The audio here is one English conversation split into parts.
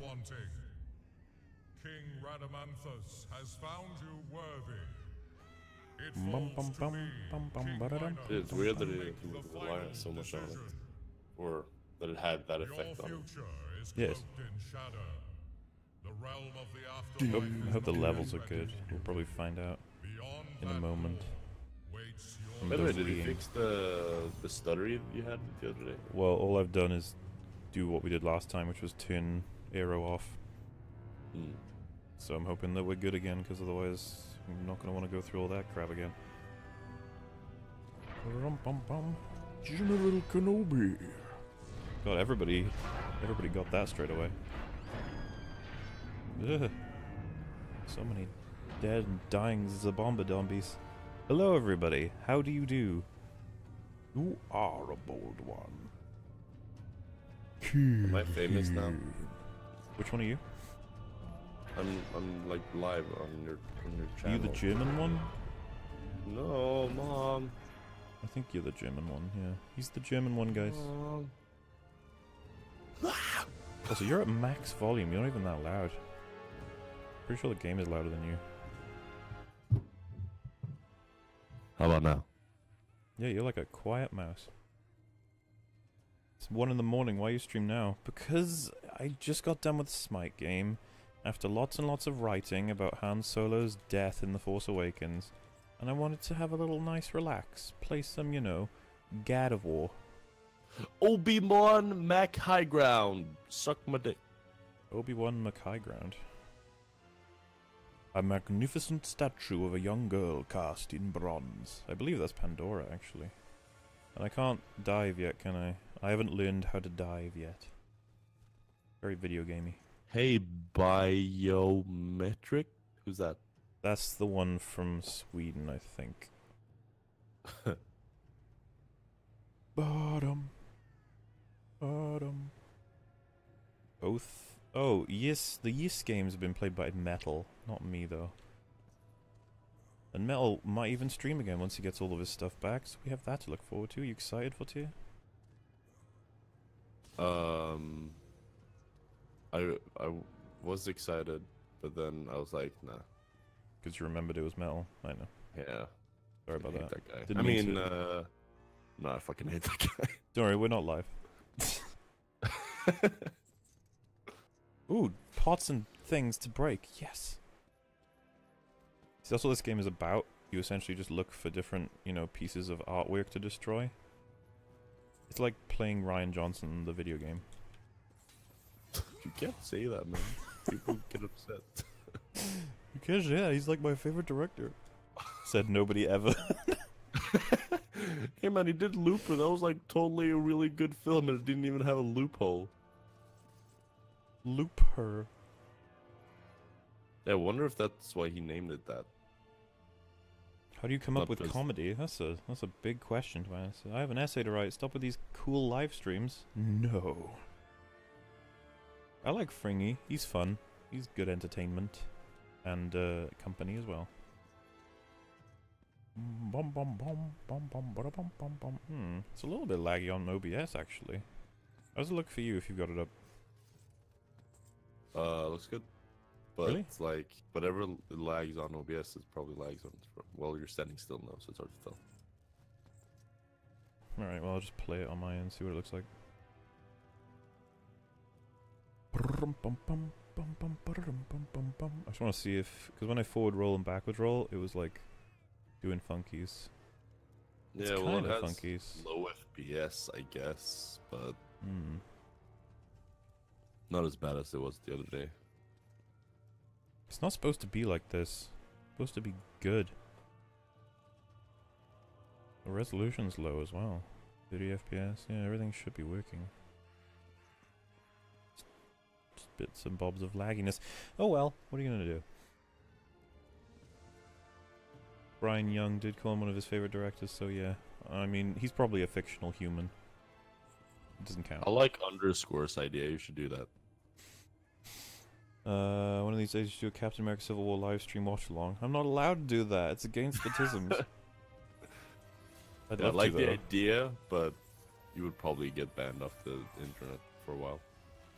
wanting. King Radamanthus has found you worthy. It falls to me, King Minos, It's weird that to it make the was final reliant so much on it, decision. or that it had that Your effect on it. future is Yes. cloaked in shadow. The realm of the Hope, afterlife I is hope the not levels are yet good. ready. We'll probably find out Beyond in a that moment. door waits your I'm By the way, done did you reading. fix the stutter you had the other day? Well, all I've done is do what we did last time, which was turn Aero off. Hmm. So I'm hoping that we're good again, because otherwise I'm not going to want to go through all that crap again. General Kenobi. God, everybody got that straight away. Ugh. So many dead and dying Zabomba-dombies. Hello everybody, how do you do? You are a bold one. Am I famous now? Which one are you? I'm like live on your Are channel. you the German one? No, Mom. I think you're the German one, yeah. He's the German one, guys. Mom. Also, you're at max volume, you're not even that loud. Pretty sure the game is louder than you. How about now? Yeah, you're like a quiet mouse. It's 1 in the morning, why you stream now? Because I just got done with the Smite game, after lots and lots of writing about Han Solo's death in The Force Awakens, and I wanted to have a little nice relax, play some, you know, God of War. Obi-Wan Mac High Ground. Suck my dick. Obi-Wan Mackay Ground. A magnificent statue of a young girl cast in bronze. I believe that's Pandora, actually. And I can't dive yet, can I? I haven't learned how to dive yet. Very video gamey. Hey, Biometric? Who's that? That's the one from Sweden, I think. Bottom. Bottom. Both. Oh, yes, the Yes games have been played by Metal, not me though. And Metal might even stream again once he gets all of his stuff back, so we have that to look forward to. Are you excited for Tier? I was excited, but then I was like, nah. Because you remembered it was Metal. I know. Yeah. Sorry about I hate that. guy. Didn't I mean mean, to. no, I fucking hate that guy. Don't worry, we're not live. Ooh, pots and things to break. Yes. See, that's what this game is about. You essentially just look for different, you know, pieces of artwork to destroy. It's like playing Ryan Johnson, the video game. You can't say that, man. People get upset. Because, yeah, he's like my favorite director. Said nobody ever. Hey, man, he did Looper. That was like totally a really good film, and it didn't even have a loophole. Looper. Yeah, I wonder if that's why he named it that. How do you come up Not with just- comedy? That's a big question to answer. I have an essay to write. Stop with these cool live streams. No. I like Fringy. He's fun. He's good entertainment. And company as well. Bum bum bum bum bum bada bum bum bum. It's a little bit laggy on OBS actually. How's it look for you if you've got it up? Looks good. But Really? it's like, whatever lags on OBS, it probably lags on, well, you're standing still now, so it's hard to tell. Alright, well I'll just play it on my end, see what it looks like. I just want to see if, because when I forward roll and backwards roll, it was like doing funkies. It's Yeah, well, it kinda has funkies. low FPS, I guess, but Hmm. not as bad as it was the other day. It's not supposed to be like this. It's supposed to be good. The resolution's low as well. 30 FPS, yeah, everything should be working. Just bits and bobs of lagginess. Oh well, what are you gonna do? Brian Young did call him one of his favorite directors, so yeah. I mean, he's probably a fictional human. It doesn't count. I like Underscore's idea, you should do that. One of these days you should do a Captain America Civil War live stream watch along. I'm not allowed to do that. It's against the tisms. I'd Yeah, I love like to, the though. idea, but you would probably get banned off the internet for a while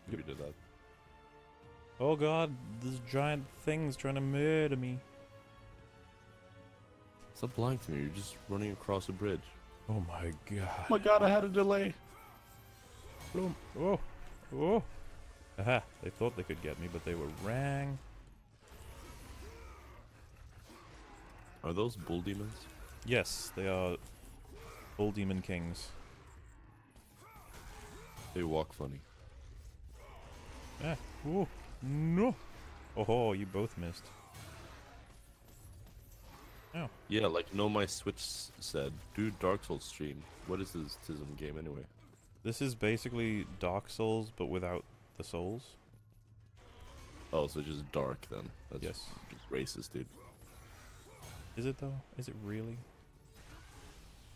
if you did that. Oh god, this giant thing's trying to murder me. Stop lying to me. You're just running across a bridge. Oh my god. Oh my god, I had a delay. Boom. Oh. Oh. Aha. They thought they could get me, but they were wrong. Are those bull demons? Yes, they are bull demon kings. They walk funny. Ah. Oh. No. Oh, you both missed. Oh. Yeah, like my Switch said, do Dark Souls stream. What is this Tism game anyway? This is basically Dark Souls, but without the souls. Oh, so just dark then. That's Yes. just racist, dude. Is it though? Is it really?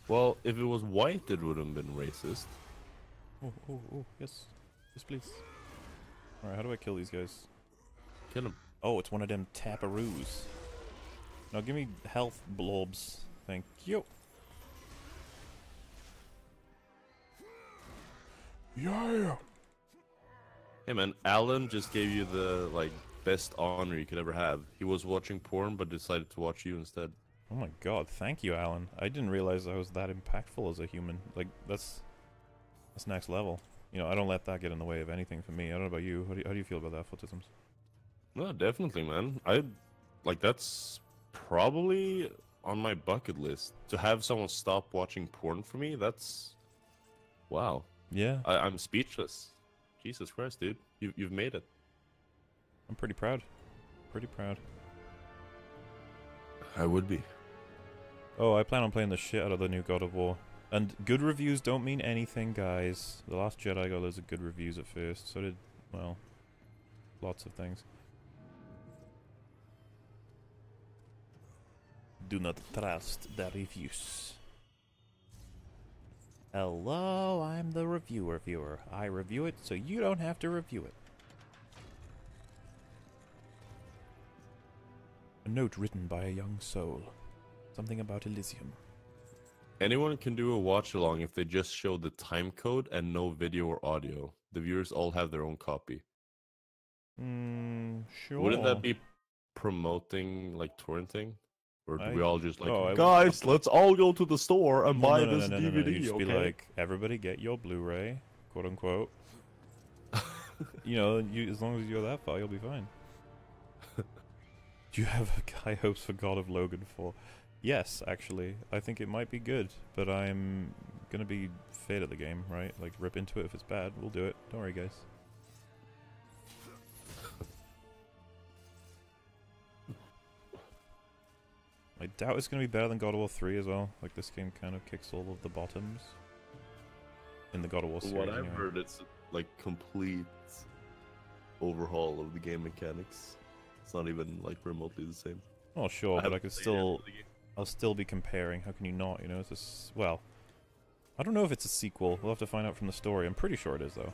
Well, if it was white, it would have been racist. Oh, oh, oh, yes. Yes, please. Alright, how do I kill these guys? Kill him. Oh, it's one of them taparoos. Now give me health blobs. Thank you. Yeah. Hey man, Alan just gave you the best honor you could ever have. He was watching porn but decided to watch you instead. Oh my god, thank you, Alan. I didn't realize I was that impactful as a human. Like, that's next level. You know, I don't let that get in the way of anything for me. I don't know about you. How do you feel about that, Footisms? No, definitely, man. That's probably on my bucket list. To have someone stop watching porn for me, that's... Wow. Yeah. I'm speechless. Jesus Christ, dude. You've made it. I'm pretty proud. Pretty proud. I would be. Oh, I plan on playing the shit out of the new God of War. And good reviews don't mean anything, guys. The Last Jedi got loads of good reviews at first. So did, well, lots of things. Do not trust the reviews. Hello, I'm the reviewer. I review it so you don't have to review it. A note written by a young soul. Something about Elysium. Anyone can do a watch along if they just show the time code and no video or audio. The viewers all have their own copy. Sure. Wouldn't that be promoting torrenting? Or do we all just no, guys, let's all go to the store and buy no, this no, DVD, You just okay? be like, everybody get your Blu-ray, quote unquote. You know, as long as you go that far, you'll be fine. Do you have high hopes for God of Logan 4? Yes, actually. I think it might be good, but I'm gonna be fair to the game, right? Like, rip into it if it's bad. We'll do it. Don't worry, guys. I doubt it's gonna be better than God of War 3 as well. Like, this game kind of kicks all of the bottoms in the God of War series. What I've anyway. heard, it's complete overhaul of the game mechanics. It's not even remotely the same. Oh, sure, but I could haven't played any still... of the game. I'll still be comparing. How can you not? You know, it's just... Well, I don't know if it's a sequel. We'll have to find out from the story. I'm pretty sure it is, though.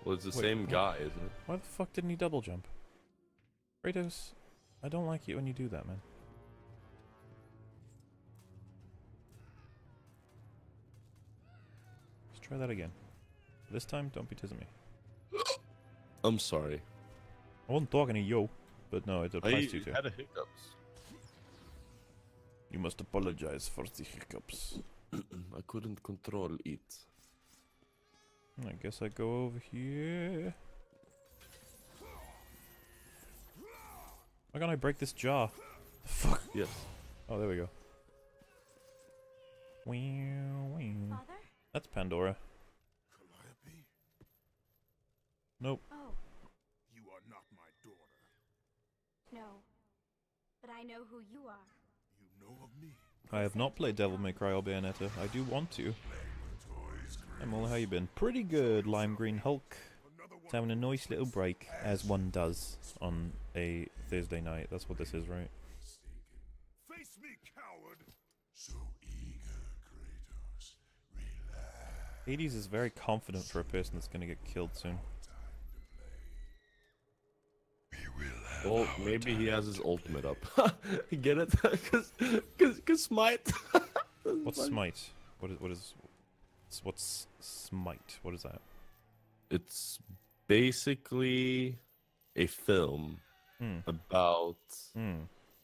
Well, it's the Wait, same what? guy, isn't it? Why the fuck didn't he double jump? Kratos, I don't like it when you do that, man. Let's try that again. This time, don't be teasing me. I'm sorry. I wasn't talking to you, but no, it applies to you too. had a hiccups. You must apologize for the hiccups. I couldn't control it. I guess I go over here. Why can't I break this jar? The fuck? Yes. Oh, there we go. Wow. Father? That's Pandora. Calliope, Nope. Oh, you are not my daughter. no. But I know who you are. You know of me. I have not played Devil May Cry or Bayonetta. I do want to. Emil, how you been? Pretty good, Lime Green Hulk. It's having a nice little break, as one does on a Thursday night. That's what this is, right? Face me, coward! So eager, Kratos. Relax. Hades is very confident for a person that's going to get killed soon. Well, maybe he has his ultimate up. Get it? Cause smite. What's Smite? What's Smite? What is that? It's basically a film Hmm. about Hmm.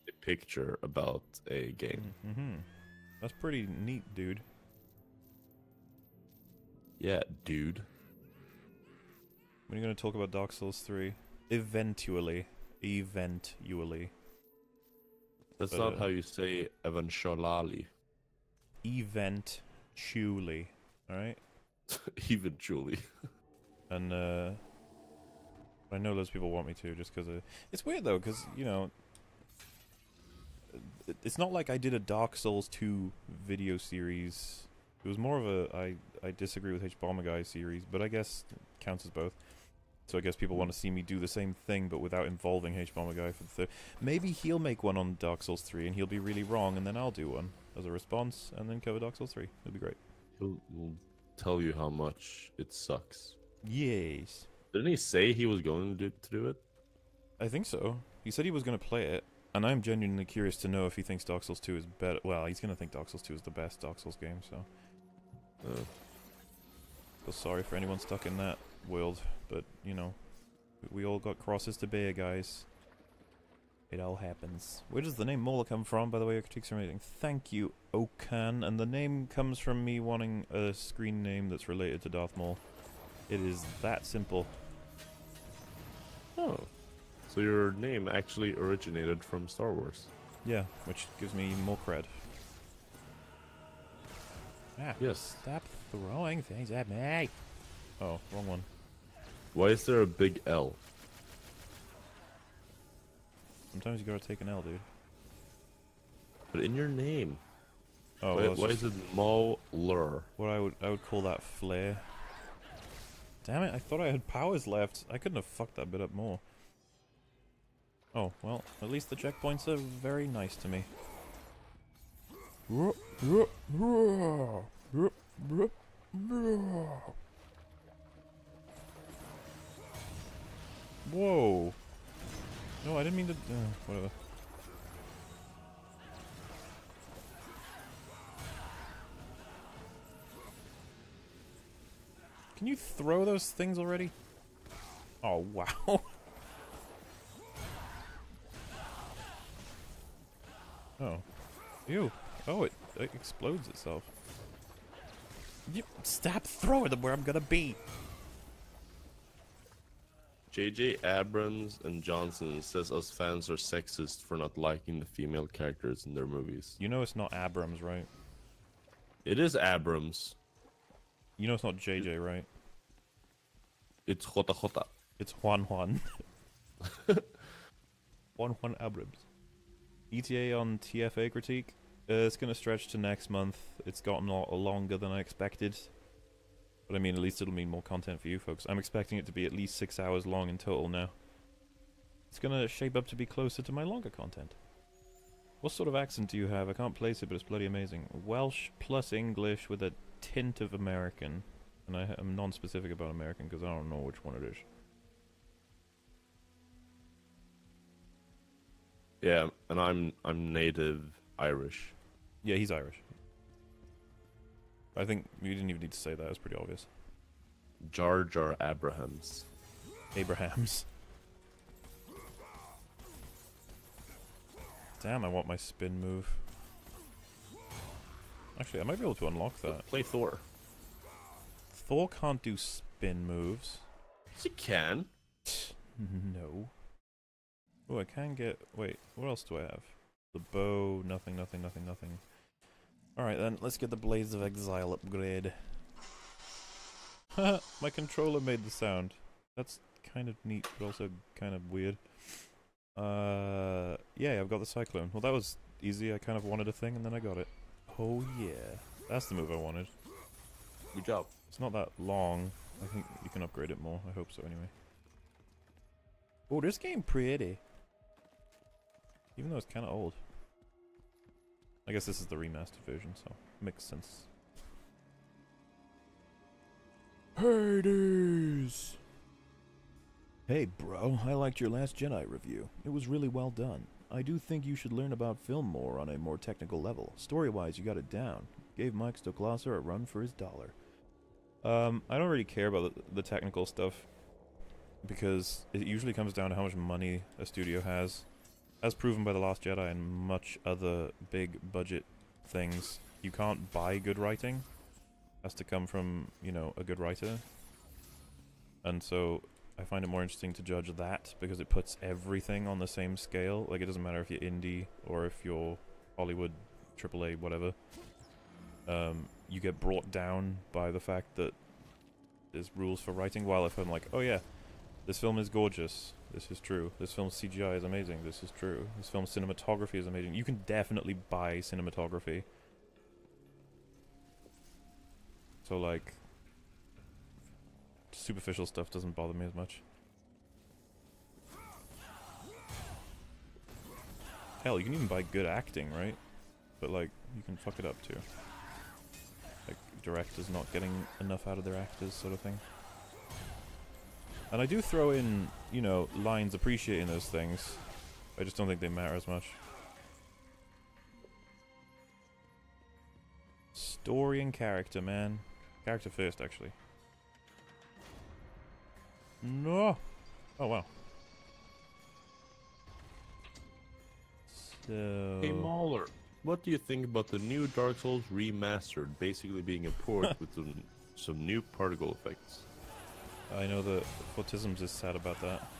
a picture about a game. Mm-hmm. That's pretty neat, dude. Yeah, dude. When are you going to talk about Dark Souls 3? Eventually. Eventually. That's But, not how you say eventually. Eventually. Alright? Eventually. And, I know those people want me to, just because it's weird, though, because, you know, it's not like I did a Dark Souls 2 video series. It was more of a I disagree with H-Bomber Guy series, but I guess it counts as both. So I guess people want to see me do the same thing, but without involving H-Bomber Guy for the third. Maybe he'll make one on Dark Souls 3, and he'll be really wrong, and then I'll do one as a response, and then cover Dark Souls 3. It'll be great. He'll tell you how much it sucks. Yes. Didn't he say he was going to do it? I think so. He said he was going to play it, and I'm genuinely curious to know if he thinks Dark Souls 2 is better. Well, he's going to think Dark Souls 2 is the best Dark Souls game, so... Feel sorry for anyone stuck in that world, but, you know, we all got crosses to bear, guys. It all happens. Where does the name Mola come from? By the way, your critiques are amazing. Thank you, Okan. And the name comes from me wanting a screen name that's related to Darth Maul. It is that simple. Oh. So your name actually originated from Star Wars. Yeah, which gives me more cred. Ah, Yes. stop throwing things at me. Oh, wrong one. Why is there a big L? Sometimes you gotta take an L, dude. But in your name. Oh, why well, why is it Mauler? what I would call that flair. Damn it, I thought I had powers left. I couldn't have fucked that bit up more. Oh, well, at least the checkpoints are very nice to me. Whoa. No, I didn't mean to... whatever. Can you throw those things already? Oh, wow. Oh. Ew. Oh, it explodes itself. Stop throwing them where I'm gonna be. J.J. Abrams and Johnson says us fans are sexist for not liking the female characters in their movies. You know it's not Abrams, right? It is Abrams. You know it's not JJ, right? It's Jota Jota. It's Juan. Juan Abrams. ETA on TFA critique. It's gonna stretch to next month. It's gotten a lot longer than I expected. But I mean, at least it'll mean more content for you folks. I'm expecting it to be at least 6 hours long in total now. It's gonna shape up to be closer to my longer content. What sort of accent do you have? I can't place it, but it's bloody amazing. Welsh plus English with a tint of American. And I am non-specific about American because I don't know which one it is. Yeah, and I'm native Irish. Yeah, he's Irish. I think you didn't even need to say that. It's pretty obvious. Jar Jar Abrahams. Abrahams. Damn, I want my spin move. Actually, I might be able to unlock that. Play Thor. Thor can't do spin moves. Yes, you can. No. Oh, I can get... Wait, what else do I have? The bow, nothing. Alright then, let's get the Blades of Exile upgrade. Haha, my controller made the sound. That's kind of neat, but also kind of weird. Yeah, I've got the Cyclone. Well, that was easy. I kind of wanted a thing, and then I got it. Oh yeah. That's the move I wanted. Good job. It's not that long. I think you can upgrade it more. I hope so, anyway. Oh, this game pretty. Even though it's kind of old. I guess this is the remastered version, so makes sense. Hades! Hey bro, I liked your Last Jedi review. It was really well done. I do think you should learn about film more on a more technical level. Story-wise, you got it down. Gave Mike Stoklasser a run for his dollar. I don't really care about the technical stuff. because it usually comes down to how much money a studio has. As proven by The Last Jedi and much other big budget things, you can't buy good writing. It has to come from, you know, a good writer. And so I find it more interesting to judge that because it puts everything on the same scale. Like, it doesn't matter if you're indie or if you're Hollywood, AAA, whatever. You get brought down by the fact that there's rules for writing. While if I'm like, oh yeah, this film is gorgeous, this is true. This film's CGI is amazing, this is true. This film's cinematography is amazing. You can definitely buy cinematography. So like, superficial stuff doesn't bother me as much. Hell, you can even buy good acting, right? But like, you can fuck it up too. Like, directors not getting enough out of their actors, sort of thing. And I do throw in, you know, lines appreciating those things. I just don't think they matter as much. Story and character, man. Character first, actually. No! Oh, wow. So... Hey Mauler, what do you think about the new Dark Souls remastered, basically being a port with some new particle effects? I know that Fortisms is sad about that.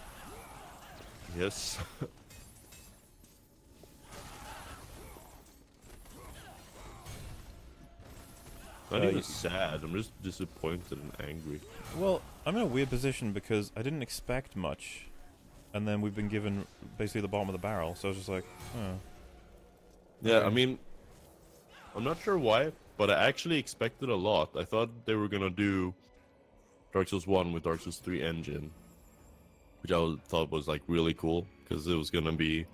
Yes. Not even sad, I'm just disappointed and angry. Well, I'm in a weird position because I didn't expect much, and then we've been given basically the bottom of the barrel, so I was just like, oh. Yeah, I mean, I'm not sure why, but I actually expected a lot. I thought they were gonna do Dark Souls 1 with Dark Souls 3 engine, which I thought was like really cool, because it was gonna be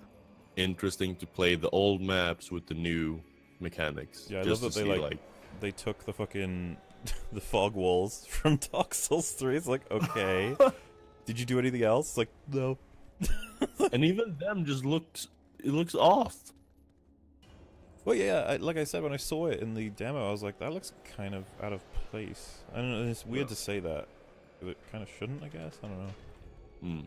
interesting to play the old maps with the new mechanics. Yeah, I just love that to they see, like they took the fucking the fog walls from Dark Souls 3. It's like, okay, did you do anything else? It's like, no. And even them just looks off. Well, yeah, like I said, when I saw it in the demo, I was like, that looks kind of out of place. I don't know, it's weird to say that. It kind of shouldn't, I guess? I don't know. Hmm.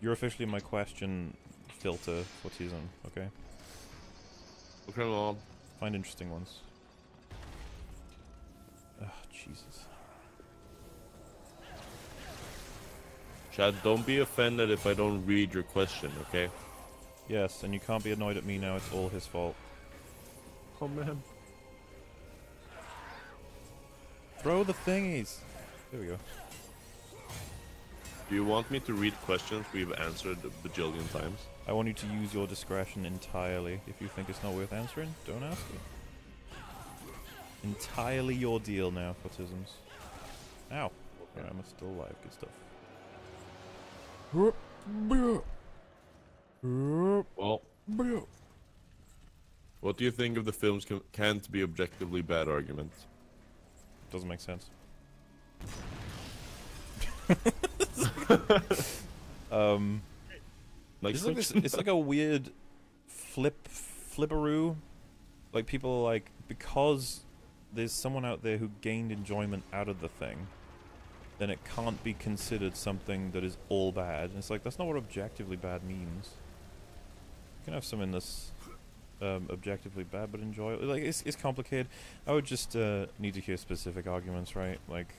You're officially my question filter for Tizon, okay? Okay, Mom. Find interesting ones. Ah, Jesus. Chad, don't be offended if I don't read your question, okay? Yes, and you can't be annoyed at me now, it's all his fault. Oh, man. Throw the thingies! There we go. Do you want me to read questions we've answered a bajillion times? I want you to use your discretion entirely. If you think it's not worth answering, don't ask it. Entirely your deal now, Fortisms. Ow. Alright, I'm still alive. Good stuff. Well, what do you think of the film's can't be objectively bad argument? Doesn't make sense. Like it's like this, it's like a weird flipperoo. Like, people are like, because there's someone out there who gained enjoyment out of the thing, then it can't be considered something that is all bad. And it's like, that's not what objectively bad means. You can have something that's objectively bad but enjoyable. Like, it's complicated. I would just need to hear specific arguments, right? Like,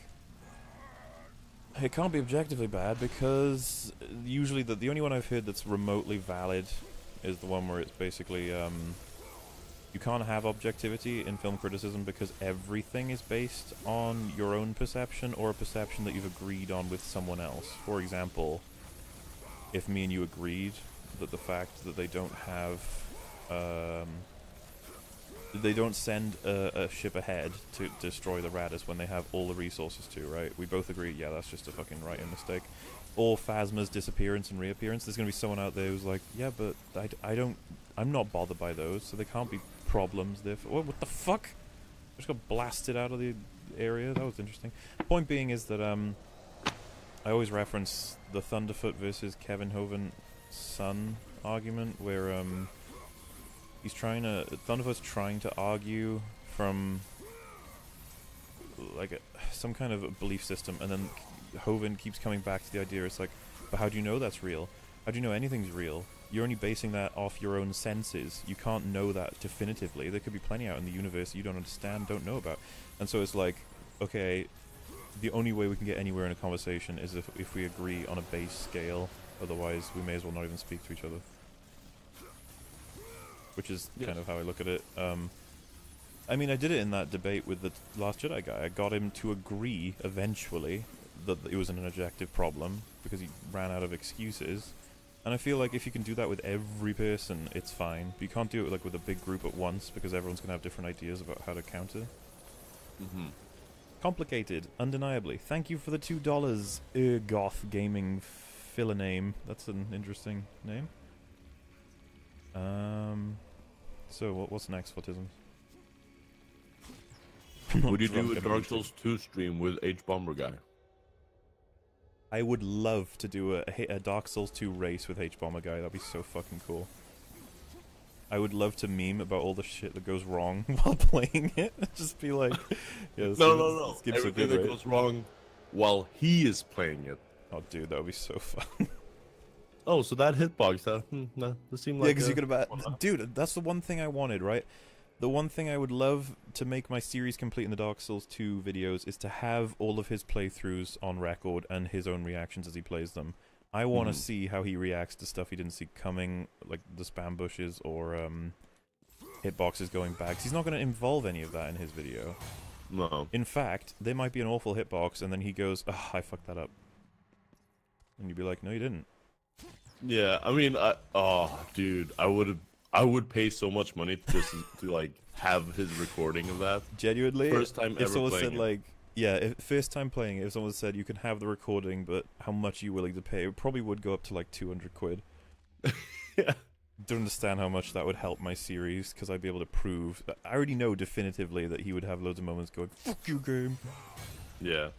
it can't be objectively bad because usually the only one I've heard that's remotely valid is the one where it's basically you can't have objectivity in film criticism because everything is based on your own perception or a perception that you've agreed on with someone else. For example, if me and you agreed that the fact that they don't have they don't send a ship ahead to destroy the Raddus when they have all the resources to, right? We both agree, yeah, that's just a fucking writing mistake. Or Phasma's disappearance and reappearance. There's gonna be someone out there who's like, yeah, but I'm not bothered by those, so there can't be problems there. What the fuck? I just got blasted out of the area. That was interesting. Point being is that I always reference the Thunderfoot versus Kevin Hoven son argument, where Thunderfoot's trying to argue from some kind of a belief system, and then Hovind keeps coming back to the idea. It's like, but how do you know that's real? How do you know anything's real? You're only basing that off your own senses. You can't know that definitively. There could be plenty out in the universe you don't understand, don't know about. And so it's like, okay, the only way we can get anywhere in a conversation is if we agree on a base scale. Otherwise, we may as well not even speak to each other. Which is kind of how I look at it. I mean, I did it in that debate with the Last Jedi guy. I got him to agree, eventually, that it was an objective problem, because he ran out of excuses. And I feel like if you can do that with every person, it's fine. But you can't do it like with a big group at once, because everyone's going to have different ideas about how to counter. Complicated, undeniably. Thank you for the $2, Goth Gaming Fill a name. That's an interesting name. So what's next, Autism? Would you do a Dark Souls 2 stream with H-Bomber guy? I would love to do a Dark Souls 2 race with H-Bomber guy. That'd be so fucking cool. I would love to meme about all the shit that goes wrong while playing it. Just be like, yeah, no. Everything that goes wrong while he is playing it. Oh, dude, that would be so fun. Oh, so that hitbox, that seemed like. Yeah, because you could have. Dude, that's the one thing I wanted, right? The one thing I would love to make my series complete in the Dark Souls 2 videos is to have all of his playthroughs on record and his own reactions as he plays them. I want to see how he reacts to stuff he didn't see coming, like the spam bushes or hitboxes going back. 'Cause he's not going to involve any of that in his video. No. In fact, there might be an awful hitbox, and then he goes, "Ah, I fucked that up," and you'd be like, "No, you didn't." Yeah, I mean, dude, I would pay so much money just to like have his recording of that. Genuinely, First time if ever someone playing said it. like, yeah, first time playing it, if someone said you can have the recording, but how much are you willing to pay? It probably would go up to like 200 quid. Yeah. Don't understand how much that would help my series, because I'd be able to prove. I already know definitively that he would have loads of moments going, "Fuck you, game." Yeah,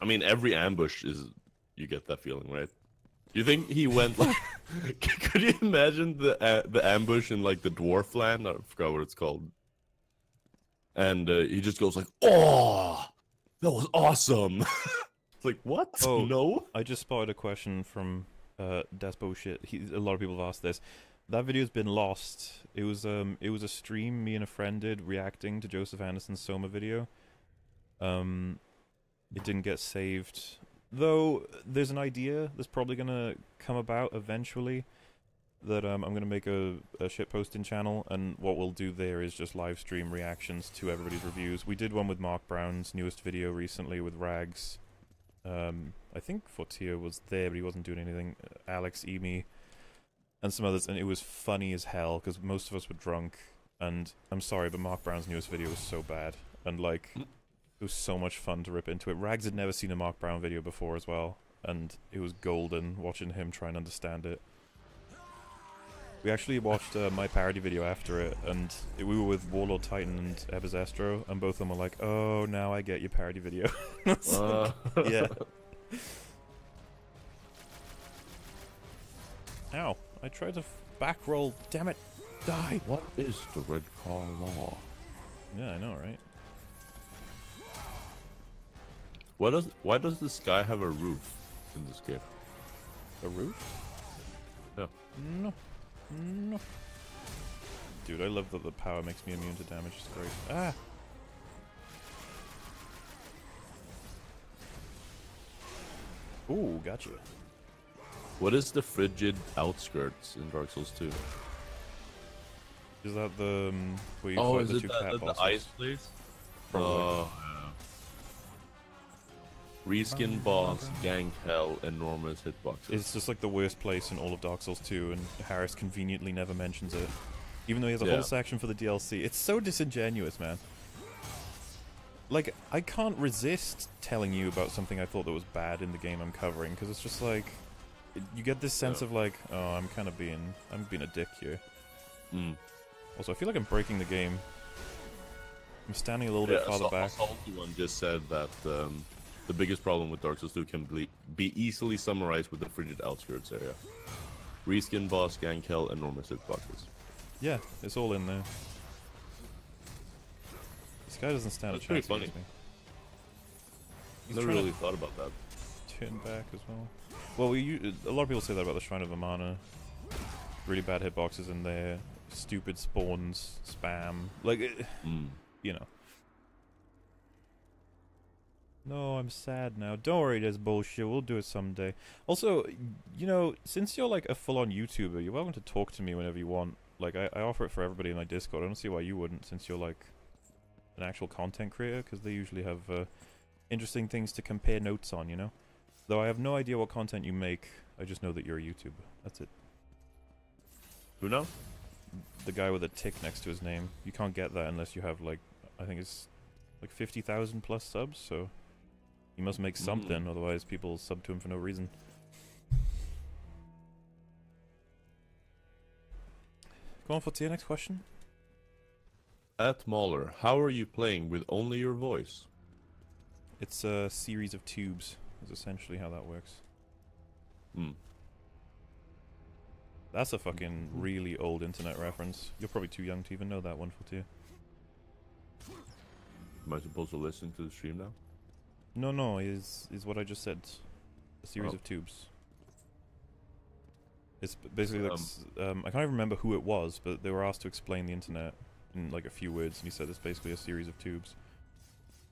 I mean, every ambush is you get that feeling, right? You think he went like? Could you imagine the ambush in like the dwarf land? I forgot what it's called. And he just goes like, "Oh, that was awesome!" It's like, what? Oh, no. I just spotted a question from Despo shit. A lot of people have asked this. That video's been lost. It was a stream me and a friend did reacting to Joseph Anderson's Soma video. It didn't get saved. Though there's an idea that's probably gonna come about eventually that I'm gonna make a shitposting channel, and what we'll do there is just live stream reactions to everybody's reviews. We did one with Mark Brown's newest video recently with Rags. I think Fortier was there, but he wasn't doing anything. Alex, Emi, and some others, and it was funny as hell because most of us were drunk. And I'm sorry, but Mark Brown's newest video was so bad, and like. It was so much fun to rip into it. Rags had never seen a Mark Brown video before as well, and it was golden watching him try and understand it. We actually watched my parody video after it, and we were with Warlord Titan and Ebizestro, and both of them were like, "Oh, now I get your parody video." Yeah. Ow. I tried to back roll. Damn it. Die. What is the red car law? Yeah, I know, right? Why does this guy have a roof in this game? A roof? Yeah. No. No. Dude, I love that the power makes me immune to damage. It's great. Ah! Ooh, gotcha. What is the frigid outskirts in Dark Souls 2? Is that the where you Oh, fight is the it two cat the bosses? ice place? Probably. Reskin boss, gank hell, enormous hitboxes. It's just like the worst place in all of Dark Souls 2, and Harris conveniently never mentions it. Even though he has a Yeah. whole section for the DLC. It's so disingenuous, man. Like, I can't resist telling you about something I thought that was bad in the game I'm covering, because it's just like, you get this sense of like, oh, I'm being a dick here. Also, I feel like I'm breaking the game. I'm standing a little bit farther back. Salty One just said that the biggest problem with Dark Souls 2 can be easily summarized with the frigid outskirts area. Reskin boss, gank hell, enormous hitboxes. Yeah, it's all in there. This guy doesn't stand That's a pretty chance funny. against me. He's Never trying really thought about that. to turn back as well. Well, a lot of people say that about the Shrine of Amana. Really bad hitboxes in there. Stupid spawns, spam. Like, you know. No, I'm sad now. Don't worry, there's bullshit. We'll do it someday. Also, you know, since you're like a full-on YouTuber, you're welcome to talk to me whenever you want. Like, I offer it for everybody in my Discord. I don't see why you wouldn't, since you're like an actual content creator, because they usually have interesting things to compare notes on, you know? Though I have no idea what content you make, I just know that you're a YouTuber. That's it. Who now? The guy with a tick next to his name. You can't get that unless you have like, I think it's like 50,000 plus subs, so he must make something, otherwise people sub to him for no reason. Go on, what's your next question? At Mauler, how are you playing with only your voice? It's a series of tubes, is essentially how that works. That's a fucking really old internet reference. You're probably too young to even know that one, for you. Am I supposed to listen to the stream now? No, is what I just said. A series of tubes. It's basically like, I can't even remember who it was, but they were asked to explain the internet in like a few words, and he said it's basically a series of tubes.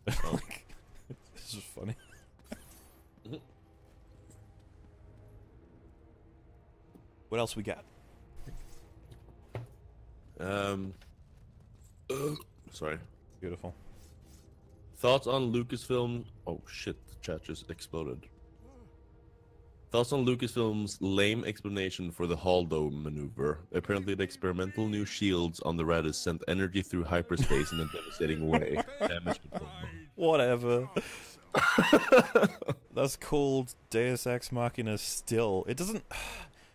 Like, it's just funny. What else we got? Sorry. Beautiful. Thoughts on Lucasfilm? Oh shit, the chat just exploded. Thoughts on Lucasfilm's lame explanation for the Holdo maneuver? Apparently, the experimental new shields on the Radis sent energy through hyperspace in a devastating way. Damage control. Whatever. That's called Deus Ex Machina still. It doesn't...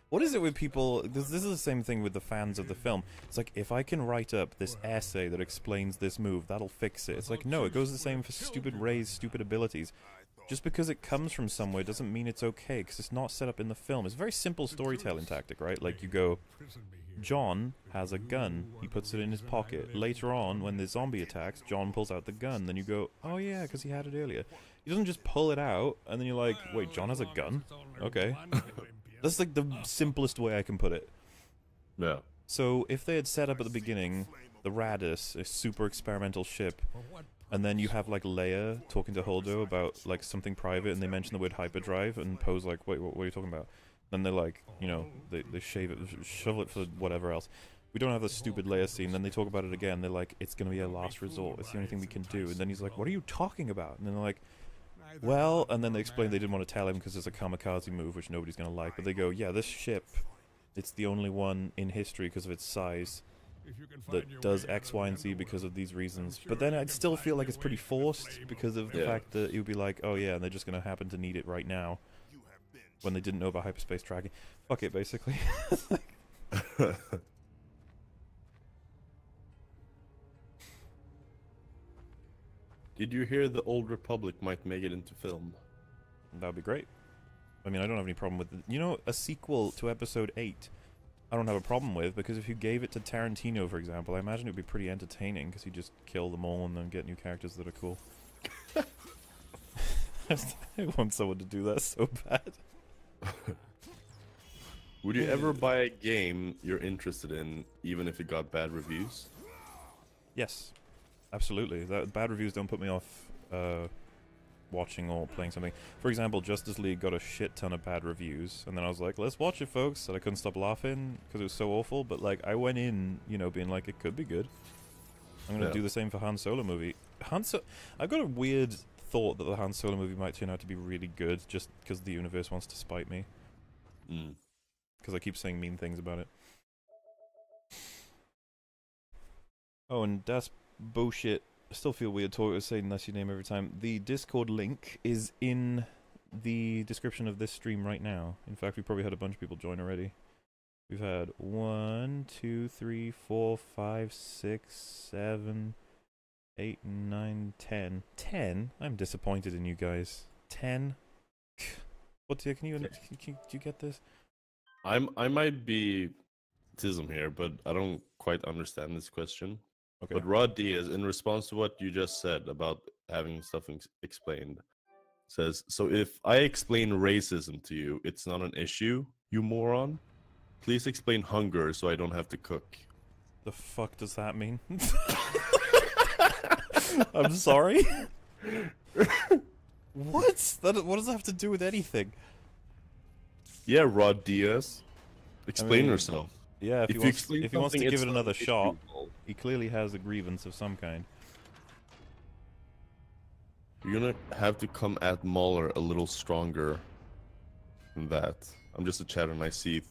What is it with people... This is the same thing with the fans of the film. It's like, if I can write up this essay that explains this move, that'll fix it. It's like, no, it goes the same for stupid Rey's stupid abilities. Just because it comes from somewhere doesn't mean it's okay, because it's not set up in the film. It's a very simple storytelling tactic, right? Like, you go, John has a gun. He puts it in his pocket. Later on, when the zombie attacks, John pulls out the gun. Then you go, oh yeah, because he had it earlier. He doesn't just pull it out, and then you're like, wait, John has a gun? Okay. That's like the simplest way I can put it. Yeah. So if they had set up at the beginning the Radis, a super experimental ship, and then you have like Leia talking to Holdo about like something private, and they mention the word hyperdrive, and Poe's like, wait, what are you talking about? Then they're like, you know, they shave it, shovel it for whatever else. We don't have the stupid Leia scene. Then they talk about it again. They're like, it's gonna be a last resort. It's the only thing we can do. And then he's like, what are you talking about? And then they're like, well, and then they explain they didn't want to tell him because it's a kamikaze move, which nobody's going to like. But they go, yeah, this ship, it's the only one in history because of its size that does X, Y, and Z because of these reasons. But then I'd still feel like it's pretty forced because of the fact that it would be like, oh yeah, and they're just going to happen to need it right now when they didn't know about hyperspace tracking. Fuck it, basically. Did you hear the Old Republic might make it into film? That would be great. I mean, I don't have any problem with it. You know, a sequel to Episode 8, I don't have a problem with, because if you gave it to Tarantino, for example, I imagine it would be pretty entertaining, because you just kill them all and then get new characters that are cool. I want someone to do that so bad. Would you ever buy a game you're interested in, even if it got bad reviews? Yes. Absolutely. Bad reviews don't put me off watching or playing something. For example, Justice League got a shit ton of bad reviews, and then I was like, let's watch it, folks, and I couldn't stop laughing because it was so awful, but like, I went in, you know, being like, it could be good. I'm gonna do the same for Han Solo movie. I've got a weird thought that the Han Solo movie might turn out to be really good, just because the universe wants to spite me. Because I keep saying mean things about it. Oh, and that's bullshit. I still feel weird saying that's your name every time. The Discord link is in the description of this stream right now. In fact, we probably had a bunch of people join already. We've had 1, 2, 3, 4, 5, 6, 7, 8, 9, 10. 10? I'm disappointed in you guys. 10? What can you get this? I might be tism here, but I don't quite understand this question. Okay. But Rod Diaz, in response to what you just said about having stuff explained, says, so if I explain racism to you, it's not an issue, you moron. Please explain hunger so I don't have to cook. The fuck does that mean? I'm sorry? What? What does that have to do with anything? Yeah, Rod Diaz. Explain mean, yourself. Yeah, if If he you wants, explain if he wants to something, give it's it not another an issue, shot, Paul. he clearly has a grievance of some kind. You're gonna have to come at Mahler a little stronger than that. I'm just a chat and I see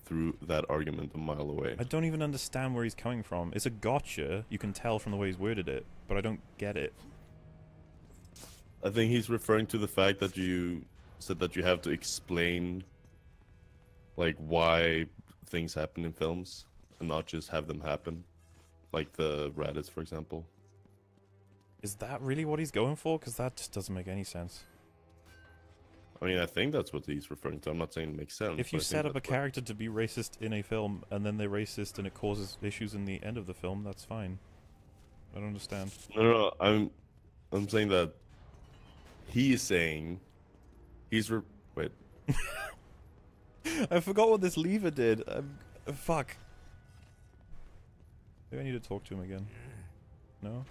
through that argument a mile away. I don't even understand where he's coming from. It's a gotcha, you can tell from the way he's worded it, but I don't get it. I think he's referring to the fact that you said that you have to explain like why things happen in films and not just have them happen. Like the Raditz, for example. Is that really what he's going for? Because that just doesn't make any sense. I mean, I think that's what he's referring to. I'm not saying it makes sense. If you but I set think up a that's what- character to be racist in a film, and then they're racist and it causes issues in the end of the film, that's fine. I don't understand. No, I'm saying that he is saying wait. I forgot what this lever did. Fuck. Maybe I need to talk to him again. No?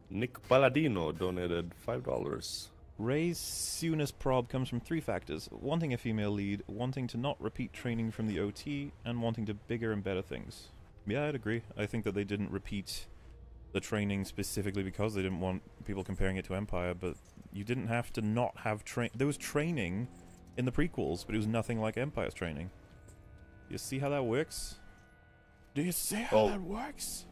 Nick Palladino donated $5. Ray's soonest prob comes from 3 factors: wanting a female lead, wanting to not repeat training from the OT, and wanting to bigger and better things. Yeah, I'd agree. I think that they didn't repeat the training specifically because they didn't want people comparing it to Empire, but you didn't have to not have there was training in the prequels, but it was nothing like Empire's training. You see how that works? Do you see how that works?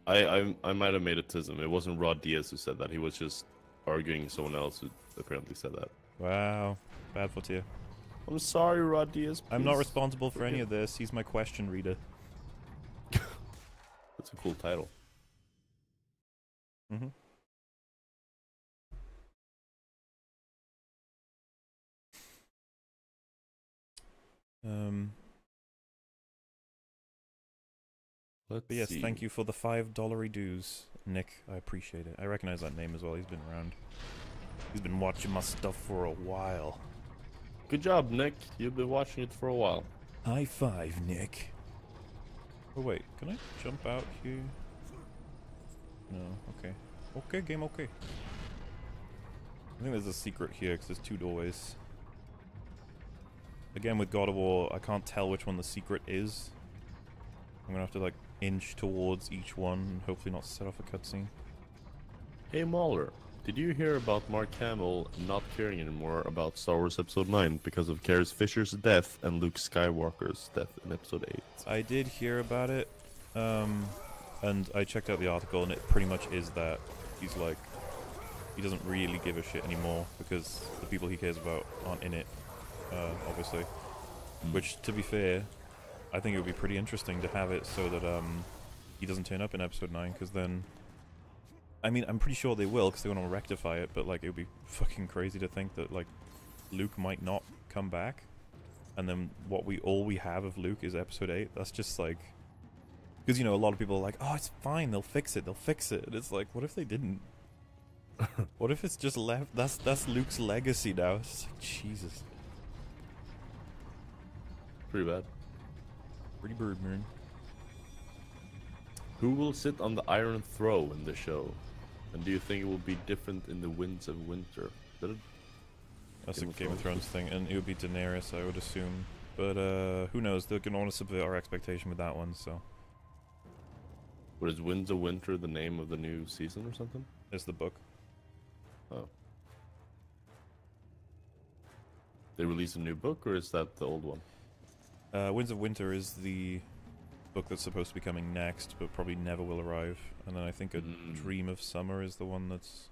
I might have made it Tism. It wasn't Rod Diaz who said that. He was just arguing someone else who apparently said that. Wow. Bad for you. I'm sorry, Rod Diaz. I'm not please. responsible for any of this. He's my question reader. That's a cool title. Mm-hmm. Let's But yes, see. thank you for the $5 dues, Nick. I appreciate it. I recognize that name as well. He's been around. He's been watching my stuff for a while. Good job, Nick. You've been watching it for a while. High five, Nick. Oh wait, can I jump out here? No, okay. Okay, game okay. I think there's a secret here because there's 2 doorways. Again, with God of War, I can't tell which one the secret is. I'm gonna have to like inch towards each one and hopefully not set off a cutscene. Hey, Mahler. Did you hear about Mark Hamill not caring anymore about Star Wars Episode 9 because of Carrie Fisher's death and Luke Skywalker's death in Episode 8? I did hear about it, and I checked out the article, and it pretty much is that he's like, he doesn't really give a shit anymore because the people he cares about aren't in it, obviously. Which, to be fair, I think it would be pretty interesting to have it so that he doesn't turn up in Episode 9, because then, I mean, I'm pretty sure they will because they want to rectify it, but like it would be fucking crazy to think that like Luke might not come back, and then all we have of Luke is Episode 8. That's just like, because you know a lot of people are like, oh, it's fine, they'll fix it, and it's like, what if they didn't? What if it's just left? That's Luke's legacy now. It's just like, Jesus. Pretty bad. Pretty bird, man. Who will sit on the Iron Throne in the show? And do you think it will be different in the Winds of Winter? That's a Game of Thrones thing, and it would be Daenerys, I would assume. But who knows? They're gonna want to subvert our expectation with that one, so. What is Winds of Winter the name of the new season or something? It's the book. Oh. They released a new book, or is that the old one? Winds of Winter is the book that's supposed to be coming next, but probably never will arrive. And then I think A Dream of Summer is the one that's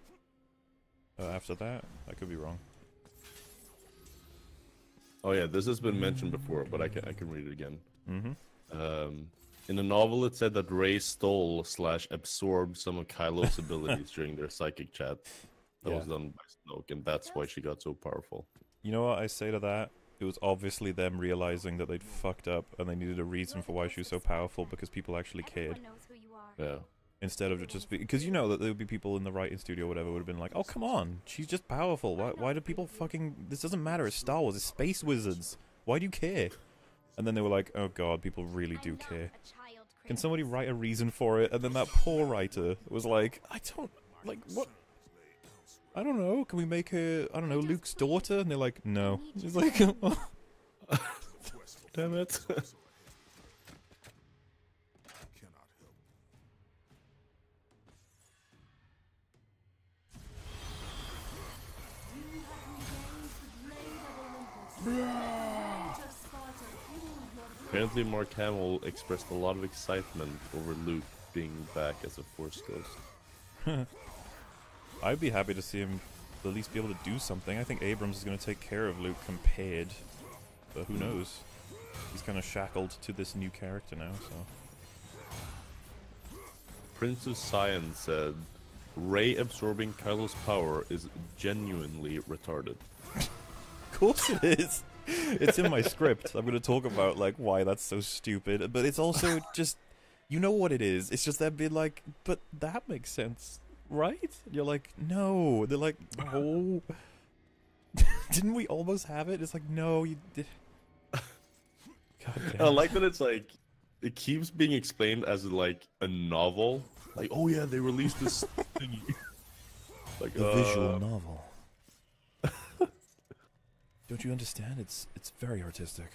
after that. I could be wrong. Oh yeah, this has been mentioned before, but I can read it again. Mm-hmm. In the novel, it said that Rey stole / absorbed some of Kylo's abilities during their psychic chat. That was done by Snoke, and that's why she got so powerful. You know what I say to that? It was obviously them realizing that they'd fucked up, and they needed a reason for why she was so powerful because people actually cared. Everyone knows who you are. Yeah. Instead of just because you know that there would be people in the writing studio or whatever would have been like, oh come on, she's just powerful. Why do people fucking? This doesn't matter. It's Star Wars. It's space wizards. Why do you care? And then they were like, oh god, people really do care. Can somebody write a reason for it? And then that poor writer was like, I don't like what. I don't know. Can we make her? I don't know, Luke's daughter? And they're like, no. She's like, Damn it. Apparently Mark Hamill expressed a lot of excitement over Luke being back as a Force Ghost. I'd be happy to see him at least be able to do something. I think Abrams is going to take care of Luke compared, but who knows? He's kind of shackled to this new character now, so. Prince of Science said, Rey absorbing Kylo's power is genuinely retarded. Of course it is! It's in my script. I'm going to talk about, like, why that's so stupid, but it's also just, you know what it is. It's just that bit like, but that makes sense, right? And you're like, no. They're like, no. Didn't we almost have it? It's like, no, you did. God damn. I like that it's like, it keeps being explained as like a novel. Like, oh yeah, they released this thing. Like a visual novel. Don't you understand? It's very artistic.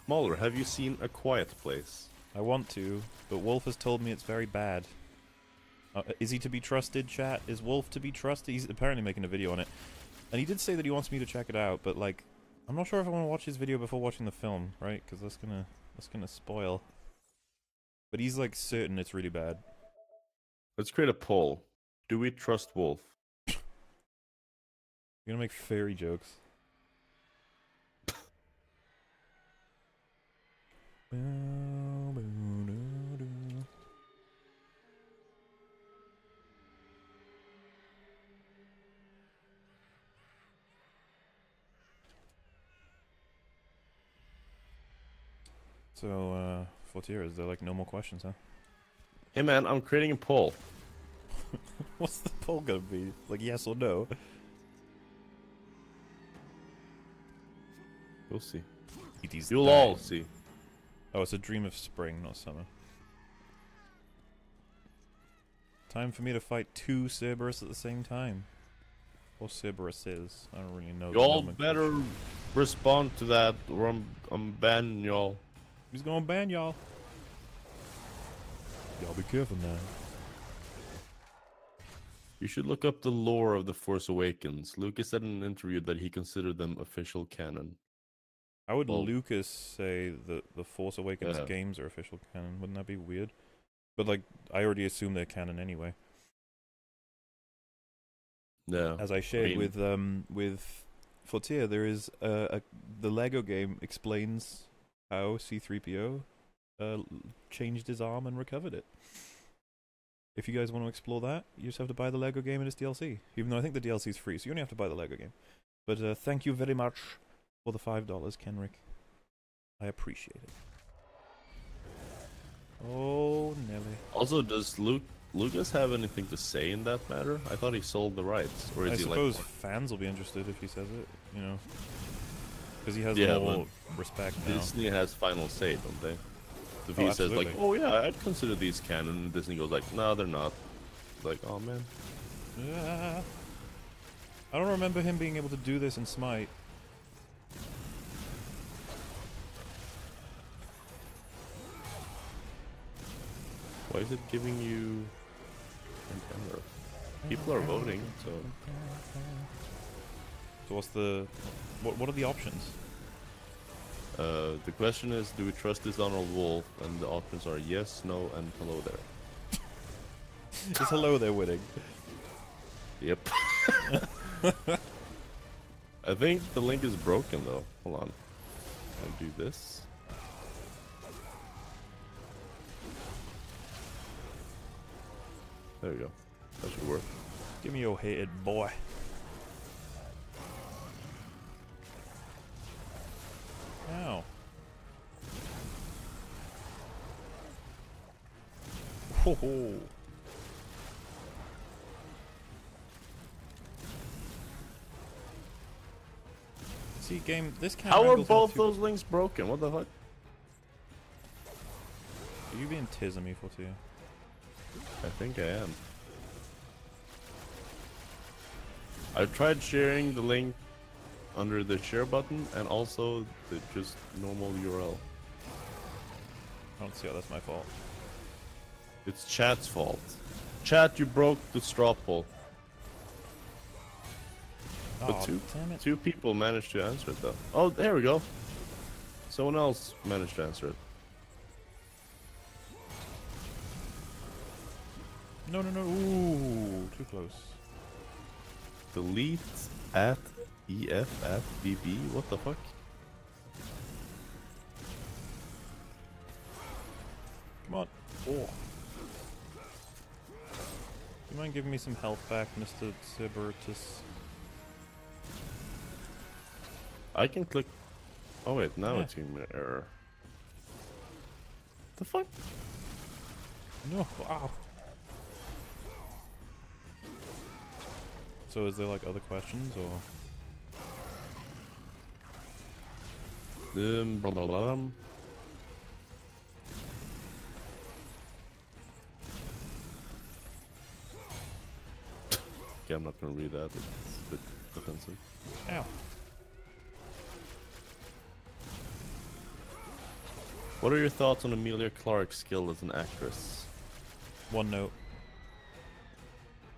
Mauler, have you seen A Quiet Place? I want to, but Wolf has told me it's very bad. Is he to be trusted, chat? Is Wolf to be trusted? He's apparently making a video on it. And he did say that he wants me to check it out, but like, I'm not sure if I want to watch his video before watching the film, right? Because that's gonna spoil. But he's like certain it's really bad. Let's create a poll. Do we trust Wolf? You're gonna make fairy jokes. So, Fortier, is there like no more questions, huh? Hey man, I'm creating a poll. What's the poll gonna be? Like yes or no? We'll see. ET's You'll dying. all see. Oh, it's a dream of spring, not summer. Time for me to fight two Cerberus at the same time. Or Cerberuses. I don't really know. Y'all better respond to that or I'm banning y'all. He's gonna ban y'all. Y'all be careful now. You should look up the lore of The Force Awakens. Lucas said in an interview that he considered them official canon. How would Well, Lucas say that the Force Awakens Yeah. games are official canon? Wouldn't that be weird? But like, I already assume they're canon anyway. Yeah. As I shared with Fortier, there is the Lego game explains how C-3PO changed his arm and recovered it. If you guys want to explore that, you just have to buy the Lego game and its DLC. Even though I think the DLC is free, so you only have to buy the Lego game. But thank you very much for the $5, Kenrick. I appreciate it. Oh, Nelly. Also, does Lucas have anything to say in that matter? I thought he sold the rights. Or is I he suppose like... fans will be interested if he says it, you know. Because he has Yeah, more respect now. Disney has final say, don't they? If Oh, he says like, absolutely. oh yeah, I'd consider these canon, and Disney goes like, no, they're not. Like, oh man. Yeah. I don't remember him being able to do this in Smite. Why is it giving you an error? People are voting, so... So what's the... What are the options? The question is, do we trust this Donald Wolf? And the options are yes, no, and hello there. It's hello there winning. Yep. I think the link is broken though. Hold on. I'll do this. There we go. That should work. Give me your hated boy. Ow. Ho ho. See, game. This camera How are angle's not both too- those links broken? What the fuck? Are you being tismy for you? I think I am. I've tried sharing the link under the share button and also the just normal URL. I don't see how that's my fault. It's chat's fault. Chat, you broke the straw poll. But Aw, damn it. two people managed to answer it though. Oh, there we go. Someone else managed to answer it. No, no, no. Ooh, too close. Delete at EFFBB? What the fuck? Come on. Oh. You mind giving me some health back, Mr. Sibertus? I can click. Oh wait, now Yeah. it's giving me an error. The fuck? No, wow. So is there like other questions or? Blah, blah, blah. Okay, I'm not gonna read that. It's a bit offensive. Ow. What are your thoughts on Emilia Clarke's skill as an actress? One note.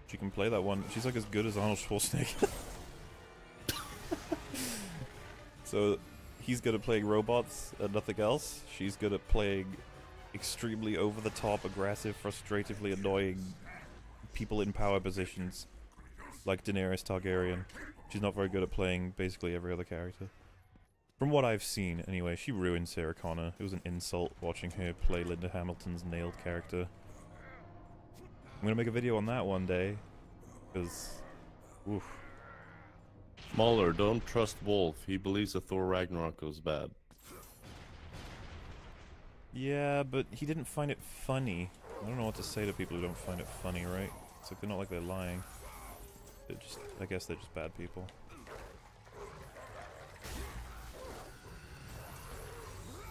She can play that one. She's like as good as Arnold Schwarzenegger. So he's good at playing robots and nothing else. She's good at playing extremely over-the-top, aggressive, frustratingly annoying people in power positions, like Daenerys Targaryen. She's not very good at playing basically every other character. From what I've seen, anyway, she ruined Sarah Connor. It was an insult watching her play Linda Hamilton's nailed character. I'm gonna make a video on that one day, because, oof. Mauler, don't trust Wolf. He believes that Thor Ragnarok was bad. Yeah, but he didn't find it funny. I don't know what to say to people who don't find it funny, right? It's like they're not like they're lying. They're just, I guess they're just bad people.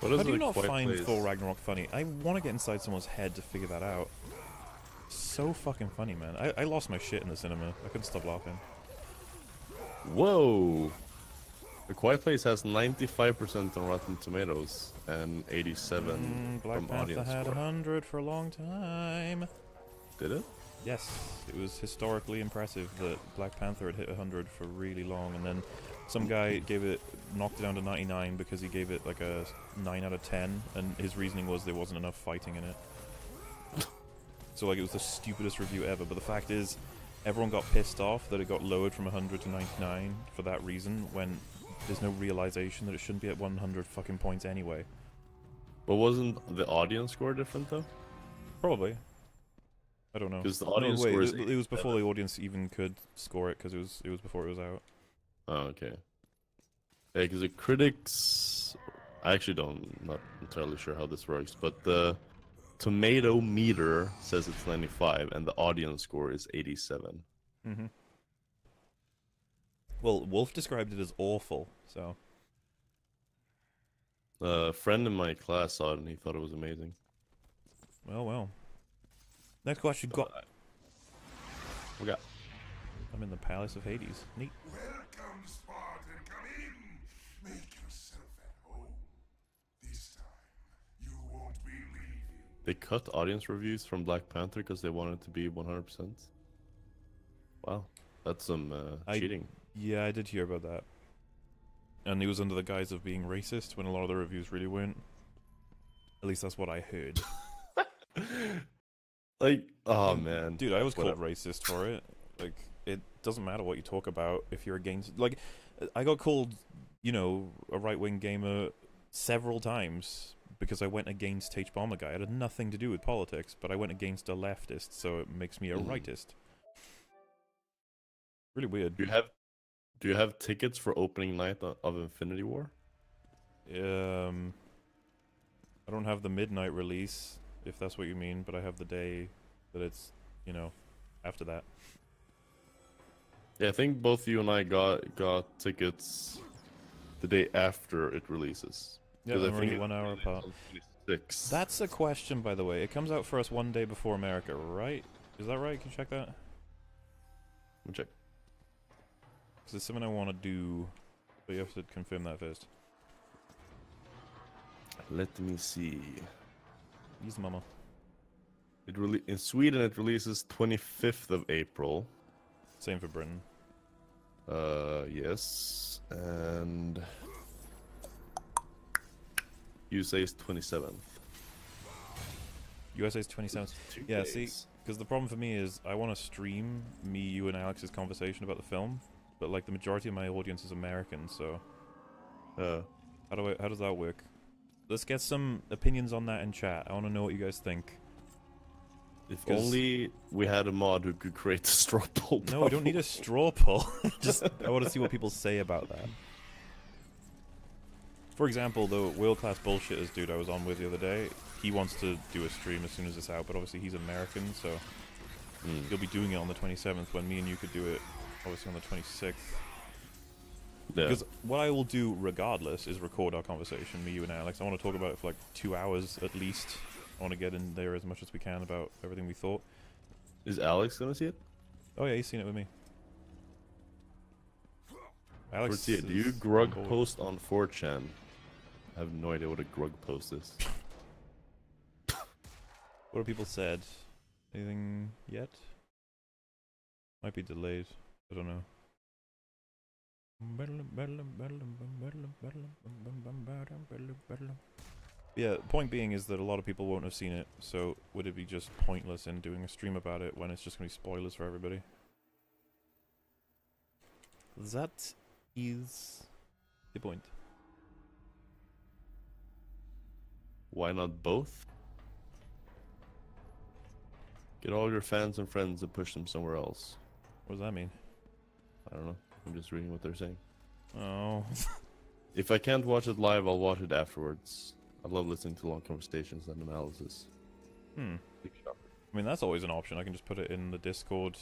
How do you not find Thor Ragnarok funny? I want to get inside someone's head to figure that out. So fucking funny, man. I lost my shit in the cinema. I couldn't stop laughing. Whoa! The Quiet Place has 95% on Rotten Tomatoes and 87 Black from Panther audience had score. 100 for a long time. Did it? Yes, it was historically impressive that Black Panther had hit 100 for really long, and then some guy knocked it down to 99 because he gave it like a 9 out of 10, and his reasoning was there wasn't enough fighting in it. So like it was the stupidest review ever, but the fact is, everyone got pissed off that it got lowered from 100 to 99 for that reason, when there's no realization that it shouldn't be at 100 fucking points anyway. But wasn't the audience score different though? Probably. I don't know. 'Cause the audience no, wait, score is it was before the audience even could score it, because it was before it was out. Oh, okay. Yeah, because the critics... I actually not entirely sure how this works, but the tomato meter says it's 95 and the audience score is 87. Mm-hmm. Well, Wolf described it as awful, so... A friend in my class saw it and he thought it was amazing. Well, well. Next question, got... We got... I'm in the Palace of Hades. Neat. Welcome, Spartan. Come in. Make yourself at home. This time, you won't be leaving. They cut audience reviews from Black Panther because they wanted it to be 100%. Wow. That's some cheating. Yeah, I did hear about that. And it was under the guise of being racist, when a lot of the reviews really weren't. At least that's what I heard. Like, oh man. Dude, I was called Whatever. racist for it. Like, it doesn't matter what you talk about if you're against... Like, I got called, you know, a right-wing gamer several times because I went against H-Bomber Guy. It had nothing to do with politics, but I went against a leftist, so it makes me a rightist. Really weird. Do you have tickets for opening night of Infinity War? I don't have the midnight release. if that's what you mean, but I have the day that it's, you know, after that. Yeah, I think both you and I got tickets the day after it releases. Yeah, 'Cause I we're think only 1 hour apart. 26. That's a question, by the way. It comes out for us 1 day before America, right? Is that right? Can you check that? Let me check. Because it's something I want to do, but you have to confirm that first. Let me see. Use mama. In Sweden it releases 25th of April. Same for Britain. Yes, and USA is 27th. USA's 27th. 2 Yeah, days. see, because the problem for me is I want to stream me, you, and Alex's conversation about the film, but like the majority of my audience is American, so how does that work? Let's get some opinions on that in chat. I want to know what you guys think. If 'Cause- only we had a mod who could create a straw poll. No, we don't need a straw poll. Just I want to see what people say about that. For example, the World Class Bullshitters dude I was on with the other day, he wants to do a stream as soon as it's out, but obviously he's American, so he'll be doing it on the 27th when me and you could do it obviously on the 26th. Yeah. Because what I will do regardless is record our conversation, me, you, and Alex. I want to talk about it for like 2 hours at least. I want to get in there as much as we can about everything we thought. Is Alex gonna see it? Oh yeah, he's seen it with me. Alex, Tortilla, do you is grug on board. post on 4chan? I have no idea what a grug post is. What have people said? Anything yet? Might be delayed. I don't know. Yeah, point being is that a lot of people won't have seen it, so would it be just pointless in doing a stream about it when it's just going to be spoilers for everybody? That is the point. Why not both? Get all your fans and friends and push them somewhere else. What does that mean? I don't know. I'm just reading what they're saying. Oh. If I can't watch it live, I'll watch it afterwards. I love listening to long conversations and analysis. I mean, that's always an option. I can just put it in the Discord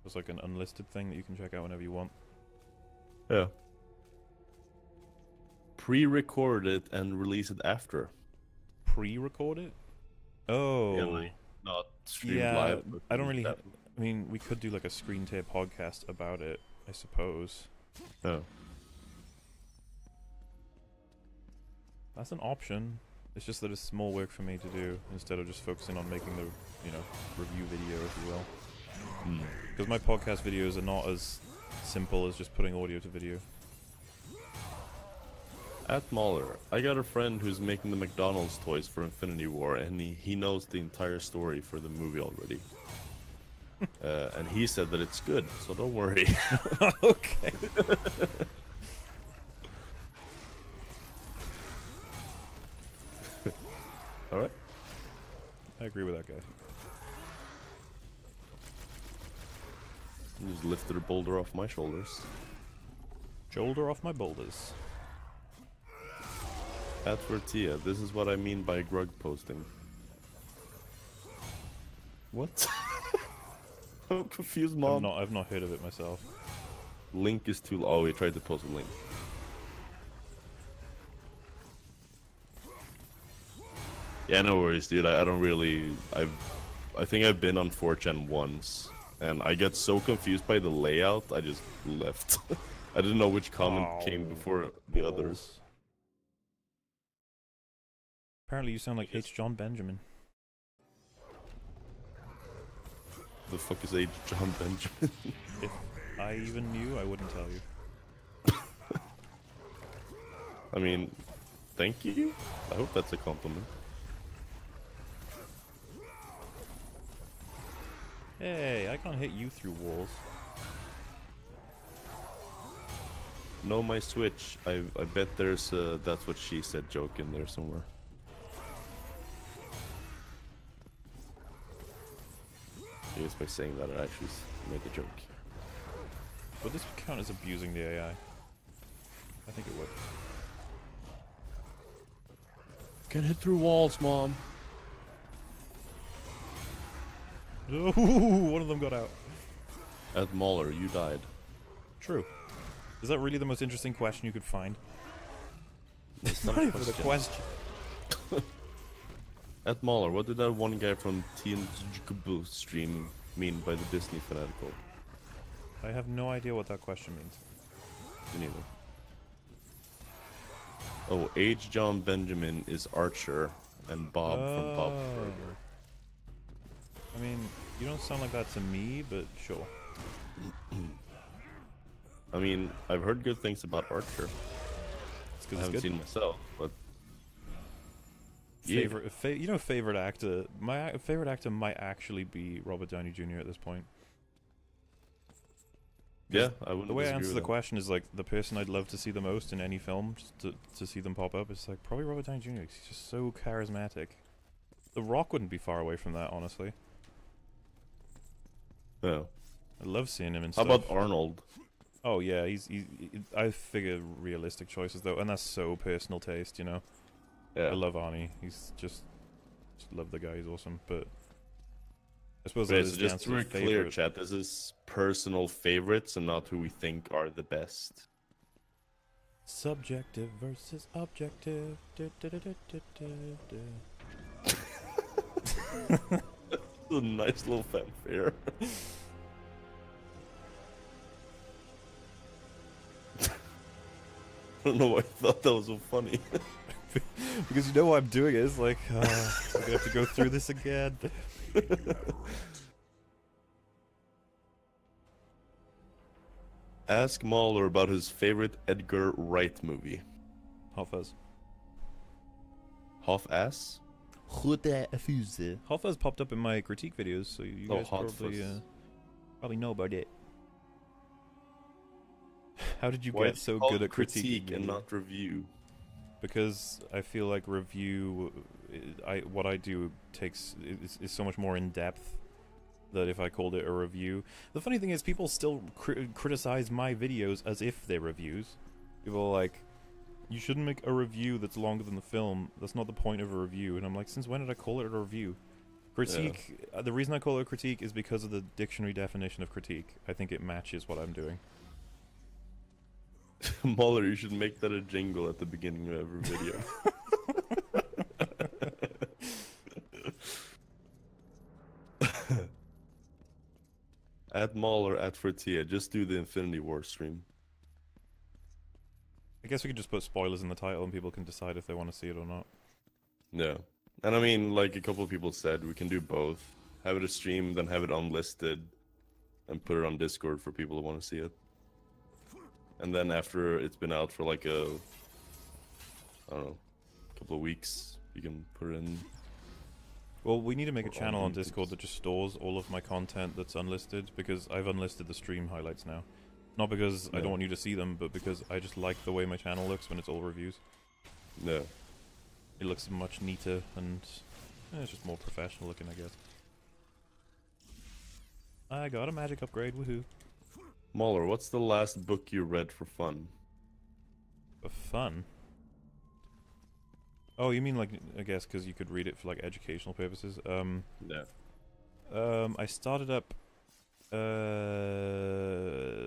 as like an unlisted thing that you can check out whenever you want. Yeah. Pre-record it and release it after. Pre-record it? Oh. Yeah, like, not stream Yeah, live. But I don't really... that- I mean, we could do like a screen tape podcast about it, I suppose. Oh. That's an option. It's just that it's more work for me to do instead of just focusing on making the, you know, review video, if you will. Because my podcast videos are not as simple as just putting audio to video. At Mahler, I got a friend who's making the McDonald's toys for Infinity War, and he knows the entire story for the movie already. And he said that it's good, so don't worry. Okay. Alright? I agree with that guy. Just lifted a boulder off my shoulders. Shoulder off my boulders. At Tortilla, this is what I mean by grug posting. What? I'm confused, Mom. I've not heard of it myself. Link is too... Oh, we tried to post a link. Yeah, no worries, dude. I don't really... I think I've been on 4chan once, and I get so confused by the layout, I just left. I didn't know which comment came before the others. Apparently you sound like H. John Benjamin. The fuck is H. John Benjamin? If I even knew, I wouldn't tell you. I mean, thank you? I hope that's a compliment. Hey, I can't hit you through walls. No, my Switch. I bet there's a that's what she said joke in there somewhere. I guess by saying that I actually made a joke. Would this count as abusing the AI? I think it would. Can't hit through walls, Mom. Ooh, one of them got out. At Mauler, you died. True. Is that really the most interesting question you could find? It's Not even a question. At Mauler, what did that one guy from TNG stream mean by the Disney fanatical? I have no idea what that question means. Me neither. Oh, H. John Benjamin is Archer, and Bob from Bob's Burger. I mean, you don't sound like that to me, but sure. I mean, I've heard good things about Archer. It's I because haven't it's good. seen myself, but yeah. Favorite actor. My favorite actor might actually be Robert Downey Jr. at this point. Yeah, I wouldn't The way I disagree answer with the that. question is like the person I'd love to see the most in any film, just to see them pop up. It's like probably Robert Downey Jr. 'cause he's just so charismatic. The Rock wouldn't be far away from that, honestly. Yeah. I love seeing him in How stuff. about Arnold? Oh yeah, I figure realistic choices though, and that's so personal taste, you know. Yeah. I love Arnie. He's just love the guy. He's awesome. But I suppose Okay, that so is the just answer to be to clear, favorite. chat, this is personal favorites and not who we think are the best. Subjective versus objective. A nice little fanfare. I don't know why I thought that was so funny. Because you know why I'm doing it. It's like, we're gonna have to go through this again. Ask Mahler about his favorite Edgar Wright movie. Hot Fuzz. Half Ass? Hot Fuzz popped up in my critique videos, so you Oh, guys Hot probably Fuzz. probably know about it. How did you Why get it's so called good at critique critiquing and media? not review? Because I feel like review, what I do is so much more in depth. That if I called it a review, the funny thing is people still criticize my videos as if they're reviews. People are like, you shouldn't make a review that's longer than the film. That's not the point of a review. And I'm like, since when did I call it a review? Critique. The reason I call it a critique is because of the dictionary definition of critique. I think it matches what I'm doing. Mahler, you should make that a jingle at the beginning of every video. At Mahler, at Fertia, just do the Infinity War stream. I guess we could just put spoilers in the title and people can decide if they want to see it or not. Yeah. And I mean, like a couple of people said, we can do both. Have it a stream, then have it unlisted, and put it on Discord for people who want to see it. And then after it's been out for like I don't know, a couple of weeks, you can put it in. Well, we need to make a Or channel on on Discord YouTube. that just stores all of my content that's unlisted, because I've unlisted the stream highlights now. Not because I Yeah. don't want you to see them, but because I just like the way my channel looks when it's all reviews. Yeah. It looks much neater and it's just more professional looking, I guess. I got a magic upgrade, woohoo. Mahler, what's the last book you read for fun? For fun? Oh, you mean like, I guess, because you could read it for like educational purposes. Yeah. I started up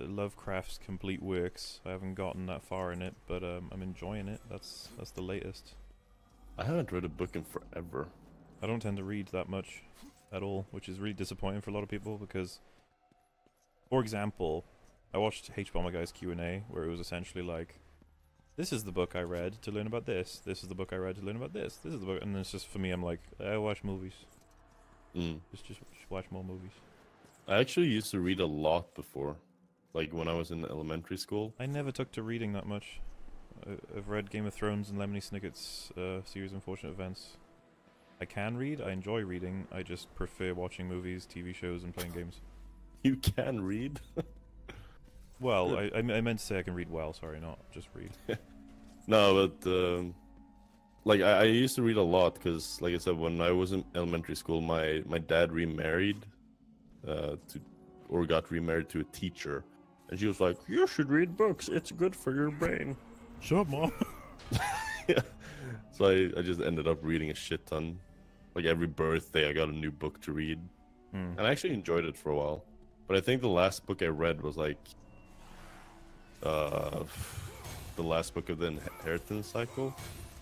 Lovecraft's Complete Works. I haven't gotten that far in it, but I'm enjoying it. That's the latest. I haven't read a book in forever. I don't tend to read that much at all, which is really disappointing for a lot of people because, for example, I watched H-Bomber Guy's Q&A where it was essentially like, this is the book I read to learn about this. This is the book I read to learn about this. This is the book, and it's just for me. I'm like, I watch movies. Mm. Just watch more movies. I actually used to read a lot before, like when I was in elementary school. I never took to reading that much. I've read Game of Thrones and Lemony Snicket's series Unfortunate Events. I can read. I enjoy reading. I just prefer watching movies, TV shows, and playing games. You can read. Well, I meant to say I can read well. Sorry, not just read. No, but like I used to read a lot because, like I said, when I was in elementary school, my dad remarried, or got remarried to a teacher, and she was like, "You should read books. It's good for your brain." Shut up, Mom. Yeah. So I just ended up reading a shit ton. Like every birthday, I got a new book to read. and I actually enjoyed it for a while. But I think the last book I read was like the last book of the Inheritance Cycle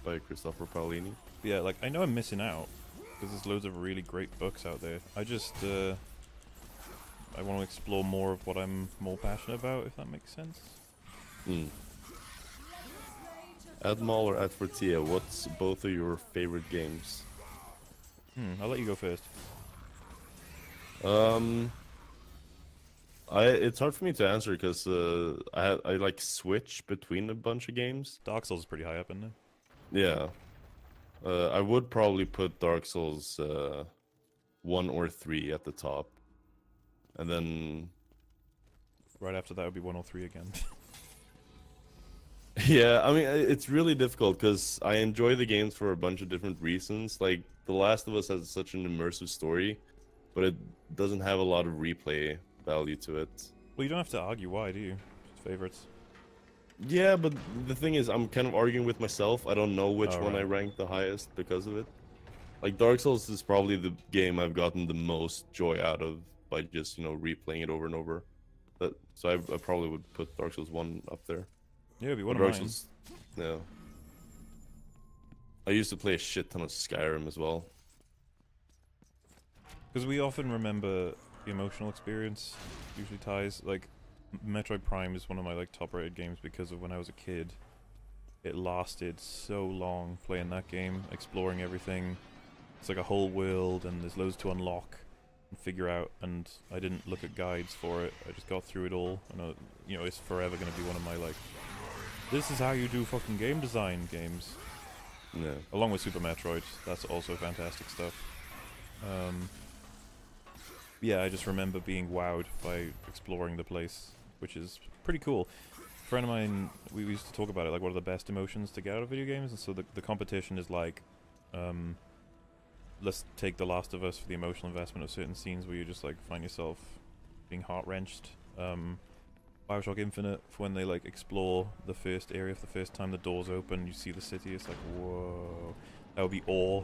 by Christopher Paolini. Yeah, like I know I'm missing out because there's loads of really great books out there. I just I want to explore more of what I'm more passionate about, if that makes sense. Admal or Adfortia, what's both of your favorite games? I'll let you go first. It's hard for me to answer because I like switch between a bunch of games. Dark Souls is pretty high up in there. Yeah. I would probably put Dark Souls 1 or 3 at the top. And then... Right after that would be 103 again. Yeah, I mean, it's really difficult because I enjoy the games for a bunch of different reasons. Like, The Last of Us has such an immersive story, but it doesn't have a lot of replay value to it. Well, you don't have to argue why, do you? Just favorites. Yeah, but the thing is, I'm kind of arguing with myself. I don't know which one right. I rank the highest because of it. Like, Dark Souls is probably the game I've gotten the most joy out of by just, you know, replaying it over and over. So I probably would put Dark Souls 1 up there. Yeah, it'd be one Dark of mine. Souls, yeah. I used to play a shit ton of Skyrim as well. Because we often remember the emotional experience usually ties. Like, Metroid Prime is one of my like top rated games because of when I was a kid. It lasted so long playing that game, exploring everything. It's like a whole world and there's loads to unlock and figure out, and I didn't look at guides for it. I just got through it all, and you know, it's forever going to be one of my like, this is how you do fucking game design games. Yeah. Along with Super Metroid, that's also fantastic stuff. Yeah, I just remember being wowed by exploring the place, which is pretty cool. A friend of mine, we used to talk about it, like what are the best emotions to get out of video games, and so the competition is like, let's take The Last of Us for the emotional investment of certain scenes where you just like find yourself being heart-wrenched. Bioshock Infinite, for when they like explore the first area for the first time, the doors open, you see the city, it's like, whoa. That would be awe,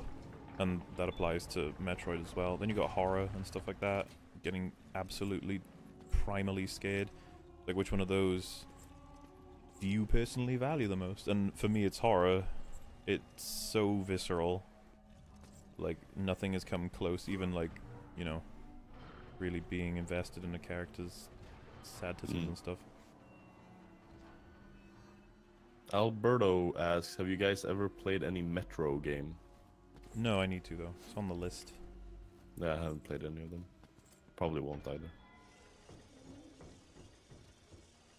and that applies to Metroid as well. Then you got horror and stuff like that, getting absolutely primally scared. Like, which one of those do you personally value the most? And for me, it's horror. It's so visceral. Like, nothing has come close, even like, you know, really being invested in a character's sadisms and stuff. Alberto asks, have you guys ever played any Metro game? No, I need to though. It's on the list. Yeah, I haven't played any of them. Probably won't either.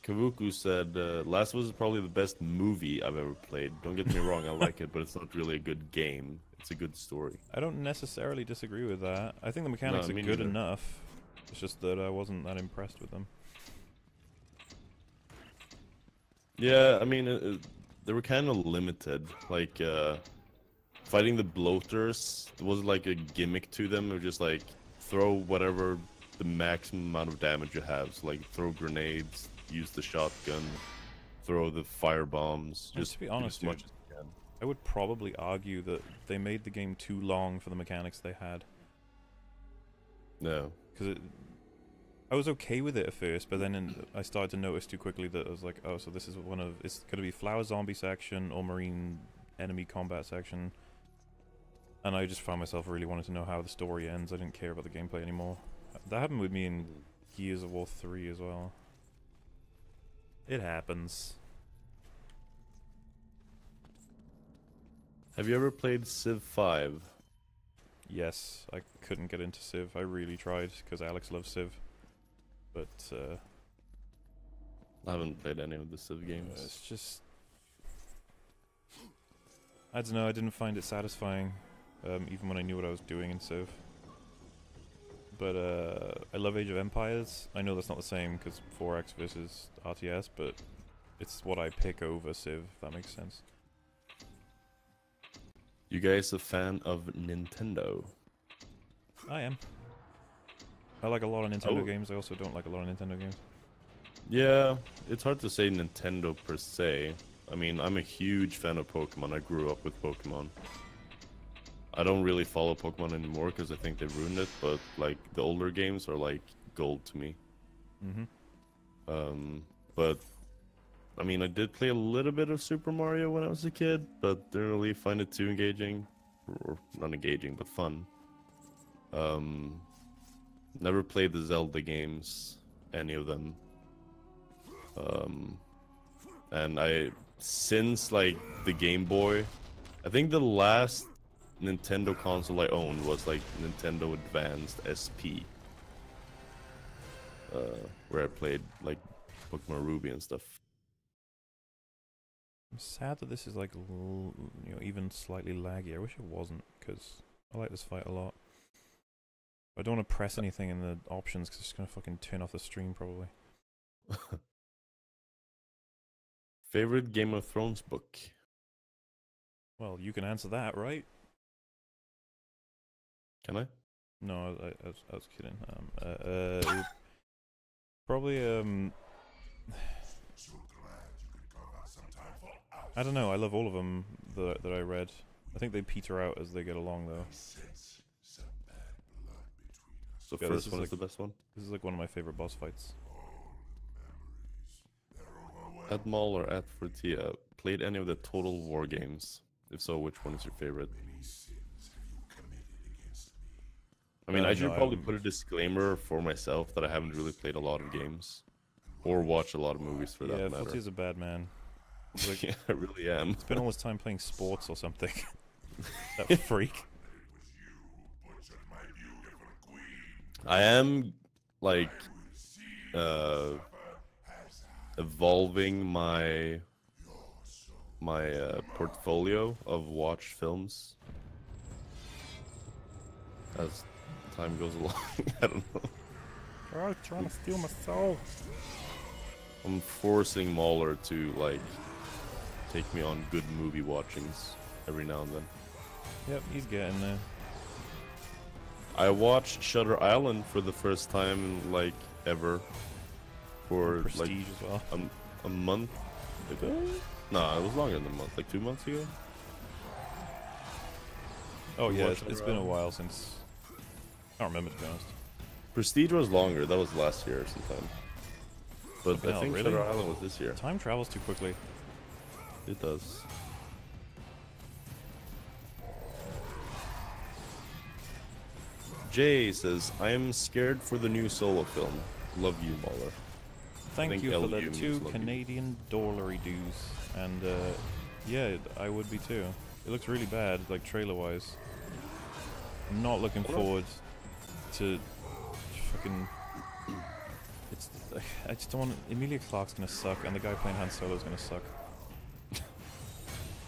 Kavuku said, Last of Us is probably the best movie I've ever played. Don't get me wrong, I like it, but it's not really a good game. It's a good story. I don't necessarily disagree with that. I think the mechanics are me good neither. enough. It's just that I wasn't that impressed with them. Yeah, I mean, they were kind of limited. Like, fighting the bloaters, there wasn't like a gimmick to them. It was just like, throw whatever the maximum amount of damage you have. So, like, throw grenades, use the shotgun, throw the fire bombs. And Just to be do honest, as much dude, as you can. I would probably argue that they made the game too long for the mechanics they had. No. Because I was okay with it at first, but then I started to notice too quickly that I was like, oh, so this is one of, it's going to be flower zombie section or marine enemy combat section. And I just found myself really wanting to know how the story ends. I didn't care about the gameplay anymore. That happened with me in Gears of War 3 as well. It happens. Have you ever played Civ 5? Yes, I couldn't get into Civ. I really tried, because Alex loves Civ. But, I haven't played any of the Civ games. it's just... I don't know, I didn't find it satisfying, even when I knew what I was doing in Civ. But, I love Age of Empires. I know that's not the same, because 4X versus RTS, but it's what I pick over Civ, if that makes sense. You guys a fan of Nintendo? I am. I like a lot of Nintendo Oh. games, I also don't like a lot of Nintendo games. Yeah, it's hard to say Nintendo per se. I mean, I'm a huge fan of Pokemon. I grew up with Pokemon. I don't really follow Pokemon anymore because I think they've ruined it. But like the older games are like gold to me. But I mean, I did play a little bit of Super Mario when I was a kid, but didn't really find it too engaging, or not engaging, but fun. Never played the Zelda games, any of them. And since like the Game Boy, I think the last Nintendo console I owned was like Nintendo Advanced SP, where I played like Pokemon Ruby and stuff. I'm sad that this is like, even slightly laggy. I wish it wasn't, because I like this fight a lot. I don't want to press anything in the options, because it's going to fucking turn off the stream, probably. Favorite Game of Thrones book? Well, you can answer that, right? Can I? No, I was kidding. Probably, I don't know, I love all of them that I read. I think they peter out as they get along, though. So Yeah, first one is the best one? This is like one of my favorite boss fights. At Maul or at Fortia, played any of the Total War games? If so, which one is your favorite? I mean, I should probably put a disclaimer for myself that I haven't really played a lot of games. Or watched a lot of movies for that matter. Yeah, Fortia's a bad man. Like, yeah, I really am. Spend all his time playing sports or something. That freak. I am, like, evolving my portfolio of watched films as time goes along. I don't know. Oh, trying to steal my soul. I'm forcing Mauler to, like, take me on good movie watchings every now and then. Yep, he's getting there. I watched Shutter Island for the first time, like, ever. For, Prestige like, as well. a month ago? No, it was longer than a month, like 2 months ago. Oh yeah, watched it's Shutter been a Island. while since... I don't remember, to be honest. Prestige was longer, that was last year sometime. But Fucking I hell, think really? Shutter Island was this year. Time travels too quickly. It does. Jay says, I am scared for the new solo film. Love you, Mauler. Thank think you for the LU means 2 love you. Canadian dollary dues. And yeah, I would be too. It looks really bad, like trailer-wise. I'm not looking forward to fucking... I just don't want... Emilia Clarke's gonna suck, and the guy playing Han Solo's gonna suck.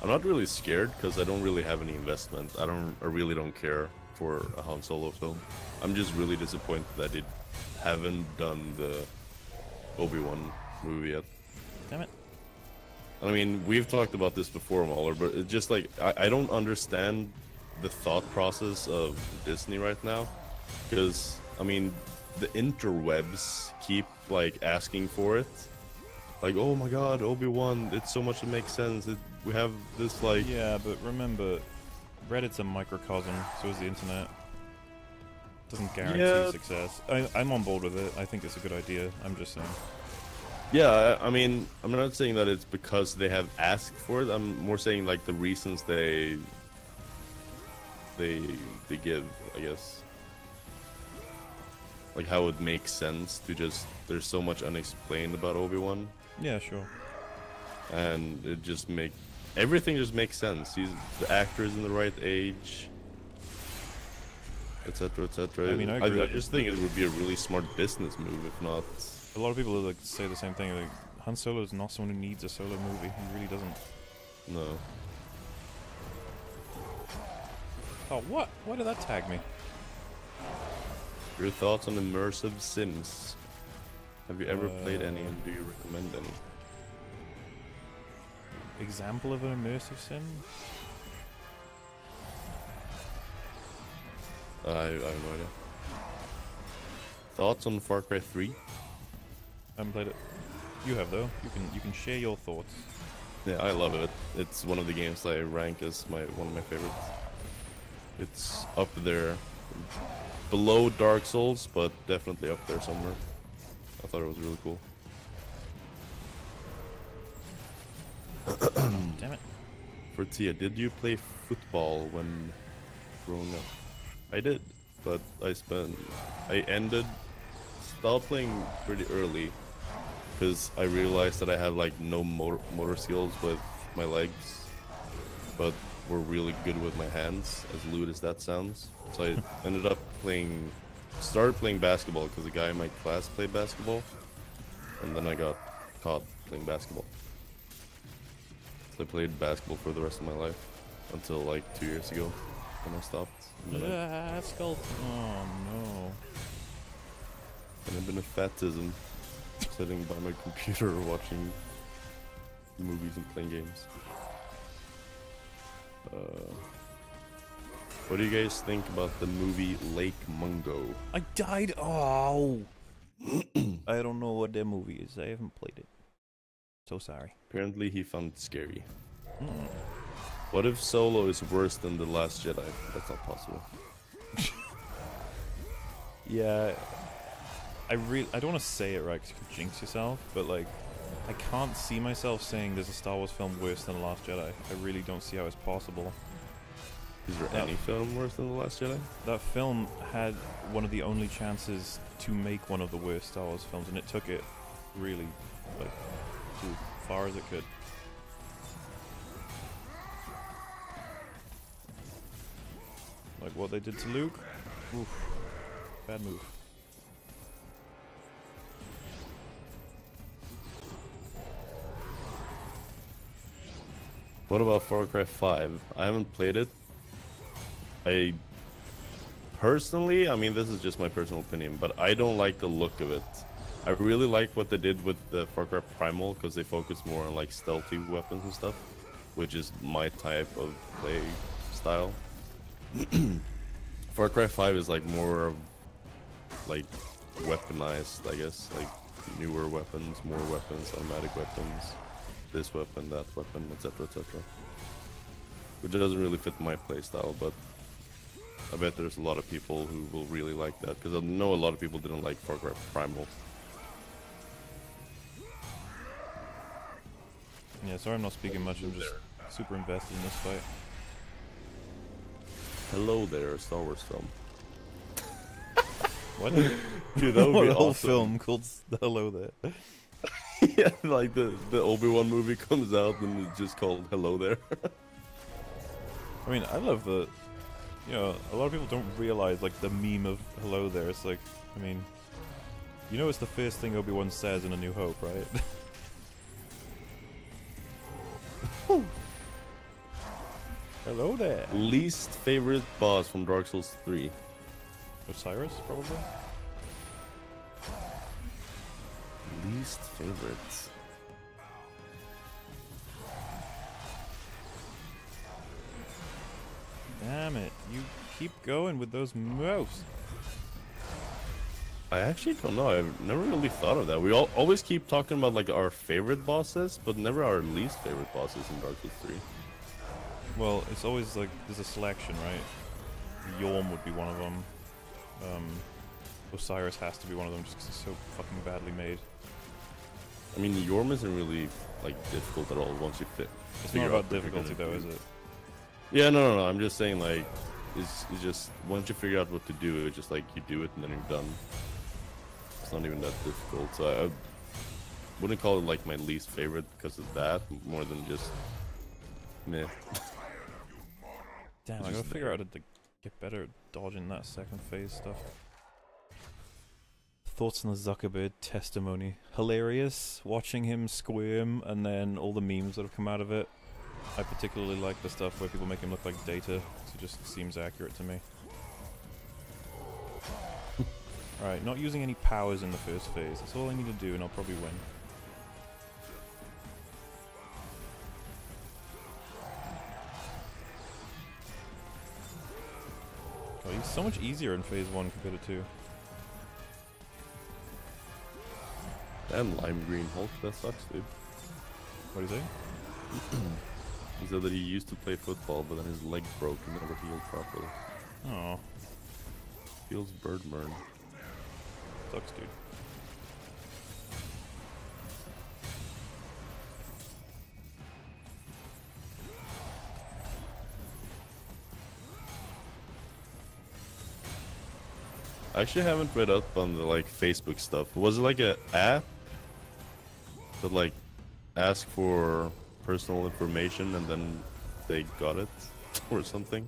I'm not really scared because I don't really have any investment. I really don't care for a Han Solo film. I'm just really disappointed that they haven't done the Obi-Wan movie yet. Damn it. I mean, we've talked about this before, Mauler, but it's just like I don't understand the thought process of Disney right now, because I mean, the interwebs keep like asking for it, like, oh my God, Obi-Wan, it's so much that makes sense. We have this like Yeah, but remember, Reddit's a microcosm, so is the internet. Doesn't guarantee success. I'm on board with it. I think it's a good idea. I'm just saying. Yeah, I mean, I'm not saying that it's because they have asked for it. I'm more saying like the reasons they give, I guess. Like how it makes sense to just, there's so much unexplained about Obi-Wan, Yeah, sure. and it just everything just makes sense. The actor is in the right age, etc., etc. I mean, I agree. I just think it would be a really smart business move, if not. A lot of people like say the same thing. Like, Han Solo is not someone who needs a solo movie. He really doesn't. No. Oh, what? Why did that tag me? Your thoughts on immersive sims? Have you ever played any, Uh, and do you recommend any? Example of an immersive sim? I have no idea. Thoughts on Far Cry 3? I haven't played it. You have though. You can share your thoughts. Yeah, I love it. It's one of the games that I rank as one of my favorites. It's up there, below Dark Souls, but definitely up there somewhere. I thought it was really cool. Damn it. For Tia, did you play football when growing up? I did, but I stopped playing pretty early because I realized that I had like no motor skills with my legs, but were really good with my hands, as lewd as that sounds. So I ended up started playing basketball because a guy in my class played basketball, and then I got caught playing basketball. So I played basketball for the rest of my life until like 2 years ago when I stopped. And then Skull. Oh no. I've been a fatism, sitting by my computer watching movies and playing games. What do you guys think about the movie Lake Mungo? I died. Oh. I don't know what that movie is. I haven't played it. So sorry. Apparently he found it scary. Mm. What if Solo is worse than The Last Jedi? That's not possible. Yeah. I don't want to say it right because you can jinx yourself, but like, I can't see myself saying there's a Star Wars film worse than The Last Jedi. I really don't see how it's possible. Is there any film worse than The Last Jedi? That film had one of the only chances to make one of the worst Star Wars films, and it took it really, like, to as far as it could. Like what they did to Luke? Oof. Bad move. What about Far Cry 5? I haven't played it. I personally, I mean, this is just my personal opinion, but I don't like the look of it. I really like what they did with the Far Cry Primal because they focus more on like stealthy weapons and stuff, which is my type of play style. Far Cry 5 is like more of like weaponized, I guess, like newer weapons, more weapons, automatic weapons, this weapon, that weapon, etc., etc. Which doesn't really fit my playstyle, but I bet there's a lot of people who will really like that, because I know a lot of people didn't like Far Cry Primal. Yeah, sorry I'm not speaking much, I'm just super invested in this fight. Hello there, Star Wars film. What? Dude, that would be a whole awesome. film called Hello There. Yeah, like the Obi-Wan movie comes out and it's just called Hello There. I mean, I love the, you know, a lot of people don't realize, like, the meme of Hello There. It's like, I mean, you know it's the first thing Obi-Wan says in A New Hope, right? Hello there. Least favorite boss from Dark Souls 3. Osiris, probably? Least favorites. Damn it, you keep going with those moves. I actually don't know. I've never really thought of that. We always keep talking about like our favorite bosses, but never our least favorite bosses in Dark Souls 3. Well, it's always like, there's a selection, right? Yorm would be one of them. Osiris has to be one of them just because it's so fucking badly made. I mean, Yorm isn't really like difficult at all once you fit. It's not about difficulty though, is it? Yeah, no. I'm just saying like, it's just once you figure out what to do, it's just like you do it and then you're done. It's not even that difficult. So I wouldn't call it like my least favorite because of that, more than just meh. Damn, I gotta figure out how to get better at dodging that second phase stuff. Thoughts on the Zuckerberg testimony. Hilarious, watching him squirm, and then all the memes that have come out of it. I particularly like the stuff where people make him look like Data, because it just seems accurate to me. Alright, not using any powers in the first phase. That's all I need to do, and I'll probably win. Oh, he's so much easier in phase 1 compared to 2. Damn, Lime Green Hulk, that sucks, dude. What do you say? He said that he used to play football, but then his leg broke and never healed properly. Oh, Feels Birdburn. sucks, dude. I actually haven't read up on the like Facebook stuff. Was it like an app that like asked for personal information and then they got it or something?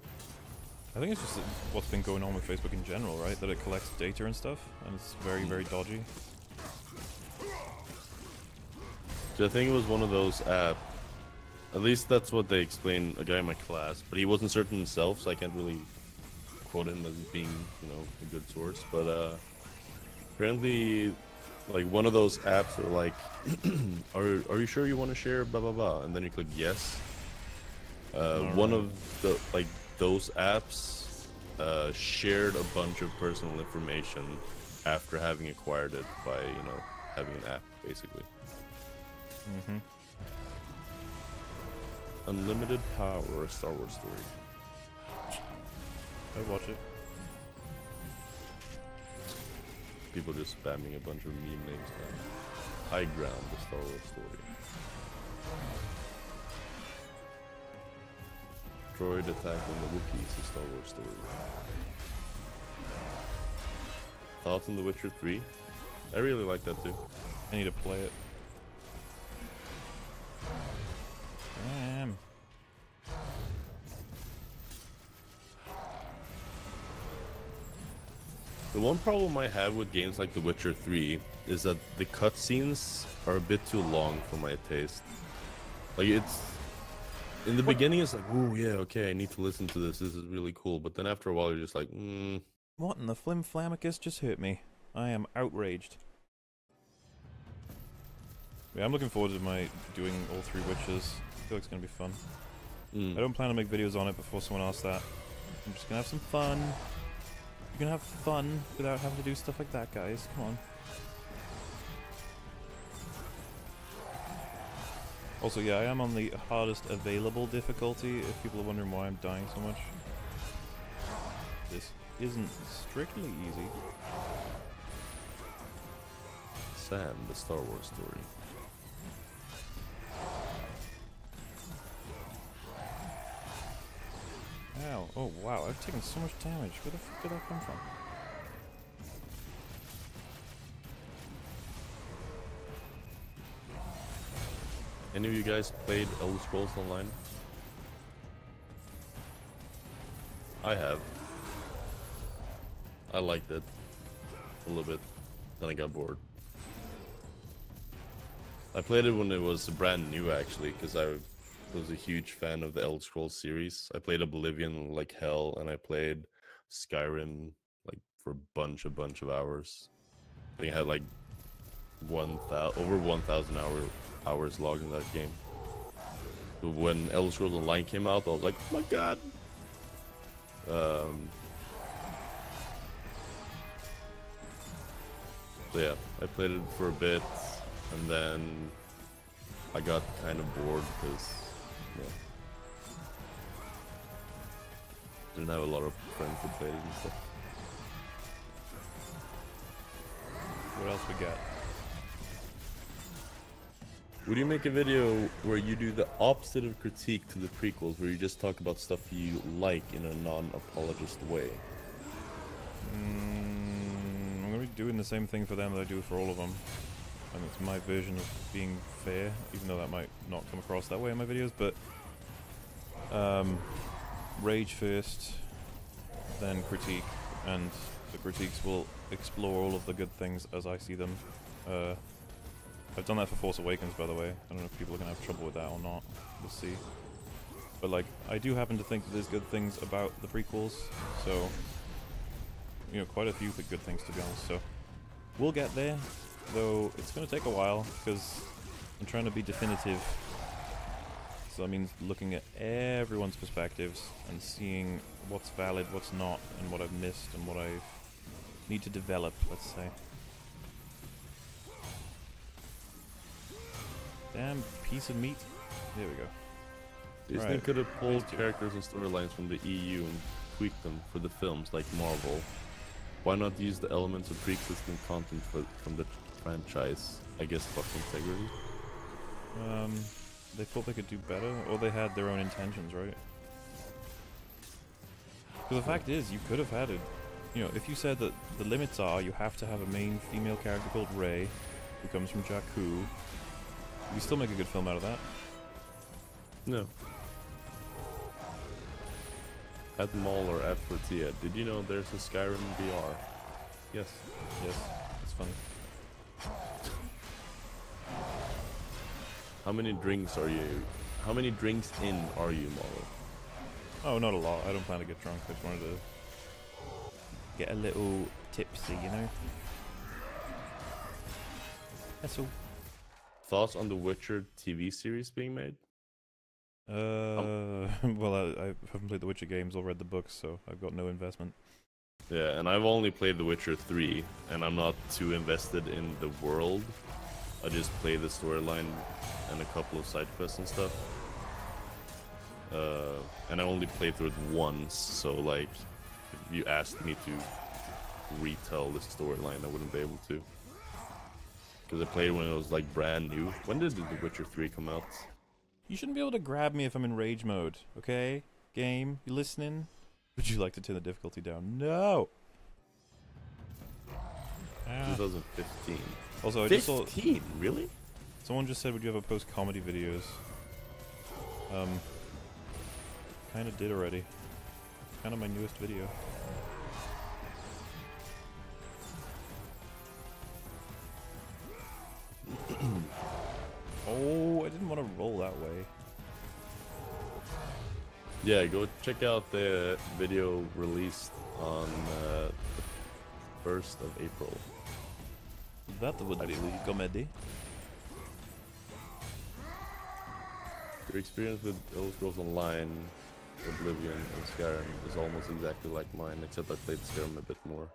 I think it's just what's been going on with Facebook in general, right? That it collects data and stuff, and it's very, very dodgy. So I think it was one of those apps. At least that's what they explained. A guy in my class, but he wasn't certain himself, so I can't really quote him as being, you know, a good source. But apparently, like one of those apps are like, are you sure you want to share? Blah blah blah, and then you click yes. One of the like those apps shared a bunch of personal information after having acquired it by, you know, having an app basically. Mm-hmm. Unlimited Power, a Star Wars story. I'd watch it. People just spamming a bunch of meme names now. High Ground, the Star Wars story. Droid attacking the Wookiees, a Star Wars story. Thoughts on The Witcher 3? I really like that too. I need to play it. Damn. The one problem I have with games like The Witcher 3 is that the cutscenes are a bit too long for my taste. Like, it's... In the beginning, it's like, ooh, yeah, okay, I need to listen to this. This is really cool. But then after a while, you're just like, What in the flimflamicus just hurt me? I am outraged. Yeah, I'm looking forward to my doing all 3 Witches. I feel like it's gonna be fun. I don't plan to make videos on it before someone asks that. I'm just gonna have some fun. You can have fun without having to do stuff like that, guys. Come on. Also, yeah, I am on the hardest available difficulty, if people are wondering why I'm dying so much. This isn't strictly easy. Sam, the Star Wars story. Ow. Oh, wow, I've taken so much damage. Where the fuck did that come from? Any of you guys played Elder Scrolls Online? I have. I liked it a little bit, then I got bored. I played it when it was brand new actually, because I was a huge fan of the Elder Scrolls series. I played Oblivion like hell, and I played Skyrim like for a bunch of hours. I think I had like over 1,000 hours logged in that game. But when Elder Scrolls Online came out, I was like, oh my god. So yeah, I played it for a bit, and then I got kind of bored because didn't have a lot of friends that played it and stuff. What else we got? Would you make a video where you do the opposite of critique to the prequels, where you just talk about stuff you like in a non-apologist way? I'm gonna be doing the same thing for them that I do for all of them. And it's my version of being fair, even though that might not come across that way in my videos, but rage first, then critique, and the critiques will explore all of the good things as I see them. I've done that for Force Awakens, by the way. I don't know if people are going to have trouble with that or not. We'll see. But, like, I do happen to think that there's good things about the prequels, so, you know, quite a few good things, to be honest. So, we'll get there, though it's going to take a while, because I'm trying to be definitive. So that means looking at everyone's perspectives and seeing what's valid, what's not, and what I've missed, and what I need to develop, let's say. Damn piece of meat. There we go. Disney Right. could have pulled characters and storylines from the EU and tweaked them for the films, like Marvel. Why not use the elements of pre-existing content from the franchise? I guess fuck integrity. They thought they could do better, or they had their own intentions, right? Because the fact is, you could have had it. You know, if you said that the limits are you have to have a main female character called Rey, who comes from Jakku, you can still make a good film out of that. No. At Mall or at Fortia, did you know there's a Skyrim VR? Yes. Yes, it's funny. How many drinks are you? How many drinks in are you, Mall? Oh, not a lot. I don't plan to get drunk. I just wanted to get a little tipsy, you know? That's all. Thoughts on the Witcher TV series being made? Well, I haven't played the Witcher games or read the books, so I've got no investment. Yeah, and I've only played The Witcher 3, and I'm not too invested in the world. I just play the storyline and a couple of side quests and stuff. And I only played through it once, so like, if you asked me to retell the storyline, I wouldn't be able to. Because I played when it was like brand new. When did The Witcher 3 come out? You shouldn't be able to grab me if I'm in rage mode, okay? Game, you listening? Would you like to turn the difficulty down? No! Ah. 2015. Also, I just saw 15? Really? someone just said, would you ever post comedy videos? Kinda did already. Kinda my newest video. Oh, I didn't want to roll that way. Yeah, go check out the video released on the 1st of April. That would be comedy. Your experience with Elder Scrolls Online, Oblivion, and Skyrim is almost exactly like mine, except I played Skyrim a bit more.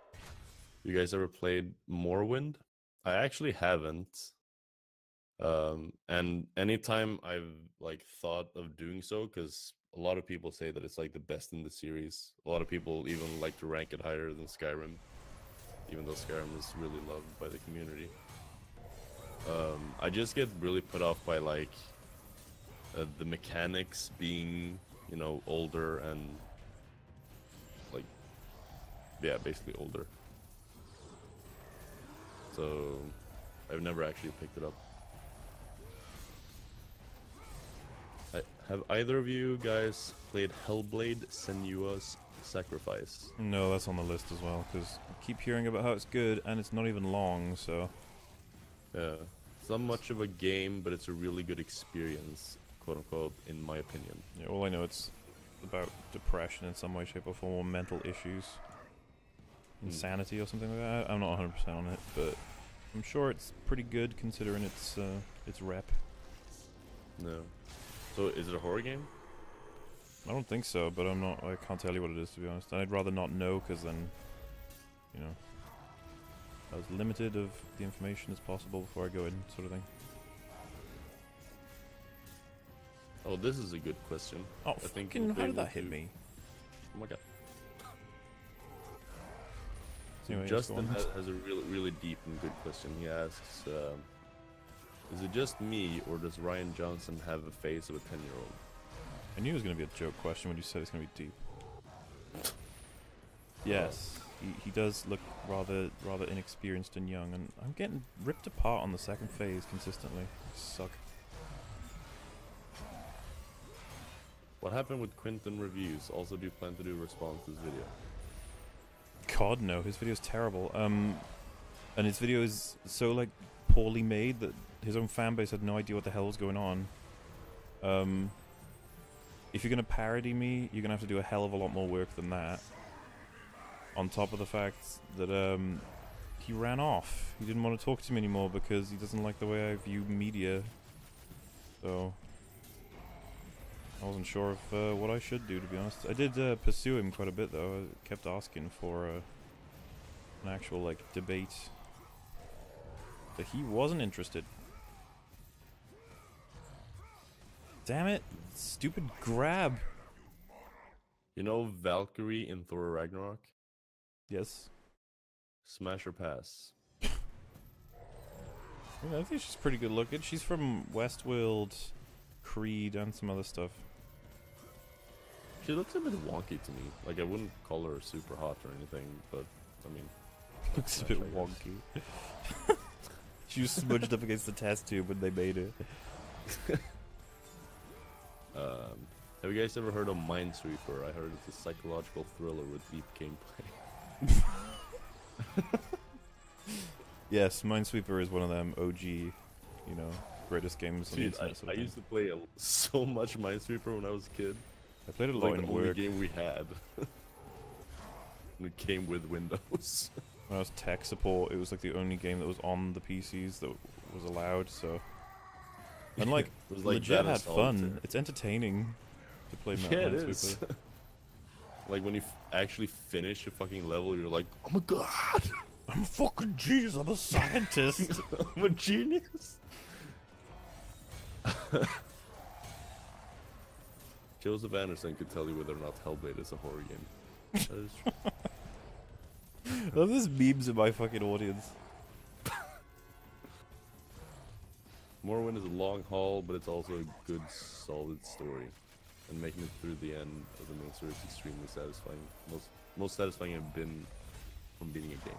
You guys ever played Morrowind? I actually haven't. And anytime I've like thought of doing so, because a lot of people say that it's like the best in the series. A lot of people even like to rank it higher than Skyrim, even though Skyrim is really loved by the community. I just get really put off by like the mechanics being, you know, older and like, yeah, basically older. So I've never actually picked it up. Have either of you guys played Hellblade: Senua's Sacrifice? No, that's on the list as well, because I keep hearing about how it's good, and it's not even long, so... Yeah. It's not much of a game, but it's a really good experience, quote-unquote, in my opinion. Yeah, all I know it's about depression in some way, shape, or form, or mental issues. Insanity or something like that. I'm not 100% on it, but I'm sure it's pretty good considering its rep. No. So, is it a horror game? I don't think so, but I can't tell you what it is, to be honest. And I'd rather not know, because then, you know, as limited of the information as possible before I go in, sort of thing. Oh, this is a good question. Oh, I think fucking, we'll be how did able that hit to- me? Oh my god. So Anyway, yes, go Justin on. has a really, really deep and good question. He asks, is it just me, or does Ryan Johnson have a face of a 10-year-old? I knew it was going to be a joke question when you said it's going to be deep. Yes, he does look rather inexperienced and young, and I'm getting ripped apart on the second phase consistently. I suck. What happened with Quinton reviews? Also, do you plan to do a response to this video? God no, his video's terrible. And his video is so like poorly made that his own fan base had no idea what the hell was going on. If you're gonna parody me, you're gonna have to do a hell of a lot more work than that. On top of the fact that he ran off. He didn't want to talk to me anymore because he doesn't like the way I view media. So I wasn't sure of what I should do, to be honest. I did pursue him quite a bit, though. I kept asking for an actual like debate, but he wasn't interested. Damn it! Stupid grab. You know Valkyrie in Thor Ragnarok? Yes. Smash or pass? I think she's pretty good looking. She's from Westworld, Creed, and some other stuff. She looks a bit wonky to me. Like, I wouldn't call her super hot or anything, but, I mean... Looks a bit wonky. She was smudged up against the test tube when they made it. Have you guys ever heard of Minesweeper? I heard it's a psychological thriller with deep gameplay. Yes, Minesweeper is one of them OG, you know, greatest games on the Dude, internet. Sort I of thing. used to play so much Minesweeper when I was a kid. I played it It a was lot like in the only work. game we had. And it came with Windows. When I was tech support, it was like the only game that was on the PCs that was allowed, so... And like, It was like legit that had and fun. Solitaire. It's entertaining to play Yeah, it Minesweeper. is. Like when you actually finish a fucking level, you're like, oh my god, I'm fucking genius, I'm a scientist! I'm a genius. Joseph Anderson could tell you whether or not Hellblade is a horror game. That is true. I love this memes in my fucking audience. Morrowind is a long haul, but it's also a good, solid story. And making it through the end of the main story is extremely satisfying. Most satisfying I've been from beating a game.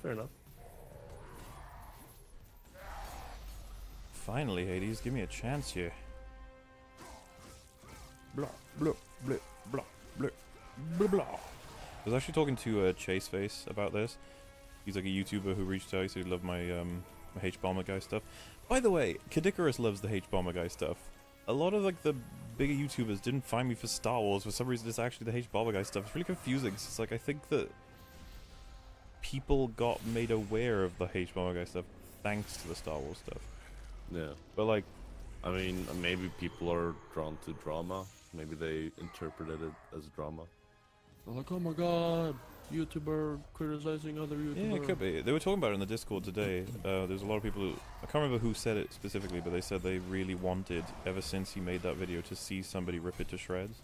Fair enough. Finally, Hades, give me a chance here. Blah, blah, blah, blah, blah, blah, blah. I was actually talking to Chaseface about this. He's like a YouTuber who reached out. He said he loved my my H-Bomber guy stuff. By the way, Kadikarus loves the H-Bomber guy stuff. A lot of like the bigger YouTubers didn't find me for Star Wars. For some reason, it's actually the H-Bomber guy stuff. It's really confusing. It's like I think that people got made aware of the H-Bomber guy stuff thanks to the Star Wars stuff. Yeah. But like, I mean, maybe people are drawn to drama. Maybe they interpreted it as drama. They're like, oh my god, YouTuber criticizing other YouTubers. yeah, it could be. They were talking about it in the Discord today. There's a lot of people who... I can't remember who said it specifically, but they said they really wanted, ever since he made that video, to see somebody rip it to shreds.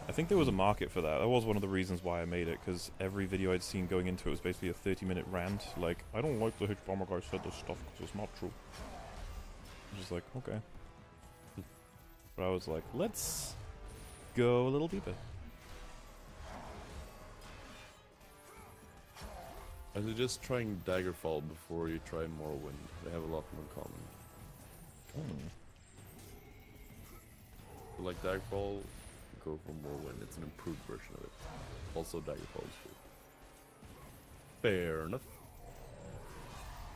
I think there was a market for that. That was one of the reasons why I made it, because every video I'd seen going into it was basically a 30-minute rant. Like, I don't like the H-Bomber guy said this stuff because it's not true. I'm just like, okay. But I was like, let's go a little deeper. I suggest trying Daggerfall before you try Morrowind. They have a lot in common. If you like Daggerfall, go for Morrowind. It's an improved version of it. Also, Daggerfall is good. Fair enough.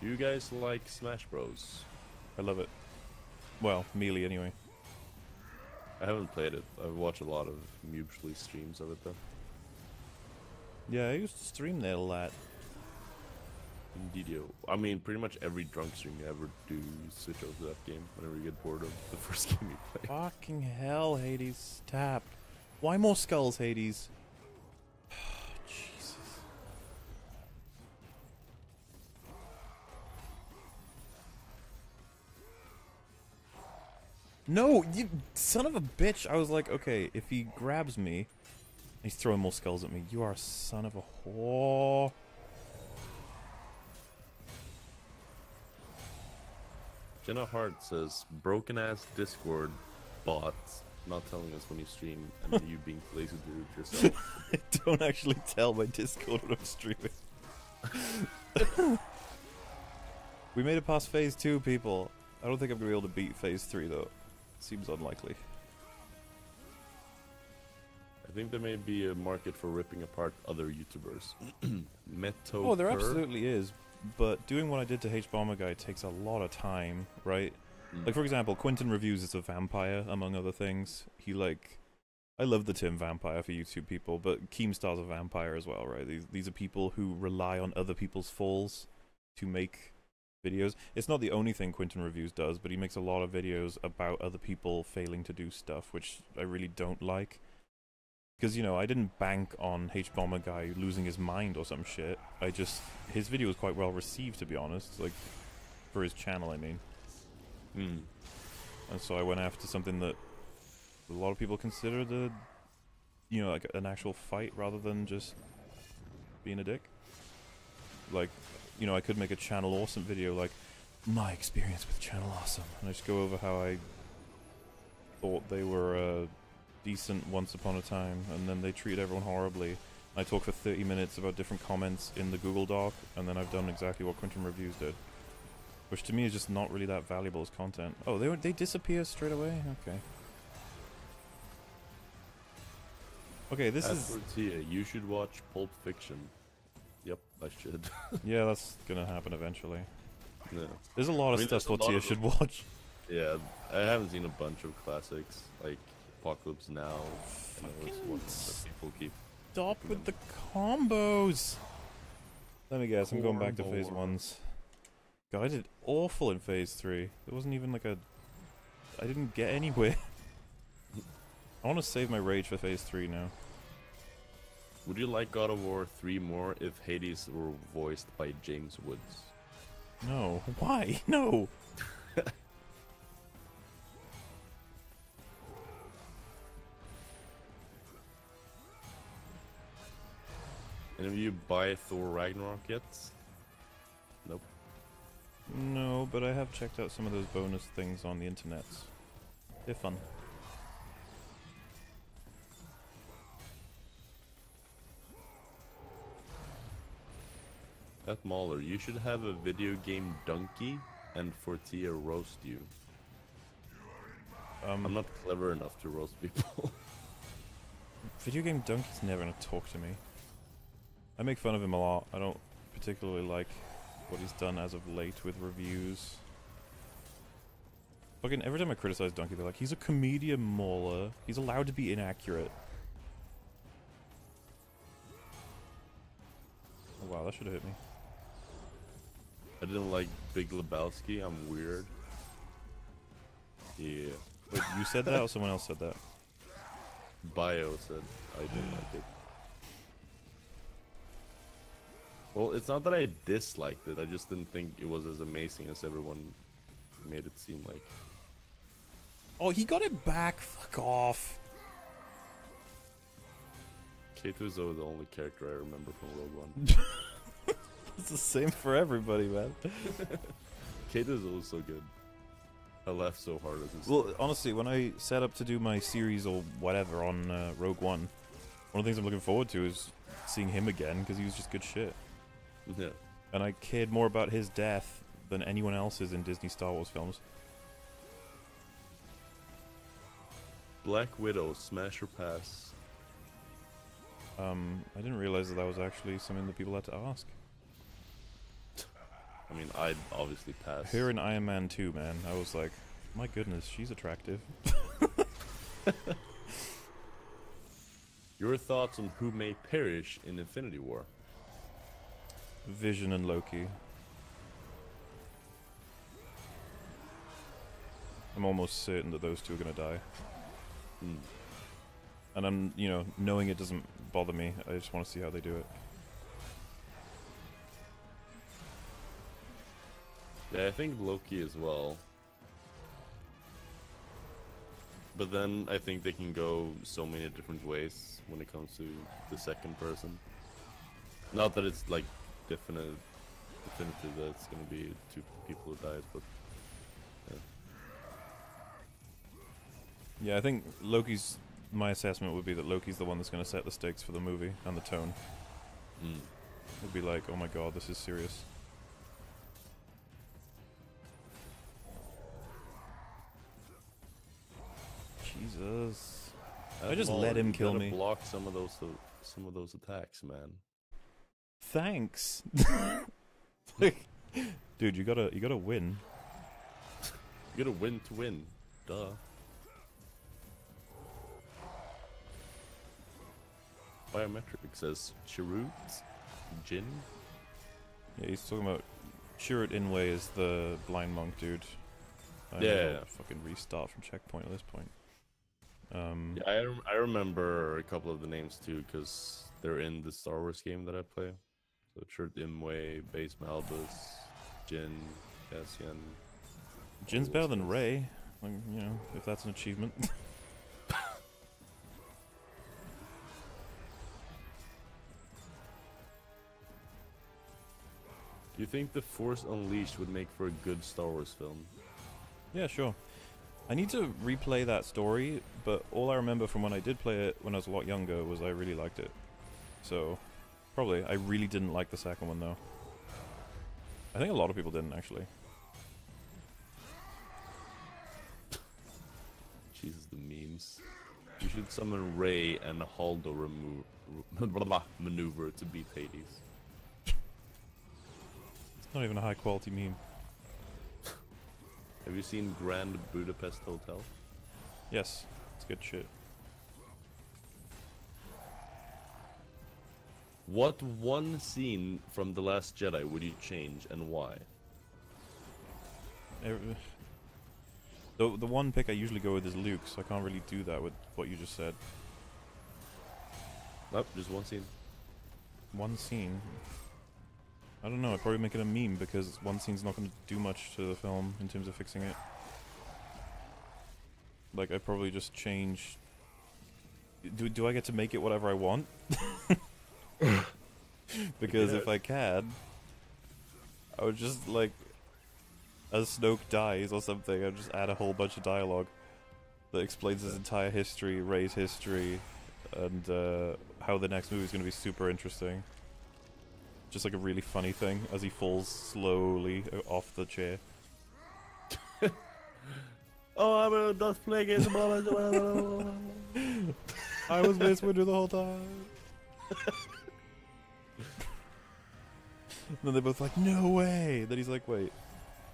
Do you guys like Smash Bros? I love it. Well, Melee anyway. I haven't played it. I've watched a lot of Mutually streams of it though. Yeah, I used to stream that a lot. Indeedio. I mean, pretty much every drunk stream you ever do, you switch over to that game whenever you get bored of the first game you play. Fucking hell, Hades. Tap. Why more skulls, Hades? Jesus. No, you son of a bitch. I was like, okay, if he grabs me, he's throwing more skulls at me. You are a son of a whore. Jenna Hart says, broken ass Discord bots not telling us when you stream and then you being lazy to do it yourself. I don't actually tell my Discord when I'm streaming. We made it past phase 2, people. I don't think I'm going to be able to beat phase 3, though. Seems unlikely. I think there may be a market for ripping apart other YouTubers. Meto. Oh, there absolutely is. But doing what I did to H-Bomber Guy takes a lot of time, right? Like, for example, Quentin Reviews is a vampire, among other things. He, like... I love the term vampire for YouTube people, but Keemstar's a vampire as well, right? These are people who rely on other people's falls to make videos. It's not the only thing Quentin Reviews does, but he makes a lot of videos about other people failing to do stuff, which I really don't like. Because, you know, I didn't bank on H-Bomber Guy losing his mind or some shit. I just... His video was quite well received, to be honest. Like, for his channel, I mean. and so I went after something that a lot of people consider the, you know, like an actual fight rather than just being a dick. Like, you know, I could make a Channel Awesome video like my experience with Channel Awesome, and I just go over how I thought they were decent once upon a time, and then they treat everyone horribly. I talk for 30 minutes about different comments in the Google Doc, and then I've done exactly what Quintum Reviews did, which to me is just not really that valuable as content. Oh, they disappear straight away? Okay. Okay, this is... Tia, you should watch Pulp Fiction. Yep, I should. Yeah, that's gonna happen eventually. Yeah. There's a lot of stuff Tortilla should watch. Yeah, I haven't seen a bunch of classics, like Apocalypse Now, and those ones that people keep... Stop with the combos! Let me guess, I'm going back to phase 1s. God, I did awful in phase 3. It wasn't even like a... I didn't get anywhere. I want to save my rage for phase 3 now. Would you like God of War 3 more if Hades were voiced by James Woods? No. Why? No! Any of you buy Thor Ragnarok yet? Nope. No, but I have checked out some of those bonus things on the internet. They're fun. At Mauler, you should have a video game donkey and Fortia roast you. I'm not clever enough to roast people. Video game Donkey's never gonna talk to me. I make fun of him a lot. I don't particularly like what he's done as of late with reviews. Fucking every time I criticize Donkey, they're like, he's a comedian mauler. He's allowed to be inaccurate. Oh wow, that should have hit me. I didn't like Big Lebowski, I'm weird. Yeah. Wait, you said that or someone else said that? Bio said I didn't like it. Well, it's not that I disliked it, I just didn't think it was as amazing as everyone made it seem like. Oh, he got it back. Fuck off. K2SO is the only character I remember from Rogue One. It's the same for everybody, man. K2SO is so good. I laughed so hard at this. Well, honestly, when I set up to do my series or whatever on Rogue One of the things I'm looking forward to is seeing him again, because he was just good shit. Yeah. And I cared more about his death than anyone else's in Disney Star Wars films. Black Widow, smash or pass? I didn't realize that was actually something that people had to ask. I mean, I'd obviously pass. Her in Iron Man 2, man. I was like, my goodness, she's attractive. Your thoughts on who may perish in Infinity War? Vision and Loki. I'm almost certain that those two are gonna die. Hmm. And I'm, you know, knowing it doesn't bother me. I just want to see how they do it. Yeah, I think Loki as well. But then I think they can go so many different ways when it comes to the second person. Not that it's like definitive that it's gonna be two people who died, but yeah. Yeah, I think my assessment would be that Loki's the one that's going to set the stakes for the movie and the tone. It'd be like, oh my god, this is serious. Jesus. I just let him kill me. Block some of those attacks, man. Thanks. Dude, you gotta win. You gotta win to win. Duh. Biometric says Chirrut Jin. Yeah, he's talking about Chirrut Inway is the blind monk dude. Yeah. Fucking restart from checkpoint at this point. Yeah, I remember a couple of the names too, because they're in the Star Wars game that I play. So Chirrut Imwe, Base Malbus, Jin, Cassian. Jin's better than Rey. Like, you know, if that's an achievement. Do you think The Force Unleashed would make for a good Star Wars film? Yeah, sure. I need to replay that story, but all I remember from when I did play it when I was a lot younger was I really liked it. So, probably. I really didn't like the second one, though. I think a lot of people didn't, actually. Jesus, the memes. You should summon Rey and Holdo maneuver to beat Hades. It's not even a high-quality meme. Have you seen Grand Budapest Hotel? Yes, it's good shit. What one scene from The Last Jedi would you change and why? The one pick I usually go with is Luke, so I can't really do that with what you just said. Nope, just one scene. One scene. I don't know, I'd probably make it a meme because one scene's not going to do much to the film in terms of fixing it. Like, I'd probably just change... Do I get to make it whatever I want? Because if I can, I would just, like, as Snoke dies or something, I'd just add a whole bunch of dialogue that explains his entire history, Rey's history, and how the next movie is going to be super interesting. Just like a really funny thing as he falls slowly off the chair. Oh, I'm a Darth Plagueis. I was Mace Windu the whole time. And then they're both like, no way! Then he's like, wait,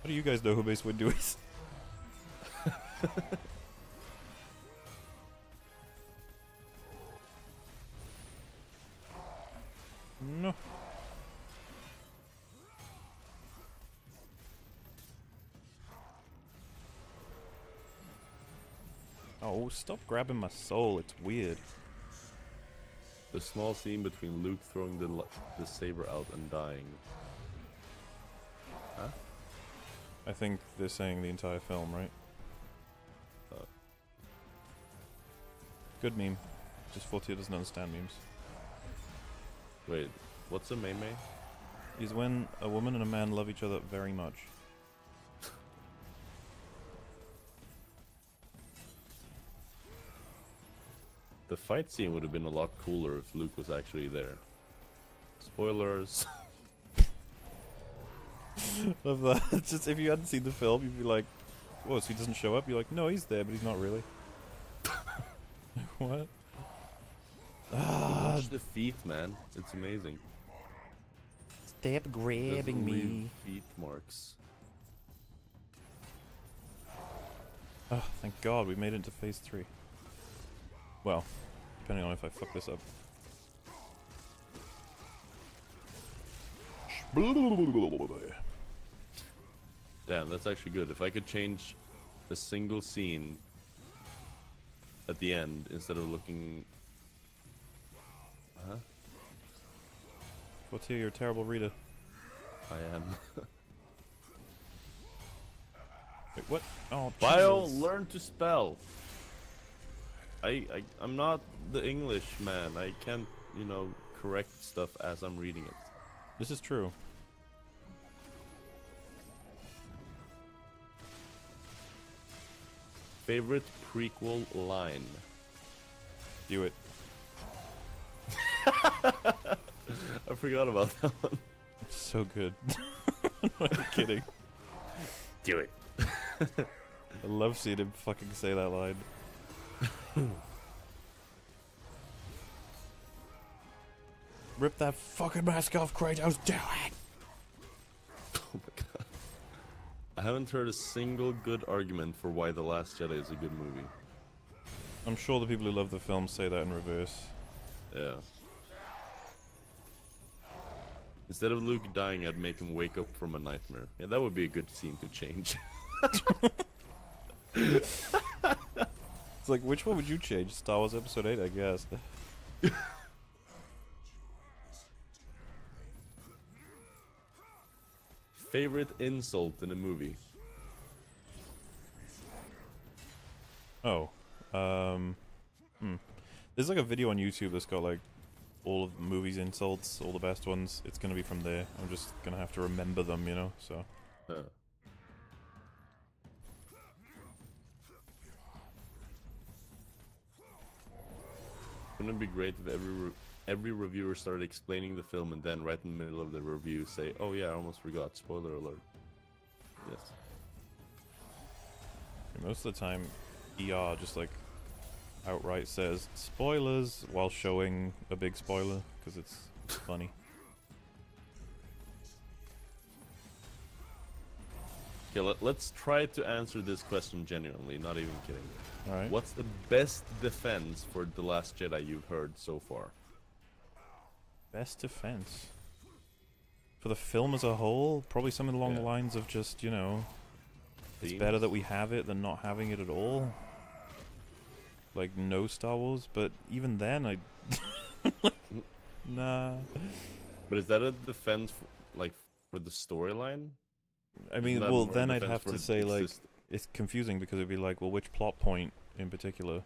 how do you guys know who Mace Windu is? No. Oh, stop grabbing my soul, it's weird. The small scene between Luke throwing the saber out and dying. Huh? I think they're saying the entire film, right? Good meme. Just Fortier doesn't understand memes. Wait, what's a meme? Is when a woman and a man love each other very much. The fight scene would have been a lot cooler if Luke was actually there. Spoilers. Love that. Just if you hadn't seen the film, you'd be like, "Whoa, so he doesn't show up?" You're like, "No, he's there, but he's not really." What? Watch the feet, man. It's amazing. Stop There's grabbing only me. feet marks. Oh, thank God we made it into phase 3. Well, depending on if I fuck this up. Damn, that's actually good. If I could change a single scene at the end instead of looking... Huh? Fortier, you're a terrible reader. I am. Wait, what? Oh, Bio, Jesus. learn to spell. I'm not the English man. I can't, you know, correct stuff as I'm reading it. This is true. Favorite prequel line? Do it. I forgot about that one. It's so good. I'm not kidding. Do it. I love seeing him fucking say that line. Rip that fucking mask off, Kratos, do it! Oh my god. I haven't heard a single good argument for why The Last Jedi is a good movie. I'm sure the people who love the film say that in reverse. Yeah. Instead of Luke dying, I'd make him wake up from a nightmare. Yeah, that would be a good scene to change. It's like, which one would you change? Star Wars Episode 8, I guess. Favorite insult in a movie? Oh. There's like a video on YouTube that's got like all of the movies insults, all the best ones. It's gonna be from there. I'm just gonna have to remember them, you know, so. Wouldn't it be great if every reviewer started explaining the film and then right in the middle of the review say, "Oh yeah, I almost forgot. Spoiler alert." Yes. Most of the time, ER just like outright says spoilers while showing a big spoiler because it's funny. Okay, let's try to answer this question genuinely, not even kidding. All right. What's the best defense for The Last Jedi you've heard so far? Best defense for the film as a whole? Probably something along the lines of just, you know, it's better that we have it than not having it at all. Like no Star Wars, but even then, I nah. But is that a defense for the storyline? I mean, Isn't that well, more then a I'd defense have for to the say like exist- it's confusing because it'd be like, well, which plot point in particular?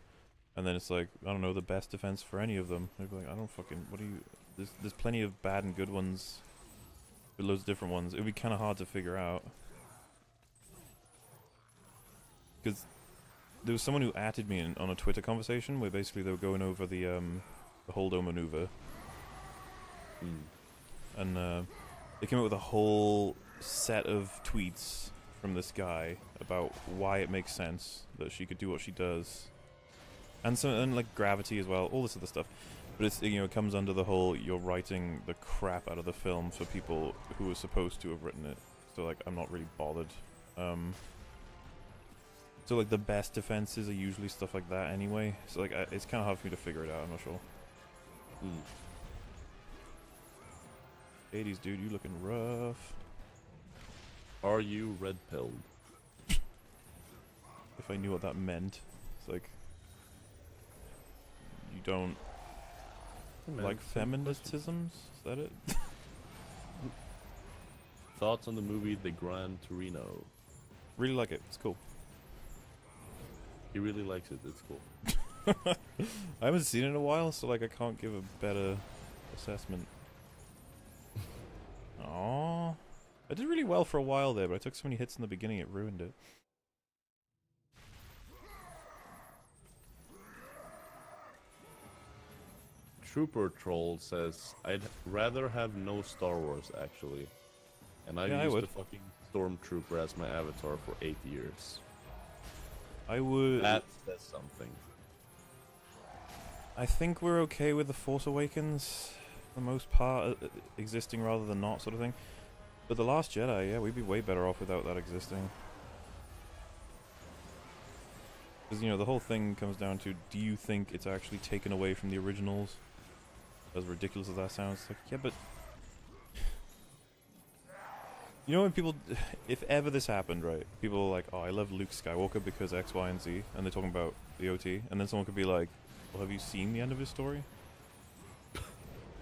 And then it's like, I don't know, the best defense for any of them. They'd be like, I don't fucking. What do you? There's plenty of bad and good ones. With loads of different ones. It'd be kind of hard to figure out. Because there was someone who added me on a Twitter conversation where basically they were going over the Holdo maneuver. And they came up with a whole set of tweets from this guy about why it makes sense that she could do what she does. And like gravity as well, all this other stuff. But it's, you know, it comes under the whole you're writing the crap out of the film for people who were supposed to have written it. So like I'm not really bothered. So like the best defenses are usually stuff like that anyway. So like it's kind of hard for me to figure it out. I'm not sure. 80s dude, you looking rough. Are you red pilled? If I knew what that meant, it's like you don't like feministisms. Is that it? Thoughts on the movie The Gran Torino? Really like it. It's cool. He really likes it. It's cool. I haven't seen it in a while, so like I can't give a better assessment. Aww. I did really well for a while there, but I took so many hits in the beginning it ruined it. Trooper Troll says, I'd rather have no Star Wars, actually. And I've Yeah, I used would. the fucking Stormtrooper as my avatar for 8 years. I would... That says something. I think we're okay with The Force Awakens, for the most part, existing rather than not sort of thing. But The Last Jedi, yeah, we'd be way better off without that existing. Because, you know, the whole thing comes down to, do you think it's actually taken away from the originals? As ridiculous as that sounds, like, yeah, but... You know when people... If ever this happened, right? People are like, oh, I love Luke Skywalker because X, Y, and Z, and they're talking about the OT, and then someone could be like, well, have you seen the end of his story? And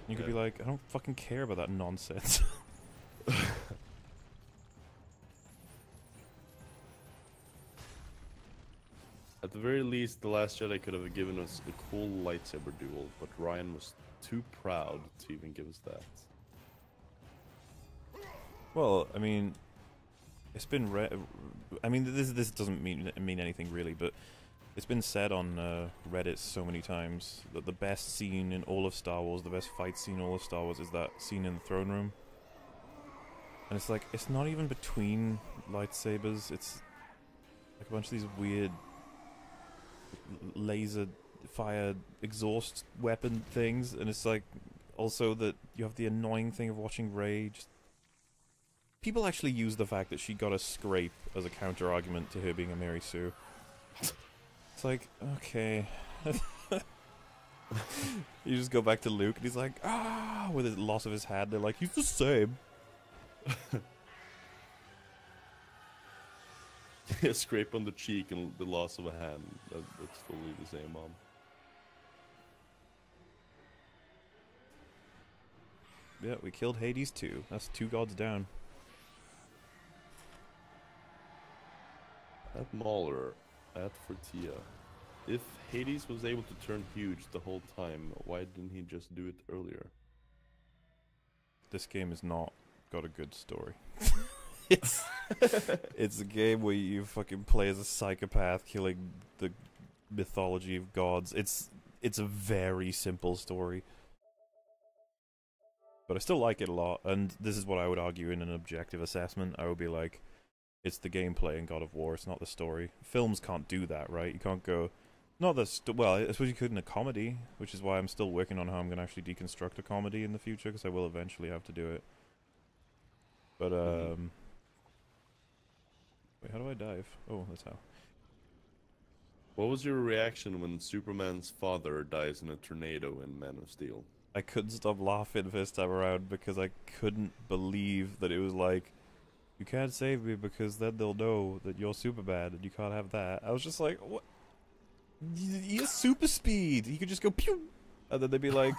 you could be like, I don't fucking care about that nonsense. At the very least, The Last Jedi could have given us a cool lightsaber duel, but Ryan was too proud to even give us that. Well, I mean, it's been I mean, this doesn't mean anything really, but it's been said on Reddit so many times that the best scene in all of Star Wars, the best fight scene in all of Star Wars, is that scene in the throne room. And it's like, it's not even between lightsabers. It's like a bunch of these weird laser fire exhaust weapon things, and it's like also that you have the annoying thing of watching Rey just... People actually use the fact that she got a scrape as a counter argument to her being a Mary Sue. It's like, okay. You just go back to Luke and he's like, ah, with his loss of his hand. They're like, he's the same. A scrape on the cheek and the loss of a hand. That's totally the same, Mom. Yeah, we killed Hades too. That's 2 gods down. At Mauler, at Fertia. if Hades was able to turn huge the whole time, why didn't he just do it earlier? This game has not got a good story. it's it's a game where you fucking play as a psychopath killing the mythology of gods. It's a very simple story. But I still like it a lot, and this is what I would argue in an objective assessment. I would be like, it's the gameplay in God of War, it's not the story. Films can't do that, right? You can't go... Not the well, I suppose you could in a comedy, which is why I'm still working on how I'm going to actually deconstruct a comedy in the future, because I will eventually have to do it. But, Wait, how do I dive? Oh, that's how. What was your reaction when Superman's father dies in a tornado in Man of Steel? I couldn't stop laughing first time around, because I couldn't believe that it was like, you can't save me because then they'll know that you're Superman and you can't have that. I was just like, what? He has super speed. He could just go pew, and then they'd be like,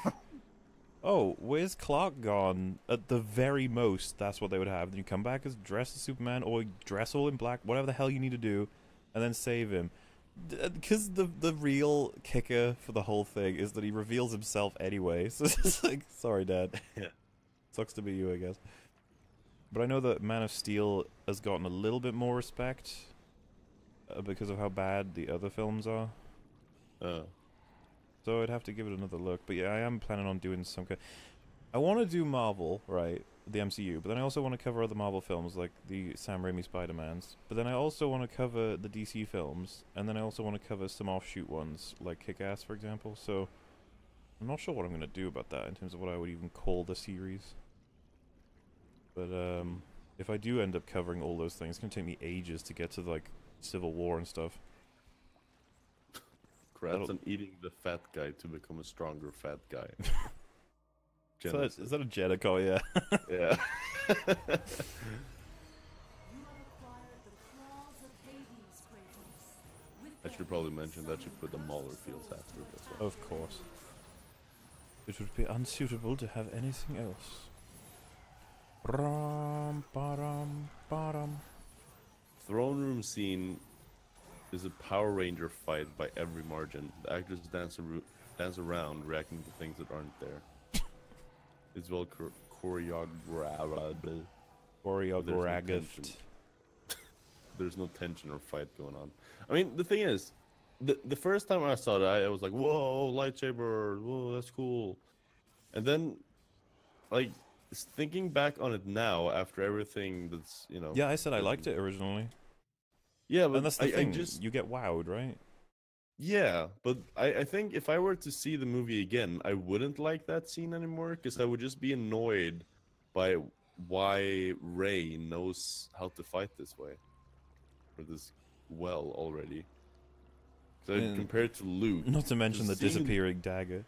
"Oh, where's Clark gone?" At the very most, that's what they would have. Then you come back as dressed as Superman, or dress all in black, whatever the hell you need to do, and then save him. Because the real kicker for the whole thing is that he reveals himself anyway. So it's like, sorry, Dad. Yeah. Sucks to be you, I guess. But I know that Man of Steel has gotten a little bit more respect because of how bad the other films are. So I'd have to give it another look. But yeah, I am planning on doing some kind... I want to do Marvel, right? The MCU. But then I also want to cover other Marvel films, like the Sam Raimi Spider-Mans. But then I also want to cover the DC films. And then I also want to cover some offshoot ones, like Kick-Ass, for example. So I'm not sure what I'm going to do about that in terms of what I would even call the series. But if I do end up covering all those things, it's going to take me ages to get to, like, Civil War and stuff. Congrats on eating the fat guy to become a stronger fat guy. Is that a Jedico? Yeah. Yeah. I should probably mention that you put the Mauler fields after this one. Of course. It would be unsuitable to have anything else. Throne room scene is a Power Ranger fight by every margin. The actors dance around, reacting to things that aren't there. It's well choreographed. There's no tension or fight going on. I mean, the thing is, the first time I saw that, I was like, whoa, lightsaber, whoa, that's cool. And then, like, thinking back on it now, after everything that's, you know... Yeah, I said I liked it originally. Yeah, but and that's the thing, I just... you get wowed, right? Yeah, but I think if I were to see the movie again, I wouldn't like that scene anymore, because I would just be annoyed by why Rey knows how to fight this way. Or this well already. So compared to Luke... Not to mention the disappearing dagger.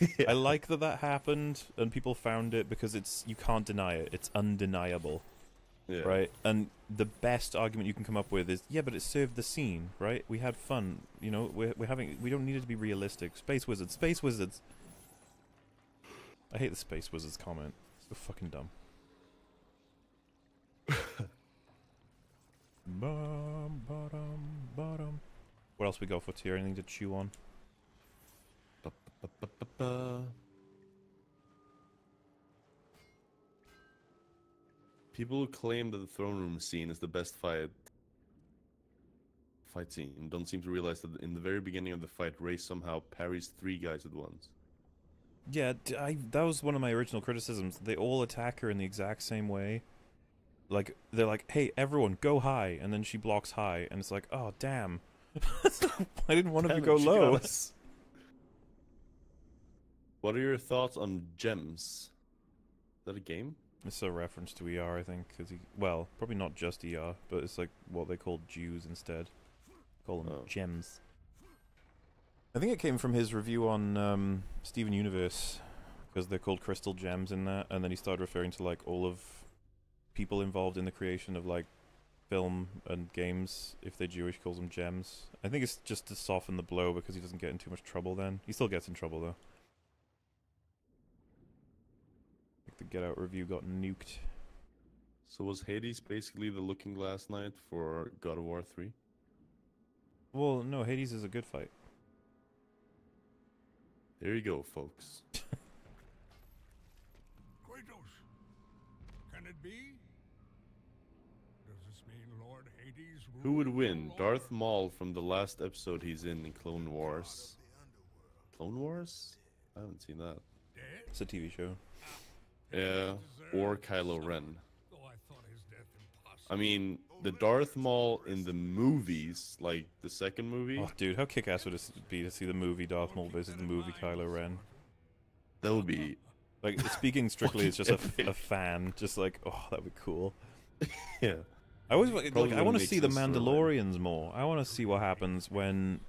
Yeah. I like that happened, and people found it because you can't deny it. It's undeniable. Yeah. Right? And the best argument you can come up with is, yeah, but it served the scene, right? We had fun, you know, we don't need it to be realistic. Space wizards. I hate the space wizards comment. So fucking dumb. What else we got for tier? Anything to chew on? People who claim that the throne room scene is the best fight scene don't seem to realize that in the very beginning of the fight, Rey somehow parries 3 guys at once. Yeah, that was one of my original criticisms. They all attack her in the exact same way. Like, they're like, hey, everyone, go high, and then she blocks high, and it's like, oh, damn. I didn't want to go low. What are your thoughts on gems? Is that a game? It's a reference to ER, I think, because well, probably not just ER, but it's like what they called Jews instead. Call them gems. I think it came from his review on Steven Universe, because they're called crystal gems in that, and then he started referring to like all of people involved in the creation of like film and games. If they're Jewish, he calls them gems. I think it's just to soften the blow because he doesn't get in too much trouble then. He still gets in trouble though. The Get Out review got nuked. So was Hades basically the Looking Glass Knight for God of War 3? Well, no, Hades is a good fight. There you go, folks. Kratos, can it be? Does this mean Lord Hades Who would rules win? all Darth Earth? Maul from the last episode he's in Clone Wars. Clone Wars? I haven't seen that. Dead? It's a TV show. Yeah, or Kylo Ren. Though I thought his death impossible. I mean, the Darth Maul in the movies, like the second movie, Oh, dude, how kick-ass would it be to see the movie Darth Maul versus the movie Kylo Ren? that would be. Like, speaking strictly as just Fucking a fan, just like, oh, that'd be cool. Yeah. I always like. Probably I wouldn't want to make see the sense for a Mandalorians more. I want to see what happens when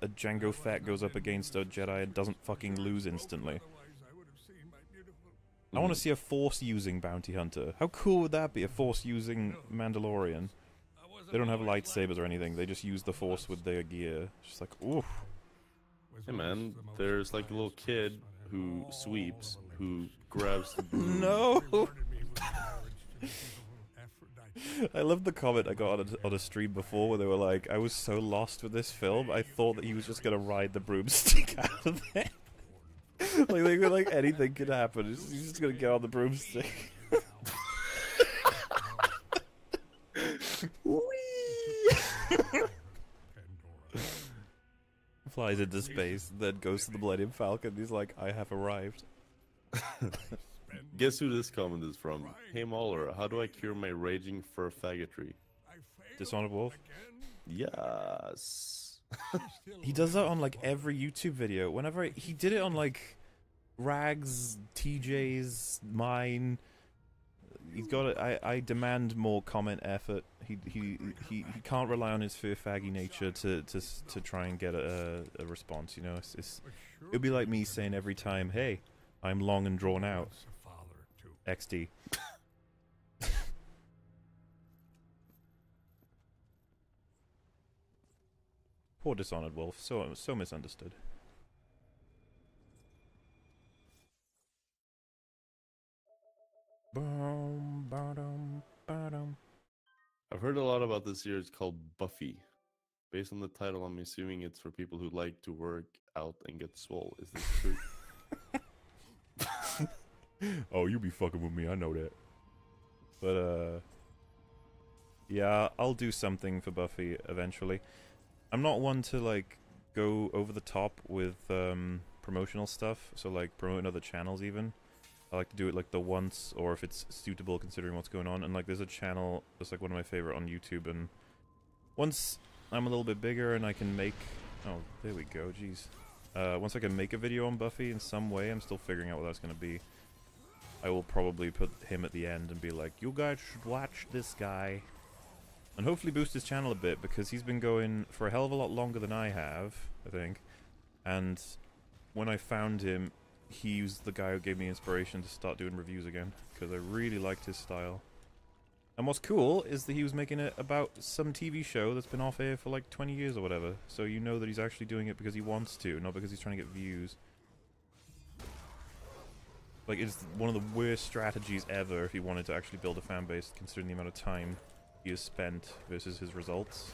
a Jango Fett goes up against a Jedi and doesn't fucking lose instantly. Otherwise, I would have seen my beautiful. I want to see a Force-using bounty hunter. How cool would that be? A Force-using Mandalorian. I wasn't They don't have always lightsabers or anything. They just use the Force with their gear. Just like, oof. Was Hey once man, the most there's like a little prized kid person in who all sweeps, of who grabs the broom. No. Rewarded me with marriage to the beautiful Aphrodite. I love the comment I got on a stream before where they were like, I was so lost with this film, I thought that he was just going to ride the broomstick out of there. Like, they were like, anything could happen. He's just going to get on the broomstick. Pandora. Flies into space, then goes to the Millennium Falcon. He's like, I have arrived. Guess who this comment is from? Hey Mauler, how do I cure my raging fur faggotry? I failed Dishonored Wolf. again. Yes. He does that on like every YouTube video. Whenever he did it on like Rags, TJ's, mine. He's got it. I demand more comment effort. He can't rely on his fur faggy nature to try and get a response. You know, it'd be like me saying every time, "Hey, I'm long and drawn out." Was a father too. XD. Poor Dishonored Wolf. So misunderstood. Boom, ba-dum, ba-dum. I've heard a lot about this series called Buffy. Based on the title, I'm assuming it's for people who like to work out and get swole. Is this true? Oh, you be fucking with me, I know that. But, yeah, I'll do something for Buffy eventually. I'm not one to, like, go over the top with, promotional stuff, so, like, promoting other channels even. I like to do it, like, the once, or if it's suitable considering what's going on. And, like, there's a channel that's, like, one of my favorite on YouTube, and once I'm a little bit bigger and I can make... Oh, there we go, jeez. Once I can make a video on Buffy in some way, I'm still figuring out what that's going to be. I will probably put him at the end and be like, you guys should watch this guy. And hopefully boost his channel a bit, because he's been going for a hell of a lot longer than I have, I think. And when I found him, he was the guy who gave me inspiration to start doing reviews again, because I really liked his style. And what's cool is that he was making it about some TV show that's been off air for like 20 years or whatever. So you know that he's actually doing it because he wants to, not because he's trying to get views. Like, it's one of the worst strategies ever if he wanted to actually build a fan base, considering the amount of time he has spent versus his results.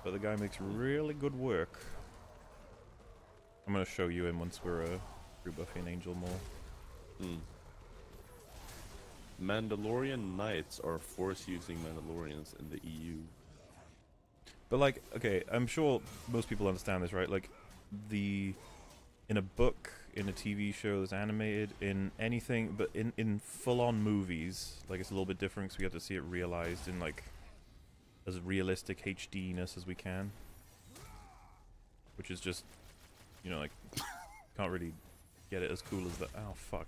But the guy makes really good work. I'm gonna show you him once we're through Buffy and Angel more. Mandalorian Knights are force-using Mandalorians in the EU. But like, okay, I'm sure most people understand this, right? Like, in a book, in a TV show that's animated, in anything, but in full-on movies, like, it's a little bit different because we have to see it realized in, like, as realistic HD-ness as we can. Which is just, you know, like, can't really get it as cool as that. Oh, fuck.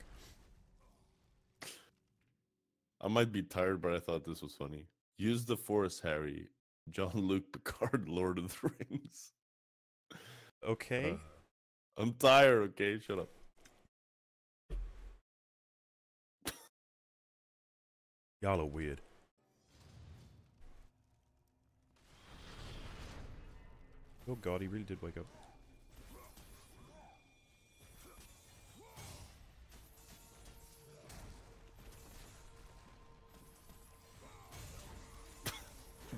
I might be tired, but I thought this was funny. Use the Force, Harry. Jean-Luc Picard, Lord of the Rings. Okay. I'm tired, okay? Shut up. Y'all are weird. Oh god, he really did wake up.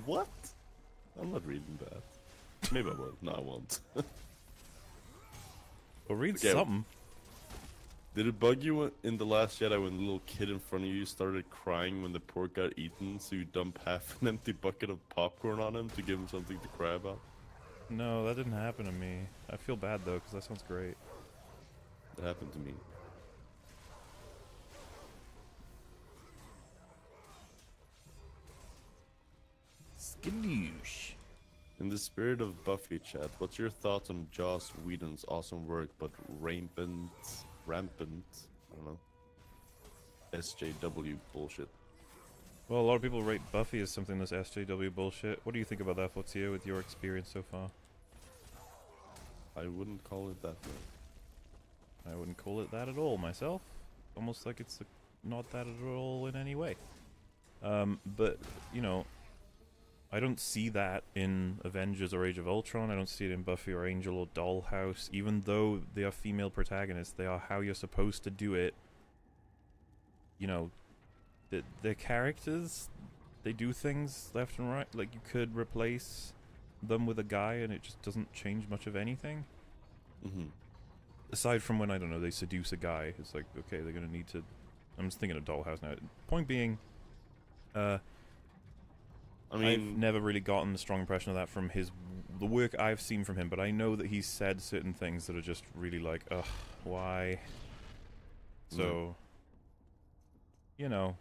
What? I'm not reading that. Maybe I will. No, I won't. Or read Okay. something. Did it bug you in The Last Jedi when the little kid in front of you started crying when the pork got eaten, so you dump half an empty bucket of popcorn on him to give him something to cry about? No, that didn't happen to me. I feel bad though, because that sounds great. That happened to me. Skadoosh. In the spirit of Buffy chat, what's your thoughts on Joss Whedon's awesome work, but rampant, I don't know, SJW bullshit? Well, a lot of people rate Buffy as something that's SJW bullshit. What do you think about that, Fotia, with your experience so far? I wouldn't call it that way. I wouldn't call it that at all myself. Almost like it's not that at all in any way. But, you know, I don't see that in Avengers or Age of Ultron. I don't see it in Buffy or Angel or Dollhouse. Even though they are female protagonists, they are how you're supposed to do it. You know, the characters, they do things left and right. Like, you could replace them with a guy and it just doesn't change much of anything. Mm-hmm. Aside from when, I don't know, they seduce a guy. It's like, okay, they're gonna need to... I'm just thinking of Dollhouse now. Point being, I mean, I've never really gotten a strong impression of that from the work I've seen from him, but I know that he's said certain things that are just really like, ugh, why? So, you know,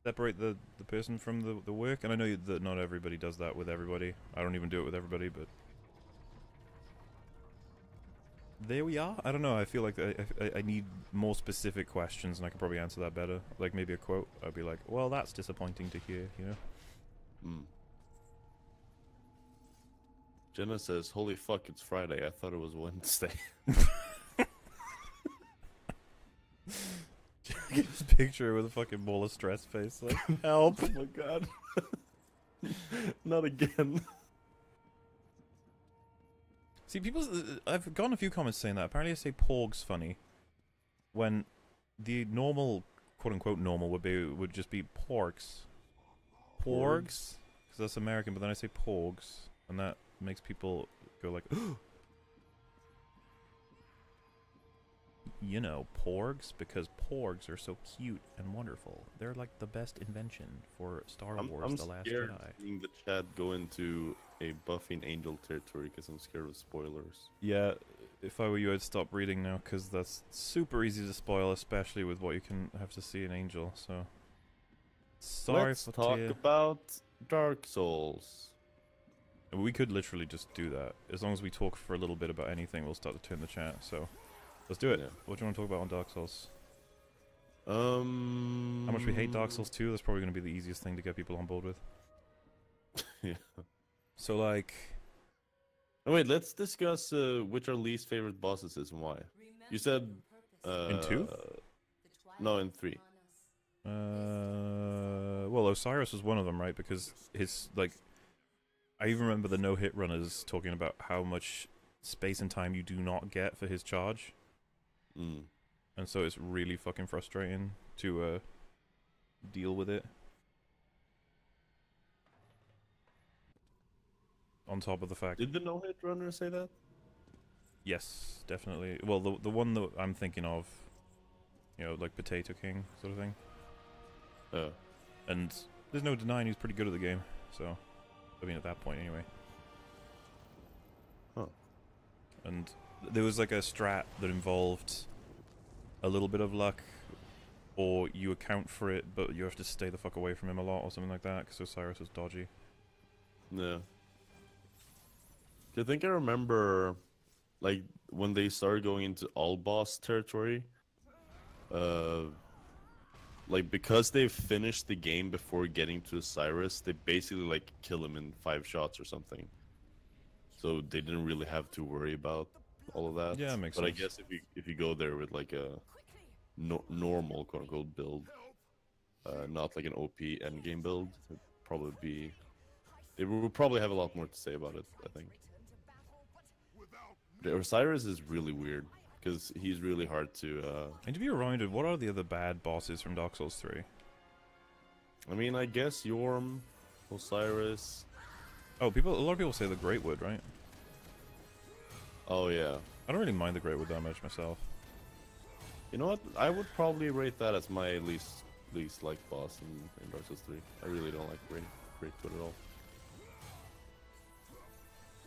separate the person from the work, and I know that not everybody does that with everybody. I don't even do it with everybody, but there we are. I don't know, I feel like I need more specific questions, and I could probably answer that better. Like, maybe a quote. I'd be like, well, that's disappointing to hear, you know? Jenna says, holy fuck, it's Friday. I thought it was Wednesday. This picture with a fucking ball of stress face, like, help! Oh my god. Not again. See, I've gotten a few comments saying that. Apparently I say porg's funny, when the normal, quote-unquote normal, would just be porgs. Porgs? Because that's American, but then I say porgs, and that makes people go like, you know, porgs, because porgs are so cute and wonderful. They're like the best invention for Star Wars: I'm The Last scared Jedi. seeing the chat go into a Buffy and Angel territory because I'm scared of spoilers. Yeah, if I were you, I'd stop reading now, because that's super easy to spoil, especially with what you can have to see in Angel, so... Sorry, Let's talk Fatia. about Dark Souls. We could literally just do that. As long as we talk for a little bit about anything, we'll start to turn the chat, so... Let's do it. Yeah. What do you want to talk about on Dark Souls? How How much we hate Dark Souls 2, that's probably going to be the easiest thing to get people on board with. Yeah. So, like... Oh, wait, let's discuss which our least favorite bosses is and why. You said... In 2? No, in 3. Well, Osiris was one of them, right? Because his, like... I even remember the no-hit runners talking about how much space and time you do not get for his charge. Mm. And so it's really fucking frustrating to deal with it. On top of the fact... Did the no-hit runner say that? Yes, definitely. Well, the one that I'm thinking of, you know, like Potato King sort of thing. Oh. And there's no denying he's pretty good at the game, so... I mean, at that point, anyway. Huh. And there was like a strat that involved a little bit of luck, or you account for it, but you have to stay the fuck away from him a lot, or something like that, because Osiris was dodgy. Yeah. I think I remember, like, when they started going into all boss territory, like, because they finished the game before getting to Osiris, they basically, like, kill him in 5 shots or something. So they didn't really have to worry about all of that. Yeah, it makes but sense. I guess if you go there with, like, a normal, quote-unquote, build, not like an OP endgame build, it'd probably be... They would probably have a lot more to say about it, I think. The Osiris is really weird, because he's really hard to... And to be reminded, what are the other bad bosses from Dark Souls 3? I mean, I guess Yorm, Osiris. Oh, a lot of people say the Great Wood, right? Oh yeah. I don't really mind the Great Wood that much myself. You know what? I would probably rate that as my least liked boss in Dark Souls 3. I really don't like Great Wood at all.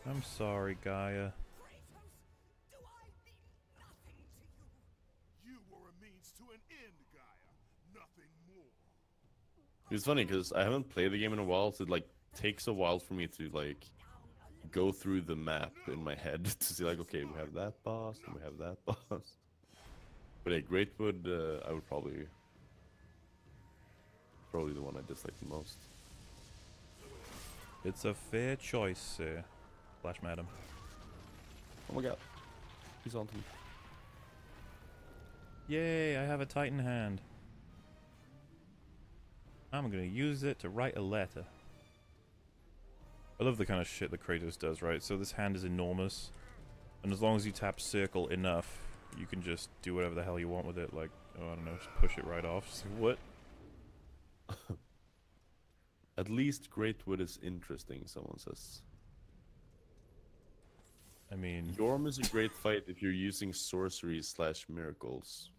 I'm sorry, Gaia. It's funny because I haven't played the game in a while, so it like takes a while for me to like go through the map in my head to see like, okay, we have that boss and we have that boss. But yeah, Greatwood, I would probably the one I dislike the most. It's a fair choice, Flash Madam. Oh my god, he's on to me. Yay, I have a Titan hand. I'm gonna use it to write a letter. I love the kind of shit that Kratos does, right? So this hand is enormous, and as long as you tap circle enough, you can just do whatever the hell you want with it. Like, oh, I don't know, just push it right off. Just like, what? At least Greatwood is interesting, someone says. I mean, Yorm is a great fight if you're using sorceries/miracles.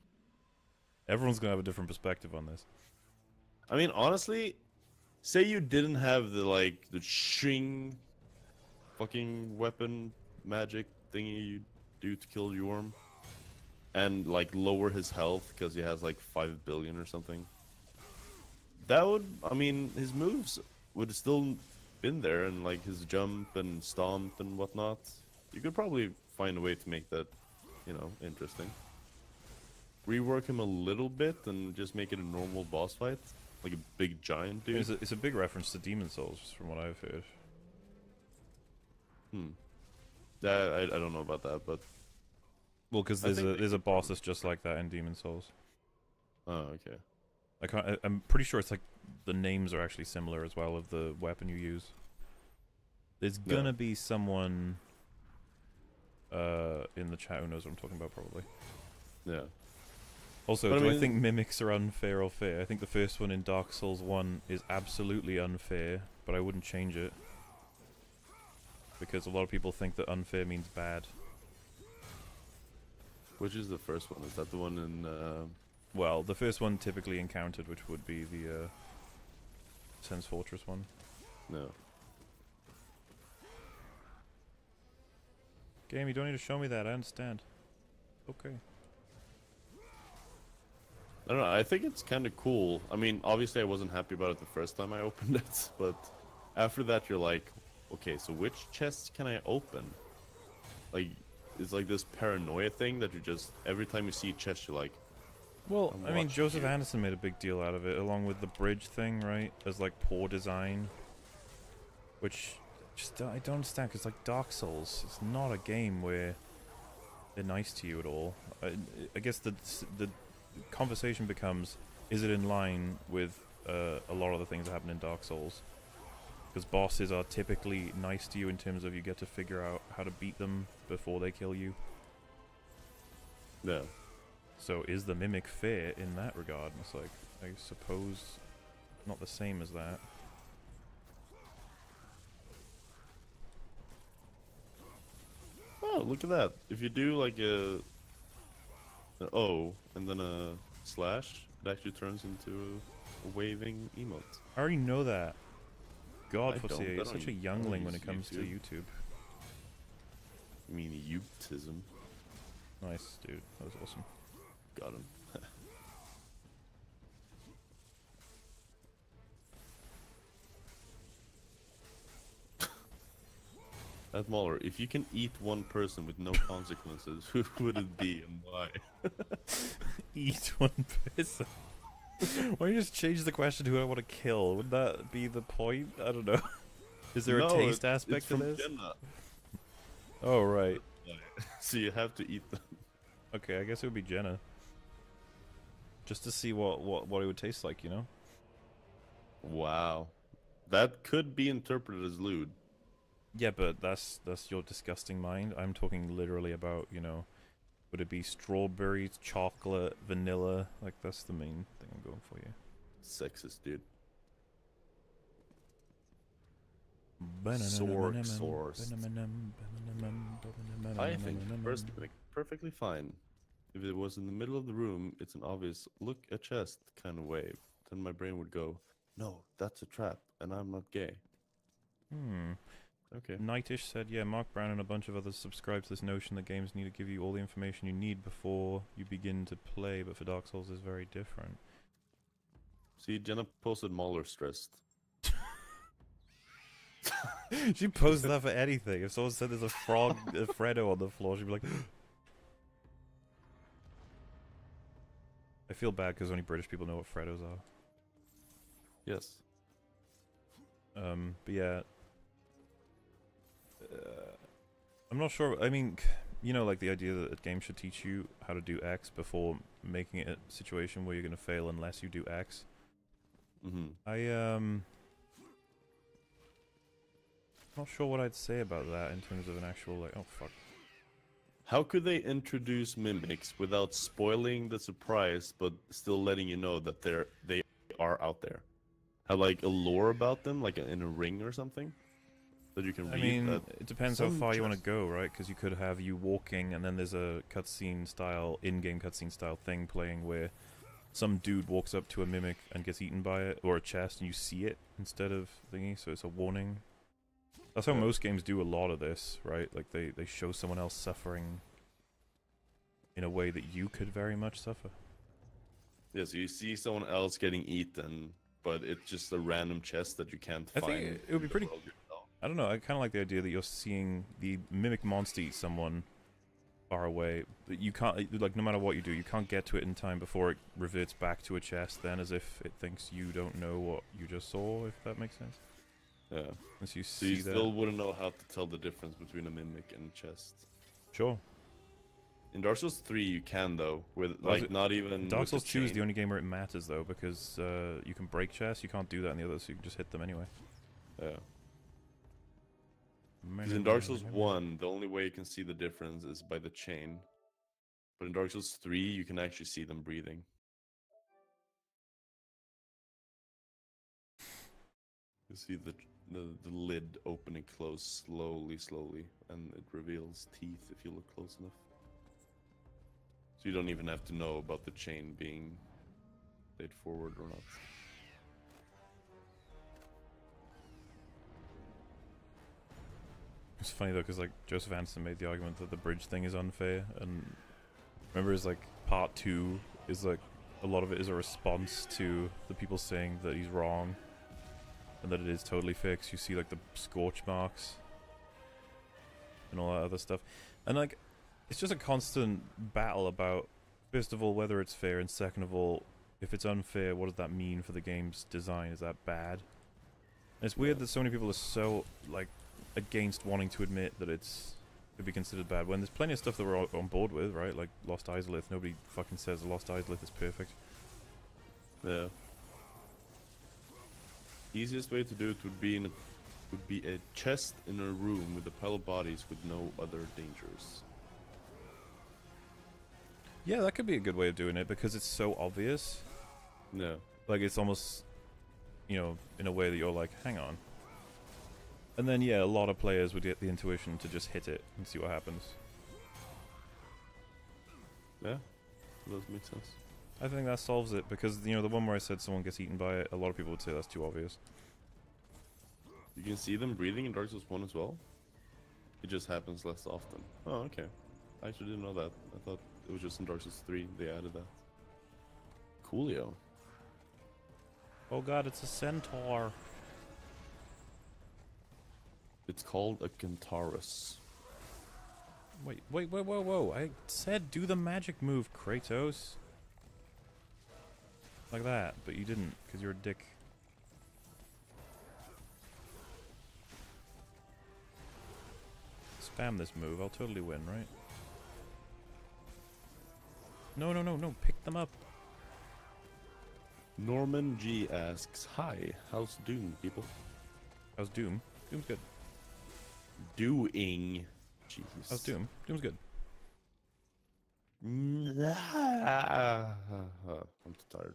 everyone's gonna have a different perspective on this. I mean, honestly, say you didn't have the shing fucking weapon magic thingy you do to kill Yorm, and like lower his health because he has like 5 billion or something. That would, I mean, his moves would have still been there, and like his jump and stomp and whatnot. You could probably find a way to make that, you know, interesting. Rework him a little bit and just make it a normal boss fight. Like a big giant dude. It's a big reference to Demon Souls, from what I've heard. Yeah, I don't know about that, but Well, because there's a boss that's just like that in Demon Souls. oh, okay. I'm pretty sure it's like the names are actually similar as well of the weapon you use. There's gonna be someone in the chat who knows what I'm talking about, probably. Yeah. Also, But do I I mean- think mimics are unfair or fair? I think the first one in Dark Souls 1 is absolutely unfair, but I wouldn't change it. Because a lot of people think that unfair means bad. Which is the first one? Is that the one in Well, the first one typically encountered, which would be the Sen's Fortress one. no. Game, you don't need to show me that, I understand. Okay. I don't know, I think it's kinda cool. I mean, obviously I wasn't happy about it the first time I opened it, but after that you're like, okay, so which chests can I open? Like, it's like this paranoia thing that you just, every time you see a chest you're like, Well, I'm I mean, watching Joseph you. Anderson made a big deal out of it, along with the bridge thing, right? As like poor design, which I don't understand, because like Dark Souls, it's not a game where they're nice to you at all. I guess the conversation becomes, is it in line with a lot of the things that happen in Dark Souls? Because bosses are typically nice to you in terms of you get to figure out how to beat them before they kill you. yeah. So is the mimic fair in that regard? And it's like, I suppose not the same as that. Oh, look at that. If you do like an O and then a slash, it actually turns into a waving emote. I already know that. God, I don't. Fossey, I you're don't such a use- youngling I when use it comes to YouTube. YouTube. I mean, Utism. Nice, dude. That was awesome. Got him. At Mahler, if you can eat one person with no consequences, who would it be and why? Eat one person. Why don't you just change the question to who I want to kill? Would that be the point? I don't know. Is there a taste aspect it's to from this? Jenna. Oh, right. So you have to eat them. Okay, I guess it would be Jenna. Just to see what it would taste like, you know? Wow. That could be interpreted as lewd. Yeah, but that's your disgusting mind. I'm talking literally about, you know, would it be strawberries, chocolate, vanilla? Like, that's the main thing I'm going for here. Sexist, dude. Sorg sourced. I think first perfectly fine. If it was in the middle of the room, it's an obvious look a chest kind of wave. Then my brain would go, no, that's a trap, and I'm not gay. Okay. Nightish said, yeah, Mark Brown and a bunch of others subscribe to this notion that games need to give you all the information you need before you begin to play, but for Dark Souls is very different. See, Jenna posted Mauler stressed. She posts that for anything. If someone said there's a frog, a Freddo on the floor, she'd be like... I feel bad because only British people know what Freddos are. Yes. But yeah... I'm not sure. I mean, you know, like the idea that a game should teach you how to do X before making it a situation where you're going to fail unless you do X. Mm-hmm. Not sure what I'd say about that in terms of an actual, like, oh fuck. How could they introduce mimics without spoiling the surprise, but still letting you know that they are out there? Have like a lore about them, like in a ring or something, that you can read? I mean, that it depends how far you want to go, right? Because you could have you walking, and then there's a cutscene style, in-game cutscene style thing playing where some dude walks up to a mimic and gets eaten by it, or a chest, and you see it instead of thingy, so it's a warning. That's how most games do a lot of this, right? Like, they show someone else suffering in a way that you could very much suffer. Yeah, so you see someone else getting eaten, but it's just a random chest that you can't find. I think it would be pretty... I don't know, I kind of like the idea that you're seeing the mimic monster eat someone far away. But you can't, like, no matter what you do, you can't get to it in time before it reverts back to a chest then, as if it thinks you don't know what you just saw, if that makes sense. Yeah. As you So see you that. still wouldn't know how to tell the difference between a mimic and a chest. Sure. In Dark Souls 3 you can though, with like not even Dark with Souls 2 is the chain. only game where it matters though, because you can break chests, you can't do that in the others, so you can just hit them anyway. Yeah. Because in Dark Souls 1, the only way you can see the difference is by the chain. But in Dark Souls 3, you can actually see them breathing. You see the lid open and close slowly, and it reveals teeth if you look close enough. So you don't even have to know about the chain being laid forward or not. It's funny though, because like Joseph Anderson made the argument that the bridge thing is unfair, and remember, is like part 2 is like a lot of it is a response to the people saying that he's wrong, and that it is totally fixed. You see like the scorch marks and all that other stuff, and like it's just a constant battle about, first of all, whether it's fair, and second of all, if it's unfair, what does that mean for the game's design? Is that bad? And it's weird that so many people are so like against wanting to admit that it's could be considered bad, when there's plenty of stuff that we're all on board with, right? Like Lost Izalith. Nobody fucking says Lost Izalith is perfect. Yeah. Easiest way to do it would be a chest in a room with a pile of bodies with no other dangers. Yeah, that could be a good way of doing it, because it's so obvious. Yeah. Like, it's almost, you know, in a way that you're like, hang on. And then, yeah, a lot of players would get the intuition to just hit it and see what happens. Yeah, that does make sense. I think that solves it, because, you know, the one where I said someone gets eaten by it, a lot of people would say that's too obvious. You can see them breathing in Dark Souls 1 as well? It just happens less often. Oh, okay. I actually didn't know that. I thought it was just in Dark Souls 3 they added that. Coolio. Oh god, it's a centaur. It's called a Kentaurus. Wait, whoa. I said do the magic move, Kratos. Like that, but you didn't, because you're a dick. Spam this move, I'll totally win, right? No, pick them up. Norman G asks, hi, how's Doom, people? How's Doom? Doom's good. Doing. Jeez. How's Doom? Doom's good. I'm too tired.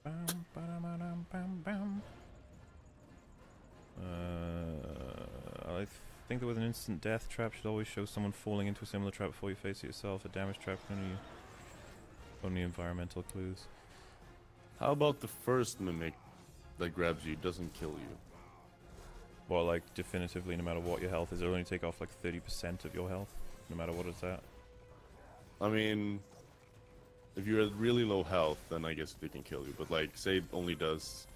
I think that with an instant death trap should always show someone falling into a similar trap before you face it yourself. A damage trap can only environmental clues. How about the first mimic that grabs you doesn't kill you? Well, like, definitively, no matter what your health is, it'll only take off like 30% of your health, no matter what it's at. I mean, if you're at really low health, then I guess they can kill you. But like, say it only does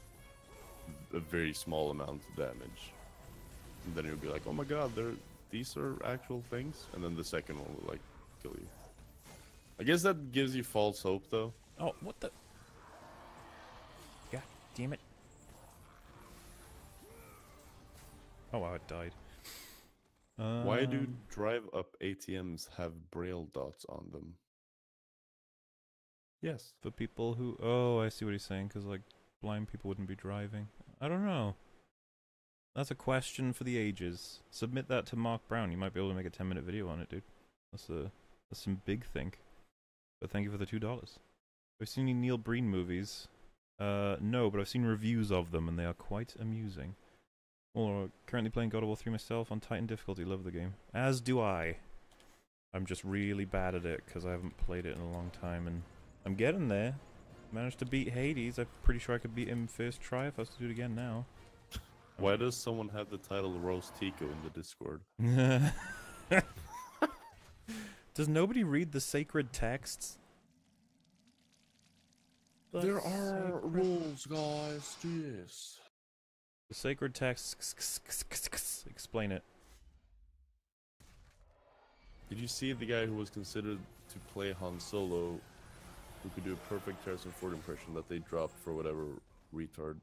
a very small amount of damage, and then you'll be like, oh my god, these are actual things. And then the second one will like kill you. I guess that gives you false hope, though. Oh, what the? God damn it. Oh wow, it died. Why do drive-up ATMs have braille dots on them? Yes. For people who... Oh, I see what he's saying, because, like, blind people wouldn't be driving. I don't know. That's a question for the ages. Submit that to Mark Brown. You might be able to make a 10-minute video on it, dude. That's some big think. But thank you for the $2. Have you seen any Neil Breen movies? No, but I've seen reviews of them, and they are quite amusing. Or currently playing God of War 3 myself on Titan difficulty. Love the game. As do I. I'm just really bad at it because I haven't played it in a long time, and I'm getting there. Managed to beat Hades. I'm pretty sure I could beat him first try if I was to do it again now. Why does someone have the title Roast Tico in the Discord? Does nobody read the sacred texts? There are rules, guys. Yes. The sacred texts. Explain it. Did you see the guy who was considered to play Han Solo, who could do a perfect Harrison Ford impression that they dropped for whatever retard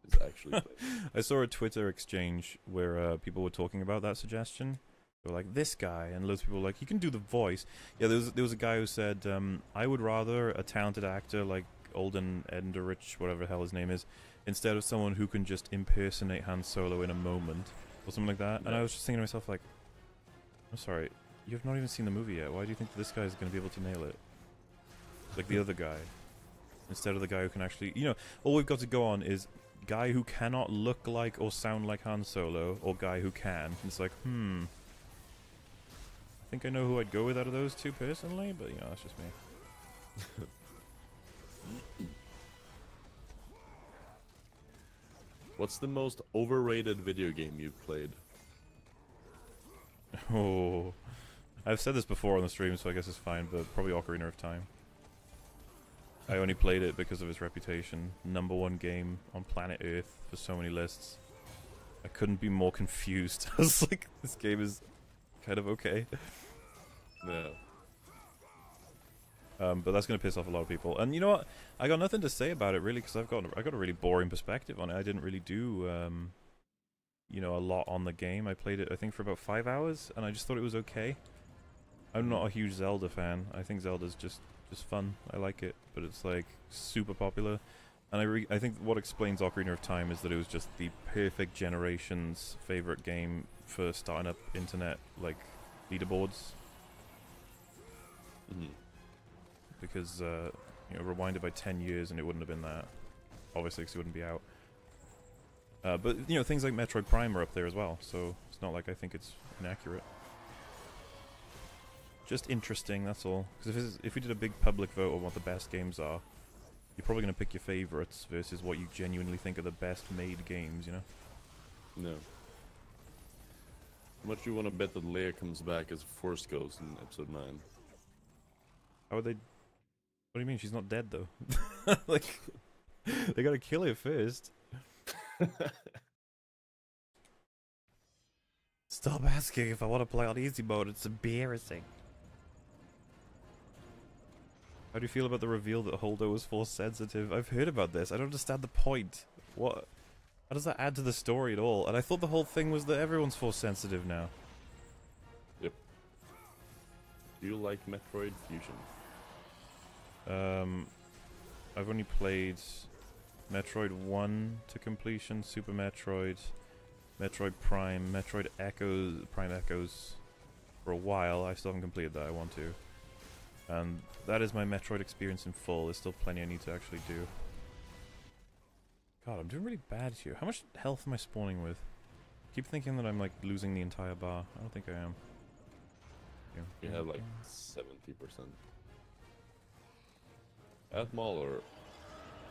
is actually playing? I saw a Twitter exchange where people were talking about that suggestion. They were like, this guy, and loads of people were like, you can do the voice. Yeah, there was a guy who said, I would rather a talented actor like Alden Ehrenreich, whatever the hell his name is, instead of someone who can just impersonate Han Solo in a moment, or something like that. Yeah. And I was just thinking to myself, like, I'm sorry, you've not even seen the movie yet. Why do you think this guy is going to be able to nail it? Like the other guy. Instead of the guy who can actually... You know, all we've got to go on is guy who cannot look like or sound like Han Solo, or guy who can. And it's like, I think I know who I'd go with out of those two personally, but, you know, that's just me. What's the most overrated video game you've played? Oh, I've said this before on the stream, so I guess it's fine, but probably Ocarina of Time. I only played it because of its reputation. #1 game on planet Earth for so many lists. I couldn't be more confused. I was like, this game is kind of okay. Yeah. But that's going to piss off a lot of people. And you know what? I got nothing to say about it, really, because I got a really boring perspective on it. I didn't really do, you know, a lot on the game. I played it, I think, for about 5 hours, and I just thought it was okay. I'm not a huge Zelda fan. I think Zelda's just fun. I like it, but it's, like, super popular. And I think what explains Ocarina of Time is that it was just the perfect generation's favorite game for starting up internet, like, leaderboards. Mm-hmm. Because, you know, rewind it by 10 years and it wouldn't have been that. Obviously, because it wouldn't be out. But, you know, things like Metroid Prime are up there as well, so it's not like I think it's inaccurate. Just interesting, that's all. Because if we did a big public vote on what the best games are, you're probably going to pick your favorites versus what you genuinely think are the best made games, you know? No. How much do you want to bet that Leia comes back as a Force Ghost in Episode 9? How would they... What do you mean? She's not dead, though. Like, they gotta kill her first. Stop asking if I want to play on easy mode. It's embarrassing. How do you feel about the reveal that Holdo was Force sensitive? I've heard about this. I don't understand the point. What? How does that add to the story at all? And I thought the whole thing was that everyone's Force sensitive now. Yep. Do you like Metroid Fusion? I've only played Metroid 1 to completion, Super Metroid, Metroid Prime, Metroid Echoes, Prime Echoes for a while. I still haven't completed that. I want to. And that is my Metroid experience in full. There's still plenty I need to actually do. God, I'm doing really bad here. How much health am I spawning with? Keep thinking that I'm like losing the entire bar. I don't think I am. You have like 70%. At Mahler,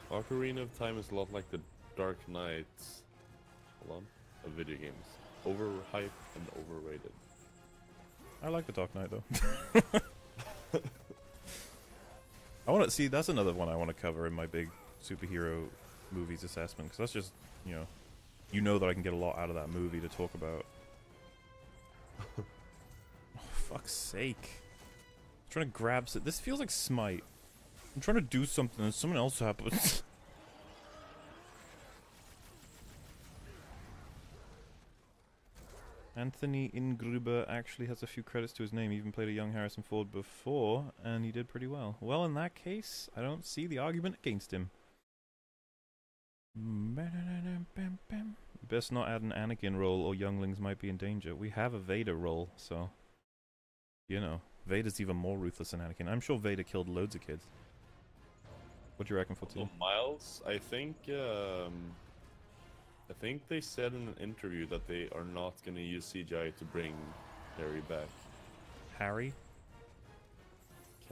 Ocarina of Time is a lot like the Dark Knight. Hold on. Of video games. Overhyped and overrated. I like the Dark Knight though. I want to see. That's another one I want to cover in my big superhero movies assessment, because that's just, you know that I can get a lot out of that movie to talk about. Oh, fuck's sake! I'm trying to grab. This feels like Smite. I'm trying to do something and someone else happens. Anthony Ingruber actually has a few credits to his name. He even played a young Harrison Ford before, and he did pretty well. Well, in that case, I don't see the argument against him. Best not add an Anakin role, or younglings might be in danger. We have a Vader role, so... Vader's even more ruthless than Anakin. I'm sure Vader killed loads of kids. What do you reckon for So Miles, I think they said in an interview that they are not going to use CGI to bring Harry back. Harry?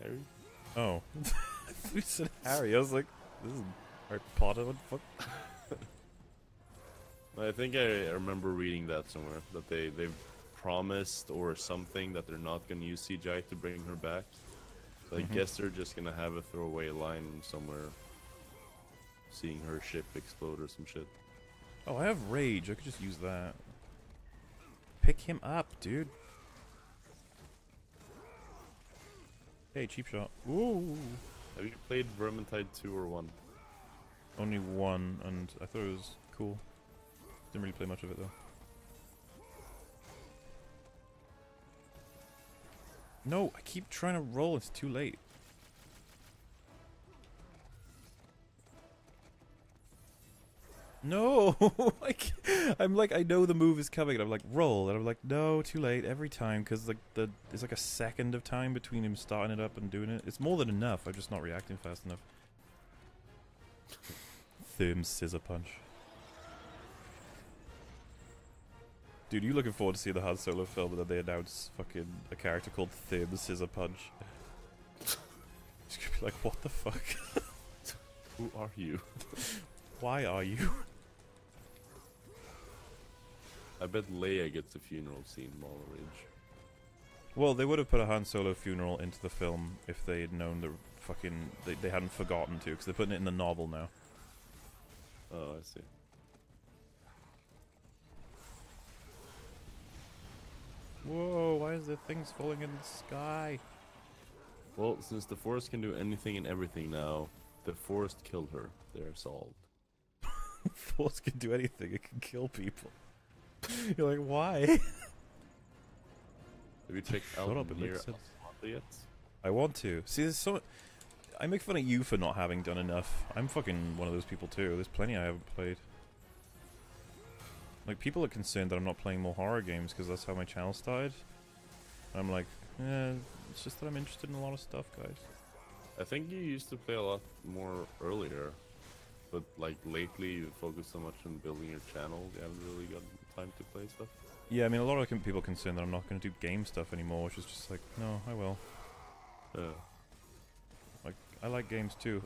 Harry? Oh. You said Harry. I was like, this is Harry Potter? What the fuck? I think I remember reading that somewhere, that they've promised or something that they're not going to use CGI to bring her back. So I guess they're just going to have a throwaway line somewhere, seeing her ship explode or some shit. Oh, I have Rage. I could just use that. Pick him up, dude. Hey, cheap shot. Ooh. Have you played Vermintide 2 or 1? Only one, and I thought it was cool. Didn't really play much of it, though. No, I keep trying to roll. It's too late. No! I'm like, I know the move is coming, and I'm like, roll, and I'm like, no, too late every time, because like there's like a second of time between him starting it up and doing it. It's more than enough. I'm just not reacting fast enough. Thurm's Scissor Punch. Dude, you looking forward to see the Han Solo film that they announce fucking a character called Thurm's Scissor Punch? It's gonna be like, what the fuck? Who are you? Why are you? I bet Leia gets a funeral scene in Mall Ridge. Well, they would have put a Han Solo funeral into the film if they had known the fucking... They hadn't forgotten to, because they're putting it in the novel now. Oh, I see. Whoa, why is there things falling in the sky? Well, since the Force can do anything and everything now, the Force killed her. They're solved. Force can do anything, it can kill people. You're like, why? Have you checked out Shut up, it Nier makes sense. Automata yet? I want to. See, there's so... I make fun of you for not having done enough. I'm fucking one of those people too. There's plenty I haven't played. Like, people are concerned that I'm not playing more horror games because that's how my channel started. I'm like, it's just that I'm interested in a lot of stuff, guys. I think you used to play a lot more earlier, but like lately you focus so much on building your channel, you haven't really got time to play stuff. Yeah, I mean, a lot of people concerned that I'm not going to do game stuff anymore, which is just like, no, I will. Like, I like games too.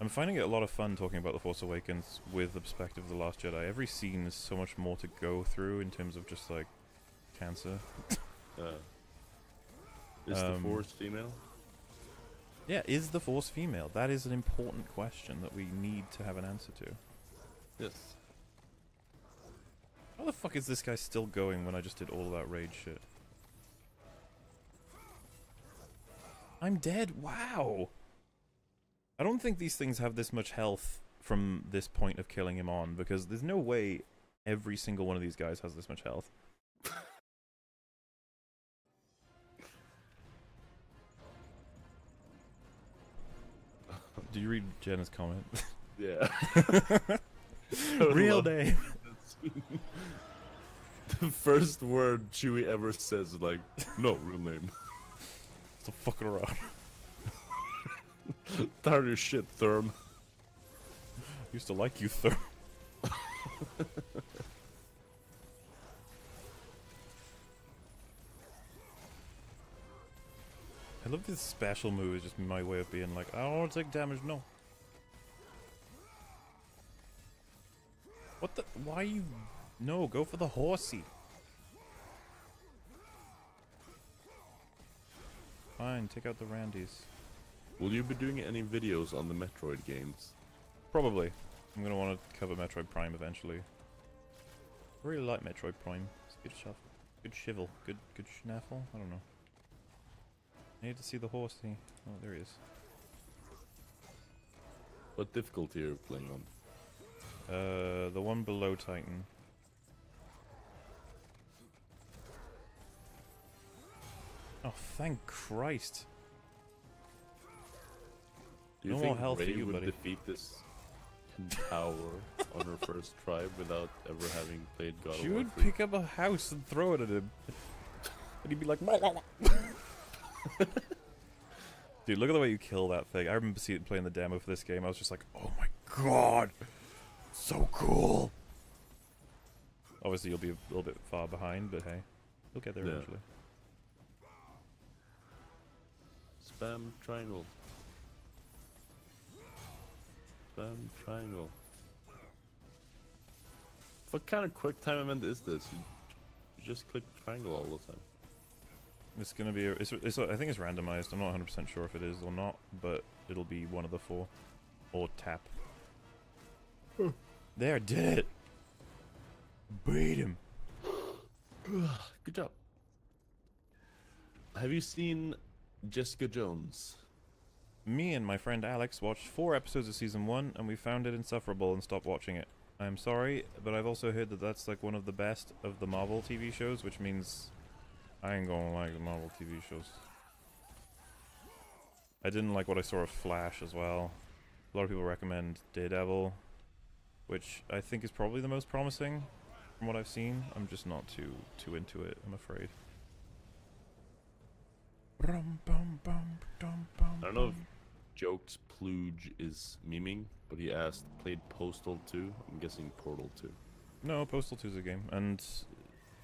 I'm finding it a lot of fun talking about The Force Awakens with the perspective of The Last Jedi. Every scene is so much more to go through in terms of just, like, cancer. Is the Force female? Yeah, is the Force female? That is an important question that we need to have an answer to. Yes. How the fuck is this guy still going when I just did all of that raid shit? I'm dead. Wow. I don't think these things have this much health from this point of killing him on, because there's no way every single one of these guys has this much health. Did you read Jenna's comment? Yeah. Real name. The first word Chewie ever says is like, no, real name. Stop fucking around. Tired of your shit, Therm. Used to like you, Therm. What if this special move is just my way of being like, I don't want to take damage, no. What the? Why you? No, go for the horsey. Fine, take out the Randys. Will you be doing any videos on the Metroid games? Probably. I'm gonna want to cover Metroid Prime eventually. I really like Metroid Prime. It's good stuff. Good shivel. Good schnaffle. I don't know. I need to see the horsey. Oh, there he is. What difficulty are you playing on? The one below Titan. Oh, thank Christ. Do you No think more health for Ray you, would buddy. defeat this tower on her first try without ever having played God She of War would 3? pick up a house and throw it at him. And he'd be like, dude, look at the way you kill that thing. I remember playing the demo for this game. I was just like, oh my god, so cool. Obviously, you'll be a little bit far behind, but hey, you'll get there Yeah. eventually. Spam triangle. Spam triangle. What kind of quick time event is this? You just click triangle all the time. It's gonna be. I think it's randomized. I'm not 100% sure if it is or not, but it'll be one of the four, or tap. There, did it. Beat him. Good job. Have you seen Jessica Jones? Me and my friend Alex watched 4 episodes of season 1, and we found it insufferable and stopped watching it. I'm sorry, but I've also heard that that's like one of the best of the Marvel TV shows, which means I ain't gonna like the Marvel TV shows. I didn't like what I saw of Flash as well. A lot of people recommend Daredevil, which I think is probably the most promising from what I've seen. I'm just not too into it, I'm afraid. I don't know if Jokes Plooge is memeing, but he asked, played Postal 2? I'm guessing Portal 2. No, Postal 2 is a game, and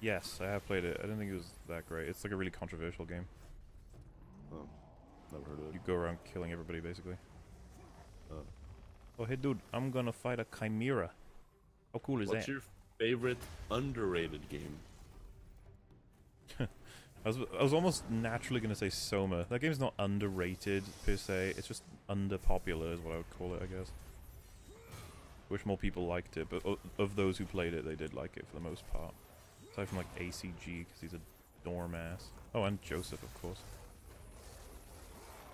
yes, I have played it. I didn't think it was that great. It's like a really controversial game. Oh, never heard of it. You go around killing everybody, basically. Oh. Oh, hey dude, I'm gonna fight a Chimera. How cool is What's that? your favorite underrated game? I was almost naturally gonna say Soma. That game's not underrated per se. It's just underpopular, is what I would call it, I guess. Wish more people liked it, but of those who played it, they did like it for the most part. Aside from like ACG, because he's a dorm-ass. Oh, and Joseph, of course.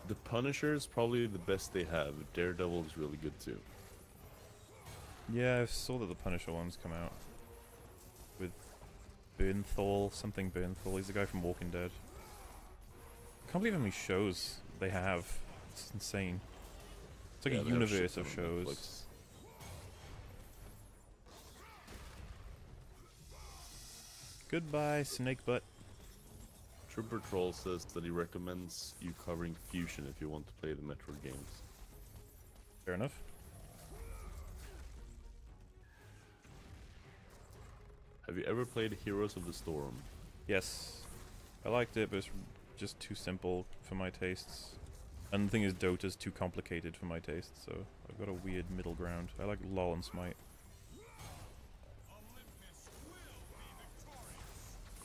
The Punisher is probably the best they have. Daredevil is really good too. Yeah, I saw that the Punisher ones come out. With Bernthal, something Bernthal. He's the guy from Walking Dead. I can't believe how many shows they have. It's insane. It's like Yeah, a they have universe shit of on shows. Netflix. Goodbye, Snakebutt. Trooper Troll says that he recommends you covering Fusion if you want to play the Metroid games. Fair enough. Have you ever played Heroes of the Storm? Yes. I liked it, but it's just too simple for my tastes. And the thing is, Dota's too complicated for my tastes, so I've got a weird middle ground. I like LoL and Smite.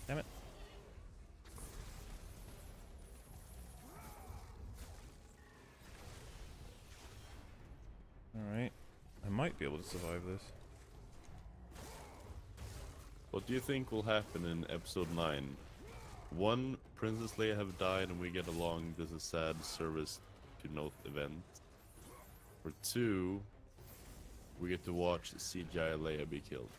Damn it. Alright. I might be able to survive this. What do you think will happen in episode 9? 1. Princess Leia have died and we get along. There's a sad service to note event. Or 2. We get to watch CGI Leia be killed.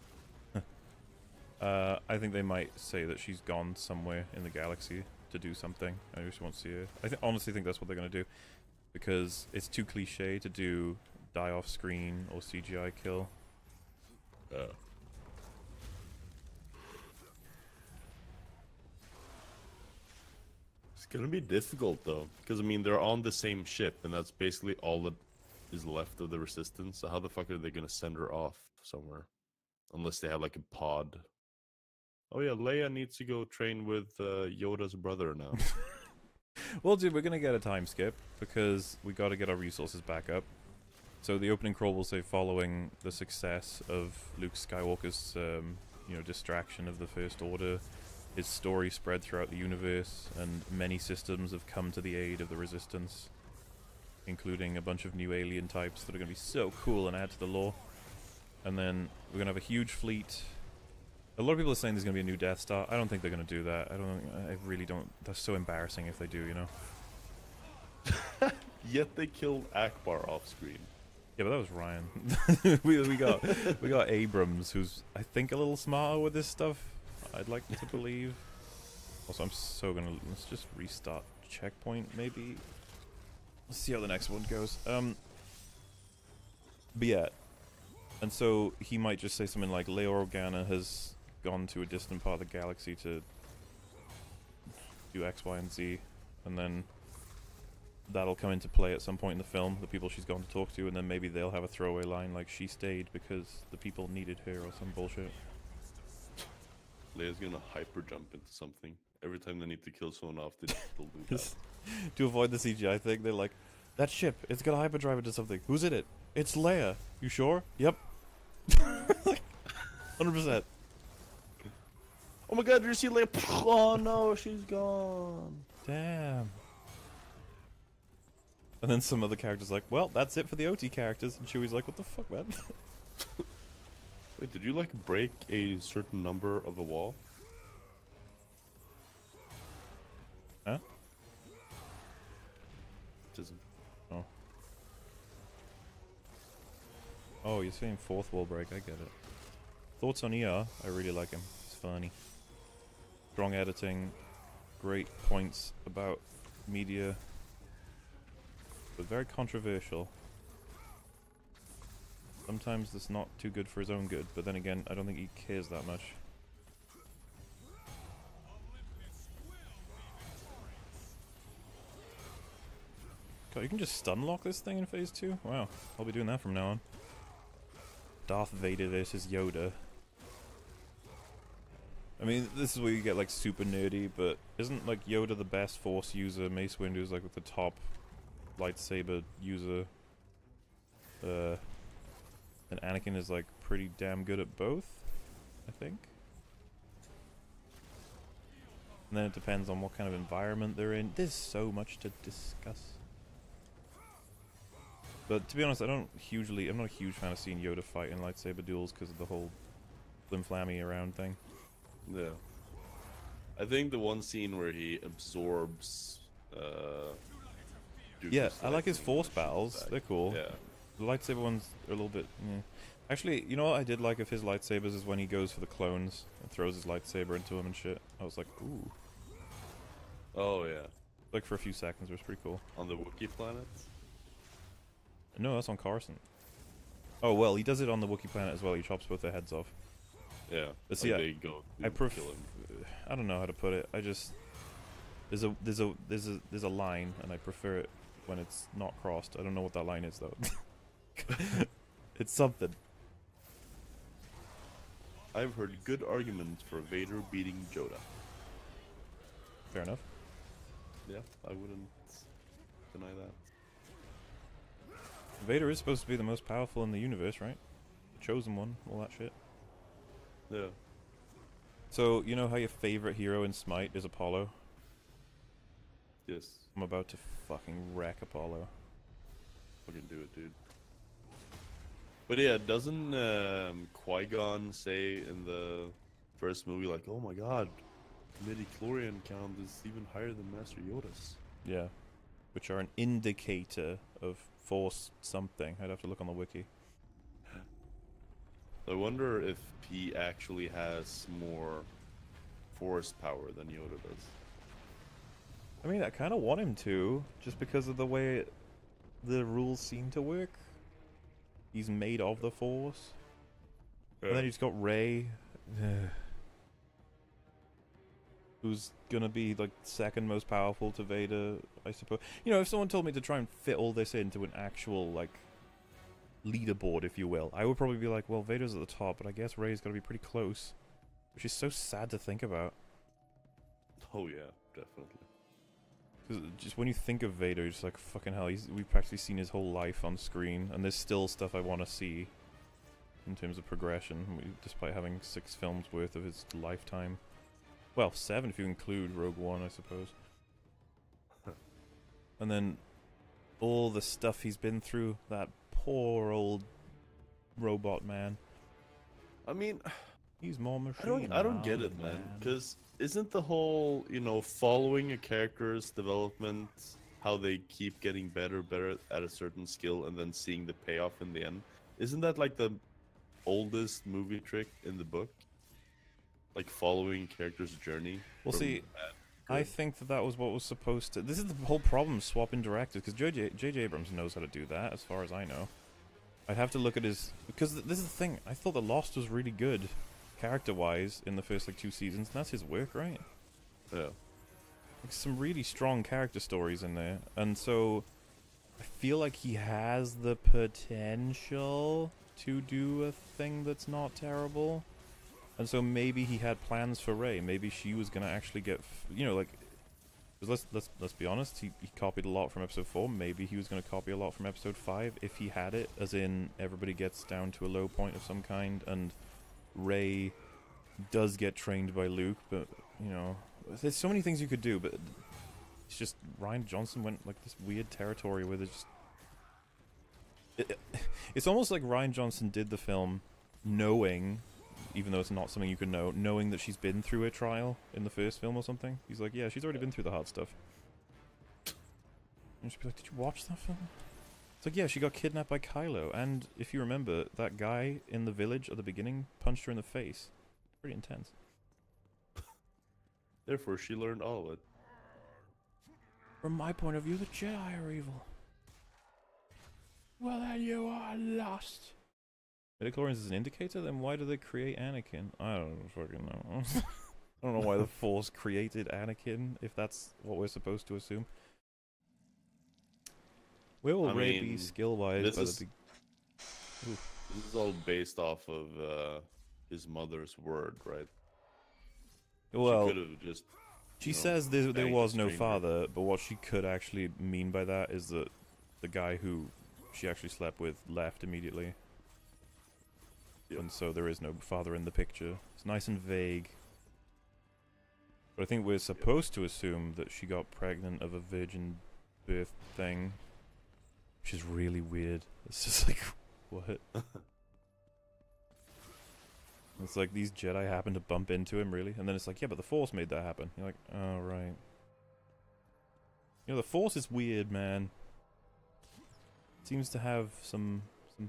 I think they might say that she's gone somewhere in the galaxy to do something. I just won't see her. I honestly think that's what they're going to do. Because it's too cliche to do die off screen or CGI kill. It's gonna be difficult though. Because I mean, they're on the same ship and that's basically all that is left of the Resistance. So how the fuck are they gonna send her off somewhere? Unless they have like a pod. Oh yeah, Leia needs to go train with Yoda's brother now. Well, dude, we're gonna get a time skip because we got to get our resources back up. So the opening crawl will say, following the success of Luke Skywalker's, distraction of the First Order, his story spread throughout the universe, and many systems have come to the aid of the Resistance, including a bunch of new alien types that are gonna be so cool and add to the lore. And then we're gonna have a huge fleet. A lot of people are saying there's gonna be a new Death Star. I don't think they're gonna do that. I really don't. That's so embarrassing if they do, you know. Yet they killed Akbar off screen. Yeah, but that was Ryan. we got Abrams, who's I think a little smarter with this stuff. I'd like to believe. Also, I'm so gonna let's just restart checkpoint maybe. Let's see how the next one goes. But yeah, and so he might just say something like Leia Organa has gone to a distant part of the galaxy to do X, Y, and Z, and then that'll come into play at some point in the film, the people she's gone to talk to, and then maybe they'll have a throwaway line like she stayed because the people needed her or some bullshit. Leia's gonna hyper jump into something. Every time they need to kill someone off, they'll do that. To avoid the CGI thing, they're like, that ship, it's gonna hyperdrive into something. Who's in it? It's Leia. You sure? Yep. 100%. Oh my god, did you see Leia? Oh no, she's gone. Damn. And then some other character's like, well, that's it for the OT characters. And Chewie's like, what the fuck, man? Wait, did you like break a certain number of a wall? Huh? Just Oh. Oh, you're saying fourth wall break, I get it. Thoughts on ER? I really like him. He's funny. Strong editing. Great points about media. But very controversial. Sometimes that's not too good for his own good, but then again, I don't think he cares that much. God, you can just stun lock this thing in phase 2? Wow, I'll be doing that from now on. Darth Vader versus Yoda. I mean, this is where you get like super nerdy, but isn't like Yoda the best Force user? Mace Windu is like the top lightsaber user. And Anakin is like pretty damn good at both, I think. And then it depends on what kind of environment they're in. There's so much to discuss. But to be honest, I'm not a huge fan of seeing Yoda fight in lightsaber duels because of the whole flim-flammy around thing. yeah. I think the one scene where he absorbs Dooku's Yeah, I life like his and force shoots battles. back. They're cool. Yeah. The lightsaber ones are a little bit... Actually, you know what I did like of his lightsabers is when he goes for the clones and throws his lightsaber into them and shit. I was like, ooh. Oh yeah. Like for a few seconds, it was pretty cool. On the Wookiee planets. No, that's on Coruscant. Oh, well, he does it on the Wookiee planet as well. He chops both their heads off. Yeah. But see, they go. I kill him. I don't know how to put it. I just... There's a line, and I prefer it when it's not crossed. I don't know what that line is, though. It's something. I've heard good arguments for Vader beating Yoda. Fair enough. Yeah, I wouldn't deny that. Vader is supposed to be the most powerful in the universe, right? The chosen one, all that shit. Yeah. So, you know how your favorite hero in Smite is Apollo? Yes. I'm about to fucking wreck Apollo. Fucking do it, dude. But yeah, doesn't Qui-Gon say in the first movie, like, oh my god, midi-chlorian count is even higher than Master Yoda's? Yeah. Which are an indicator of Force something. I'd have to look on the wiki. I wonder if he actually has more Force power than Yoda does. I mean, I kind of want him to, just because of the way the rules seem to work. He's made of the Force. And then he's got Rey, who's gonna be like second most powerful to Vader, I suppose. You know, if someone told me to try and fit all this into an actual like leaderboard, if you will, I would probably be like, well, Vader's at the top, but I guess Rey's gotta be pretty close, which is so sad to think about. Oh yeah, definitely. Because just when you think of Vader, you're just like, fucking hell, we've practically seen his whole life on screen, and there's still stuff I want to see in terms of progression, despite having 6 films worth of his lifetime. Well, 7 if you include Rogue One, I suppose. And then all the stuff he's been through, that poor old robot man. I mean, He's more machine. I don't get it, man. Because isn't the whole, following a character's development, how they keep getting better at a certain skill and then seeing the payoff in the end, isn't that like the oldest movie trick in the book? Like following character's journey? Well, see, I think that was what was supposed to... This is the whole problem swapping directors, because J.J. Abrams knows how to do that, as far as I know. I'd have to look at his... Because this is the thing, I thought The Lost was really good, character-wise, in the first, 2 seasons, and that's his work, right? Yeah. Like, some really strong character stories in there, and so... I feel like he has the potential to do a thing that's not terrible. And so maybe he had plans for Rey. Maybe she was gonna actually get, let's be honest. He copied a lot from Episode 4. Maybe he was gonna copy a lot from Episode 5 if he had it, as in everybody gets down to a low point of some kind, and Rey does get trained by Luke. But there's so many things you could do. But it's just Rian Johnson went like this weird territory where there's just it's almost like Rian Johnson did the film knowing. Even though it's not something you can know, knowing that she's been through a trial in the first film or something. He's like, yeah, she's already been through the hard stuff. And she'd be like, did you watch that film? It's like, yeah, she got kidnapped by Kylo, and if you remember, that guy in the village at the beginning punched her in the face. Pretty intense. Therefore, she learned all of it. From my point of view, the Jedi are evil. Well, then you are lost. Midichlorians is an indicator? Then why do they create Anakin? I don't fucking know. I don't know why the Force created Anakin, if that's what we're supposed to assume. Where will Rey be skill-wise? This is all based off of his mother's word, right? Well, she could have just... She says there was no father, but what she could actually mean by that is that the guy who she actually slept with left immediately. Yep. And so there is no father in the picture. It's nice and vague. But I think we're supposed to assume that she got pregnant of a virgin birth thing. Which is really weird. It's just like, what? It's like these Jedi happen to bump into him, really? And then it's like, yeah, but the Force made that happen. You're like, oh, right. The Force is weird, man. It seems to have some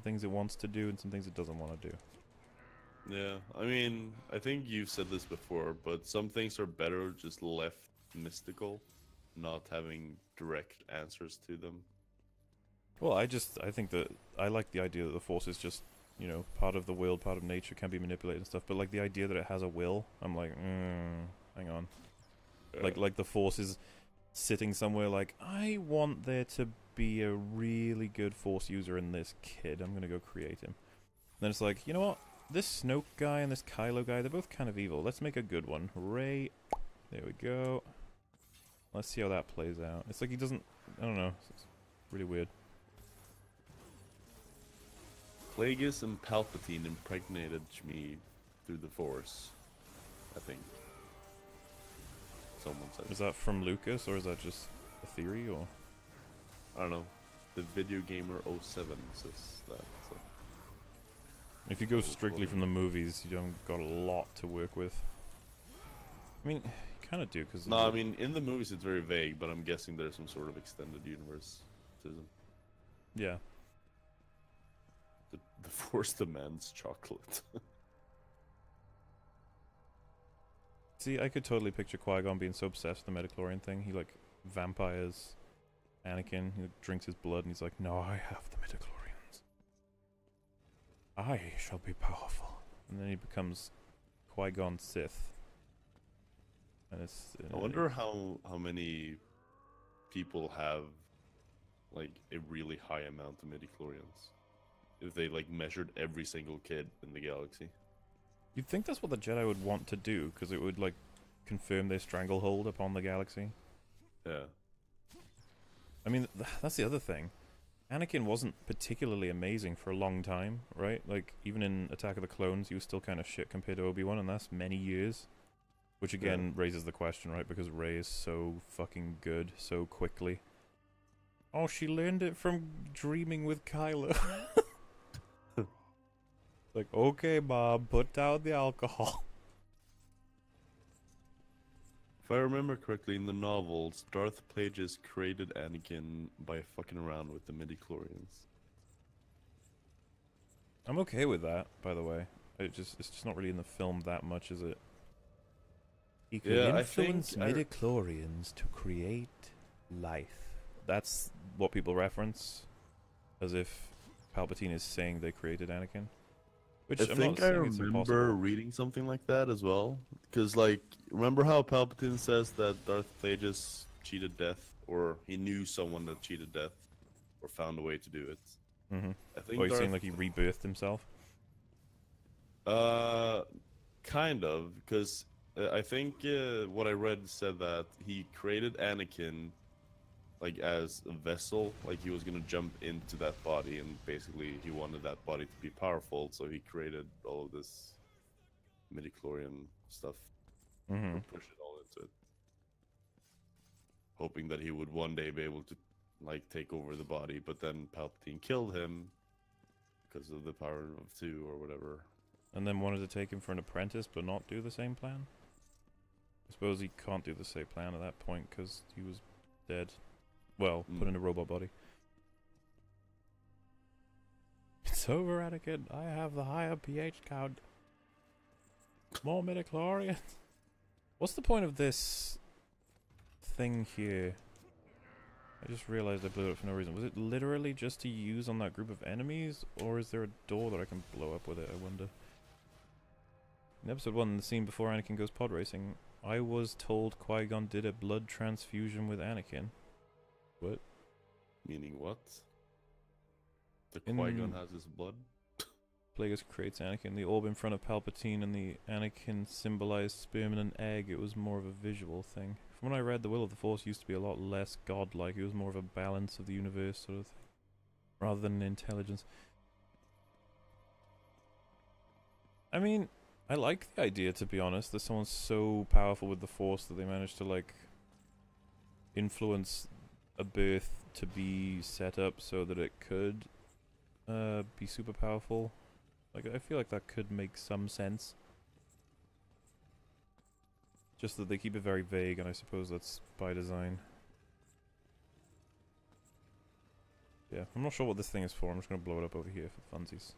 things it wants to do and some things it doesn't want to do. Yeah, I mean, I think you've said this before, but some things are better just left mystical, not having direct answers to them. Well, I think that I like the idea that the Force is just, part of the world, part of nature, can be manipulated and stuff, but like the idea that it has a will, I'm like, hang on. Yeah. Like the Force is sitting somewhere like, I want there to be a really good Force user in this kid. I'm gonna go create him. And then it's like, you know what? This Snoke guy and this Kylo guy, they're both kind of evil. Let's make a good one. Rey. There we go. Let's see how that plays out. It's like he doesn't... I don't know. It's really weird. Plagueis and Palpatine impregnated me through the Force, I think. Someone said. Is that from Lucas, or is that just a theory, or...? I don't know. The Video Gamer 07 says that, so... If you go strictly from the movies, you don't got a lot to work with. I mean, you kind of do, because... No, I mean, in the movies it's very vague, but I'm guessing there's some sort of extended universe. Yeah. The Force demands chocolate. See, I could totally picture Qui-Gon being so obsessed with the midichlorian thing. He, vampires Anakin. He drinks his blood, and he's like, no, I have the midichlorians. I shall be powerful. And then he becomes Qui-Gon Sith. And it's... I wonder how many people have, a really high amount of midichlorians. If they, measured every single kid in the galaxy. You'd think that's what the Jedi would want to do, because it would, confirm their stranglehold upon the galaxy. Yeah. I mean, that's the other thing. Anakin wasn't particularly amazing for a long time, right? Like, even in Attack of the Clones, he was still kind of shit compared to Obi-Wan, and that's many years. Which again raises the question, right? Because Rey is so fucking good so quickly. Oh, she learned it from dreaming with Kylo. Like, okay, Mom, put down the alcohol. If I remember correctly, in the novels, Darth Plagueis created Anakin by fucking around with the midichlorians. I'm okay with that, by the way. It's just not really in the film that much, is it? He could influence midichlorians to create life. That's what people reference, as if Palpatine is saying they created Anakin. Which I think I remember reading something like that as well. Because, like, remember how Palpatine says that Darth Plagueis cheated death? Or he knew someone that cheated death? Or found a way to do it? Mm-hmm. I think you're saying like he rebirthed himself? Kind of. Because I think what I read said that he created Anakin like as a vessel, like he was gonna jump into that body, and basically he wanted that body to be powerful, so he created all of this midichlorian stuff, push it all into it, hoping that he would one day be able to like take over the body. But then Palpatine killed him because of the power of two or whatever. And then wanted to take him for an apprentice, but not do the same plan. I suppose he can't do the same plan at that point because he was dead. Well, put in a robot body. It's over, Anakin. I have the higher pH count. More midichlorians. What's the point of this thing here? I just realized I blew it up for no reason. Was it literally just to use on that group of enemies? Or is there a door that I can blow up with it, I wonder? In episode 1, the scene before Anakin goes pod racing, I was told Qui-Gon did a blood transfusion with Anakin. What? Meaning what? The Qui-Gon has his blood? Plagueis creates Anakin. The orb in front of Palpatine and the Anakin symbolized sperm and an egg. It was more of a visual thing. From what I read, the will of the Force used to be a lot less godlike. It was more of a balance of the universe sort of thing, rather than an intelligence. I mean, I like the idea, to be honest, that someone's so powerful with the Force that they manage to, like, influence a birth to be set up so that it could be super powerful. Like, I feel like that could make some sense. Just that they keep it very vague, and I suppose that's by design. Yeah, I'm not sure what this thing is for. I'm just going to blow it up over here for funsies.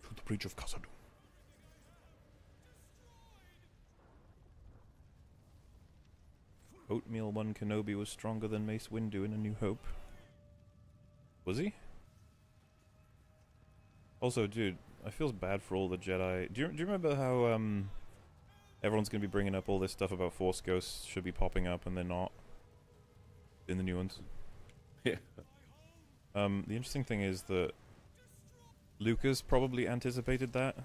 To the breach of Khazad-dûm. Oatmeal 1 Kenobi was stronger than Mace Windu in A New Hope. Was he? Also, dude, I feel bad for all the Jedi. Do you remember how everyone's going to be bringing up all this stuff about Force Ghosts should be popping up and they're not in the new ones? Yeah. The interesting thing is that Lucas probably anticipated that.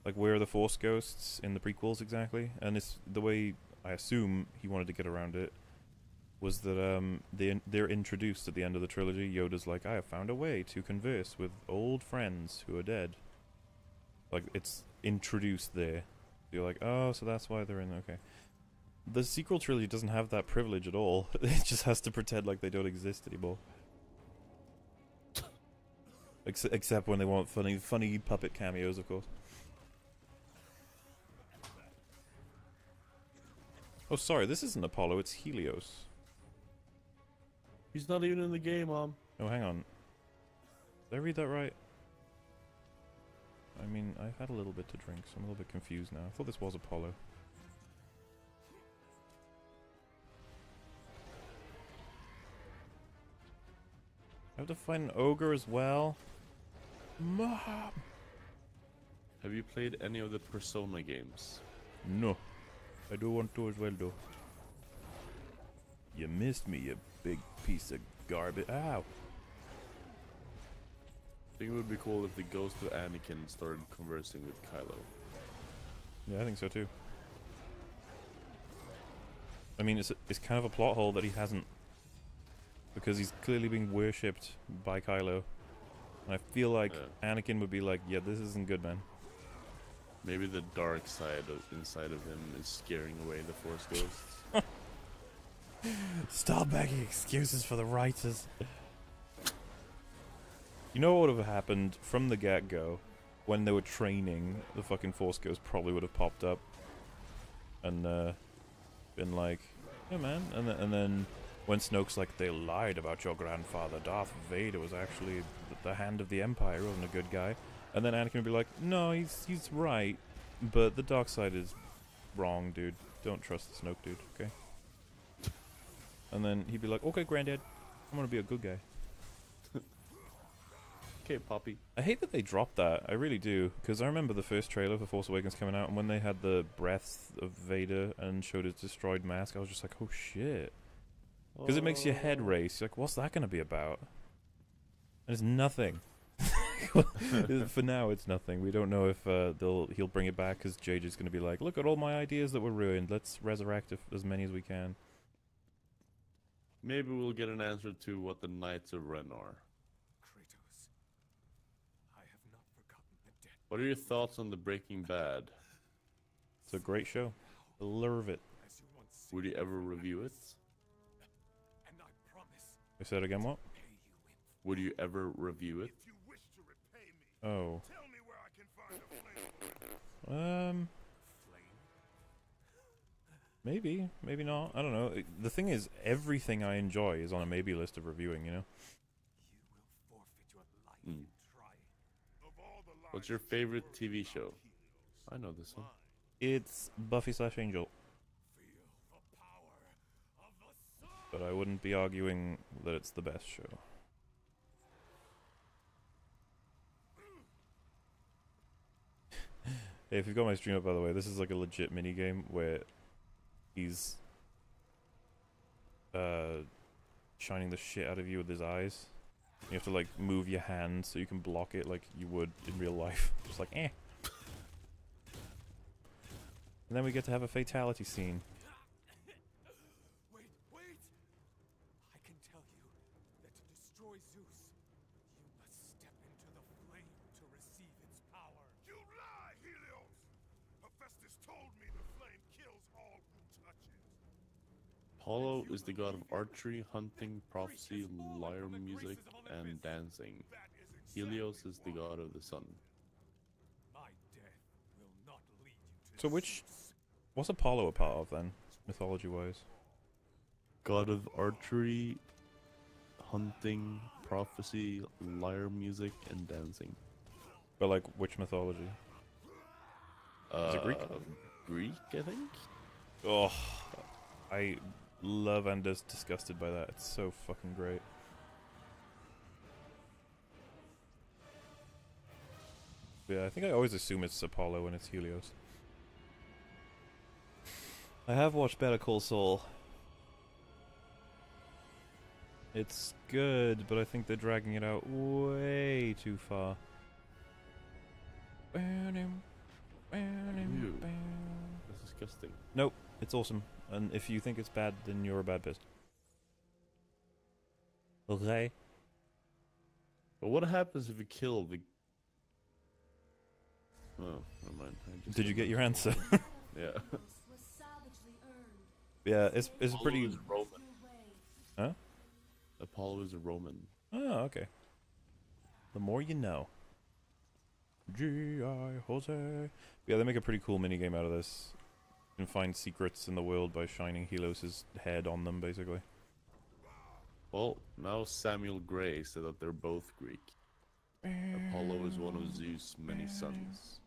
Like, where are the Force Ghosts in the prequels exactly? And it's the way I assume he wanted to get around it was that they're introduced at the end of the trilogy. Yoda's like, I have found a way to converse with old friends who are dead. Like, it's introduced there. You're like, oh, so that's why they're in. Okay. The sequel trilogy doesn't have that privilege at all. It just has to pretend like they don't exist anymore. Except when they want funny puppet cameos, of course. Oh, sorry, this isn't Apollo, it's Helios. He's not even in the game, Mom. Oh, hang on. Did I read that right? I mean, I've had a little bit to drink, so I'm a little bit confused now. I thought this was Apollo. I have to find an ogre as well. Mom! Have you played any of the Persona games? No. I do want to as well, though. You missed me, you big piece of garbage. Ow! think it would be cool if the ghost of Anakin started conversing with Kylo. Yeah, I think so too. I mean, it's kind of a plot hole that he hasn't, because he's clearly being worshipped by Kylo. And I feel like Anakin would be like, yeah, this isn't good, man. Maybe the dark side inside of him is scaring away the Force ghosts. Stop making excuses for the writers. You know what would have happened from the get-go? When they were training, the fucking Force Ghost probably would have popped up. And, been like, yeah, man. And then when Snoke's like, they lied about your grandfather. Darth Vader was actually the hand of the Empire. He wasn't a good guy. And then Anakin would be like, no, he's right. But the dark side is wrong, dude. Don't trust the Snoke, dude, okay? And then he'd be like, okay, Granddad, I'm gonna be a good guy. Okay, Poppy. I hate that they dropped that. I really do. Because I remember the first trailer for Force Awakens coming out, and when they had the breath of Vader and showed his destroyed mask, I was just like, oh shit. Because it makes your head race. You're like, what's that going to be about? And it's nothing. For now, it's nothing. We don't know if he'll bring it back, because JJ's going to be like, look at all my ideas that were ruined. Let's resurrect as many as we can. Maybe we'll get an answer to what the Knights of Ren are. Kratos, I have not forgotten the debt. What are your thoughts on the Breaking Bad? It's a great show. I love it. As you once Would you ever review it? and I promise I said again, what? to pay you in. Would you ever review it? If you wish to repay me, Oh. tell me where I can find a flame. Flame? Maybe. Maybe not. I don't know. The thing is, everything I enjoy is on a maybe list of reviewing, you know? You will forfeit your life Hmm. in trying. Of all the lives What's your favorite TV show? I know this one. It's Buffy/Angel. feel the power of the sun. But I wouldn't be arguing that it's the best show. Hey, if you've got my stream up, by the way, this is like a legit mini game where he's shining the shit out of you with his eyes. You have to like move your hand so you can block it like you would in real life. Just like, eh. And then we get to have a fatality scene. Wait, wait! I can tell you that to destroy Zeus, you must step into the flame to receive its power. You lie, Helios! Hephaestus told me the flame kills all who touch it. Apollo is the god of archery, hunting, prophecy, lyre music, and dancing. That is exactly Helios is the why god of the sun. my death will not lead you to So which- Zeus. What's Apollo a part of then, mythology-wise? God of archery, hunting, prophecy, lyre music, and dancing. But like, which mythology? Is it Greek? Greek, I think? Oh, I love and is disgusted by that. It's so fucking great. Yeah, I think I always assume it's Apollo when it's Helios. I have watched Better Call Saul. It's good, but I think they're dragging it out way too far. Ew. That's disgusting. Nope, it's awesome. And if you think it's bad, then you're a bad person. Okay. But what happens if you kill the... Oh, never mind. Did you get your answer? Yeah. Was savagely earned. Yeah, it's Apollo pretty... is Roman. Your way. Huh? Apollo is a Roman. Oh, okay. The more you know. G.I. Jose. Yeah, they make a pretty cool minigame out of this. You can find secrets in the world by shining Helios' head on them, basically. Well, now Samuel Gray said that they're both Greek. Apollo is one of Zeus' many sons.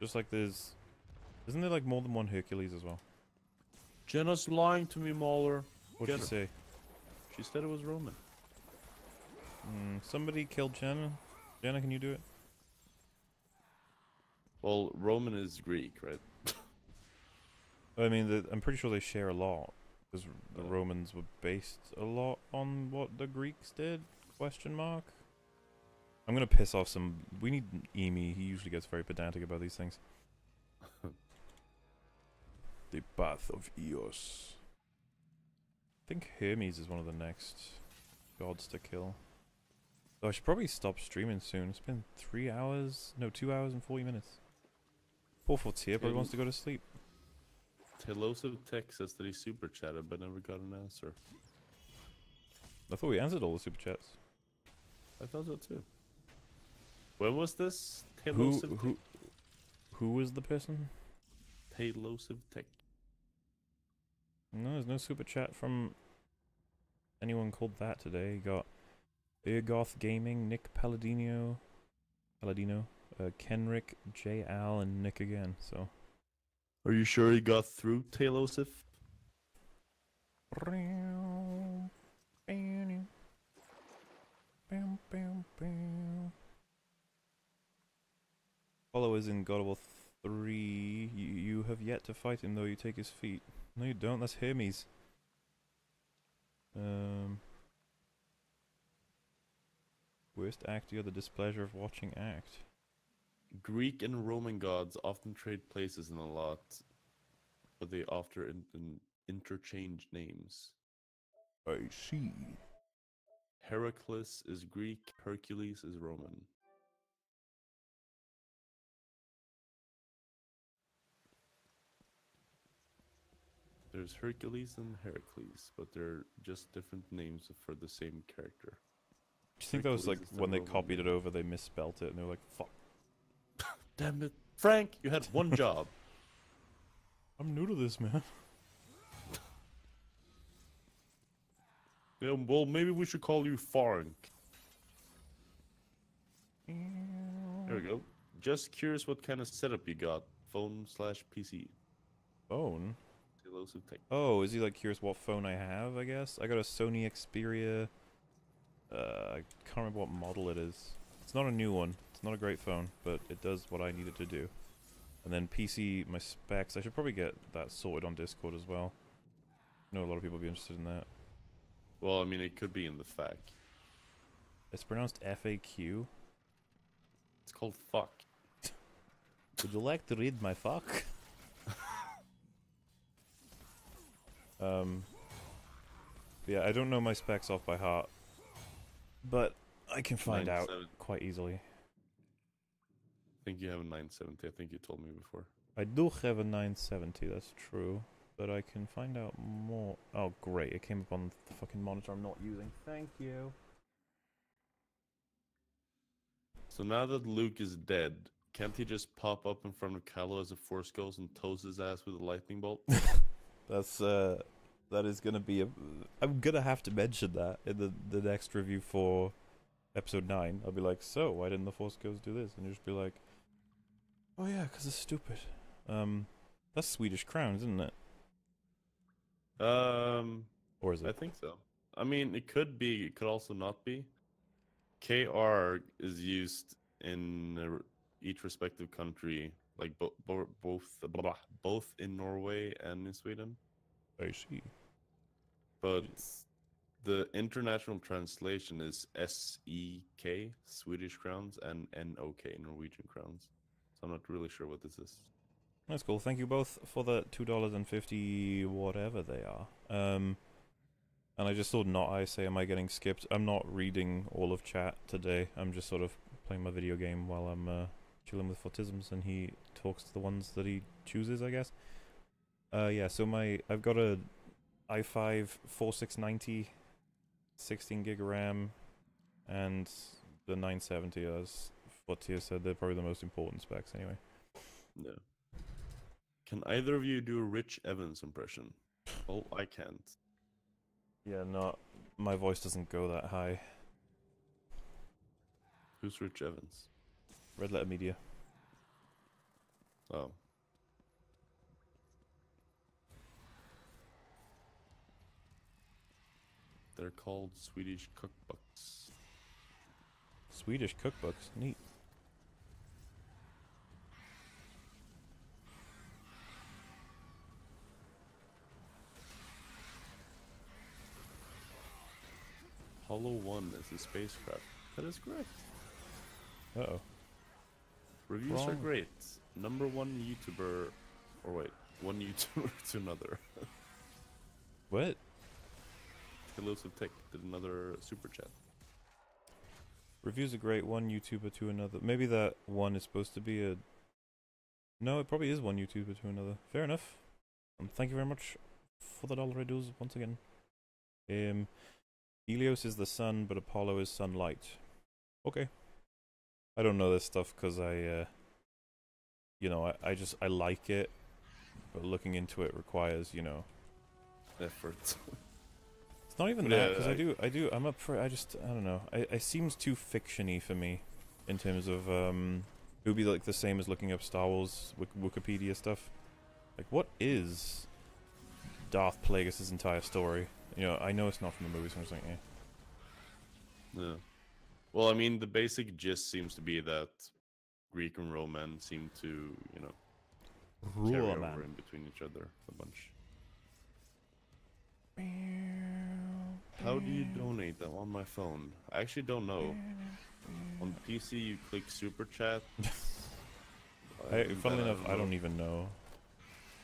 Just like there's... Isn't there like more than one Hercules as well? Jenna's lying to me, Mauler. What'd Get you her. say? She said it was Roman. Somebody killed Jenna. Jenna, can you do it? Well, Roman is Greek, right? I mean, I'm pretty sure they share a lot. Because the Romans were based a lot on what the Greeks did, Question mark? I'm gonna piss off some... We need Emi. He usually gets very pedantic about these things. The Path of Eos. I think Hermes is one of the next gods to kill. So I should probably stop streaming soon. It's been 3 hours... No, 2 hours and 40 minutes. Poor Fortier probably wants to go to sleep. Telosive Tech says that he super chatted but never got an answer. I thought we answered all the super chats. I thought so too. When was this? Who was the person? Telosive Tech. No, there's no super chat from anyone called that today. You got Ergoth Gaming, Nick Palladino, Kenrick, J. Al, and Nick again, so. Are you sure he got through Telosive? Apollo is in God of War 3. You have yet to fight him, though you take his feet. No, you don't. That's Hermes. Worst actor, the displeasure of watching act. Greek and Roman gods often trade places in a lot, but they often interchange names. I see. Heracles is Greek, Hercules is Roman. There's Hercules and Heracles, but they're just different names for the same character. Do you think that was like Hercules is the when they Roman copied it name. over, they misspelt it, and they were like, fuck. Damn it. Frank, you had one job. I'm new to this, man. Yeah, well, maybe we should call you Frank. There we go. Just curious what kind of setup you got. Phone/PC. Phone? Telosive Tech. Oh, is he like curious what phone I have, I guess? I got a Sony Xperia. I can't remember what model it is. It's not a new one. It's not a great phone, but it does what I need it to do. And then PC, my specs. I should probably get that sorted on Discord as well. I know a lot of people would be interested in that. Well, I mean, it could be in the FAQ. It's pronounced FAQ. It's called fuck. Would you like to read my fuck? Yeah, I don't know my specs off by heart, but I can find out 970. quite easily. I think you have a 970. I think you told me before. I do have a 970, that's true, but I can find out more. Oh, great, it came up on the fucking monitor I'm not using. Thank you. So now that Luke is dead, can't he just pop up in front of Kylo as a Force Ghost and toast his ass with a lightning bolt? That's, that is gonna be a... I'm gonna have to mention that in the next review for episode 9. I'll be like, so, why didn't the Force Ghost do this? And you'll just be like, oh yeah, 'cause it's stupid. That's Swedish Crown, isn't it? Or is it? I think so. I mean, it could be, it could also not be. KR is used in each respective country, like both in Norway and in Sweden. I see. But the international translation is SEK, Swedish crowns, and NOK, Norwegian crowns. So I'm not really sure what this is. That's cool. Thank you both for the $2.50 whatever they are. And I just thought I say, am I getting skipped? I'm not reading all of chat today. I'm just sort of playing my video game while I'm chilling with Fortisms, and he talks to the ones that he chooses, I guess. Yeah, so I've got a i5 4690, 16 gig RAM, and the 970, as Fortier said, they're probably the most important specs anyway. No. Can either of you do a Rich Evans impression? Oh, I can't. Yeah, no, my voice doesn't go that high. Who's Rich Evans? Red Letter Media. Oh. They're called Swedish cookbooks. Swedish cookbooks, neat. Apollo 1 is a spacecraft. That is correct. Uh-oh. Reviews are Wrong. great. Number one YouTuber, or wait, one YouTuber to another. What? Kilos of Tech did another super chat. Reviews are great, one YouTuber to another. Maybe that one is supposed to be a... No, it probably is one YouTuber to another. Fair enough. Thank you very much for the dollar dues once again. Helios is the sun, but Apollo is sunlight. Okay. I don't know this stuff because I like it, but looking into it requires, Effort. It's not even that, because I'm up for, I don't know. It seems too fiction-y for me, in terms of, it would be like the same as looking up Star Wars Wikipedia stuff. Like, what is Darth Plagueis' entire story? I know it's not from the movies, so I'm just like, Yeah. Well, I mean, the basic gist seems to be that Greek and Roman seem to, carry Rule, over man. in between each other a bunch. How do you donate that on my phone? I actually don't know. On PC, you click super chat. Funnily enough, I don't even know.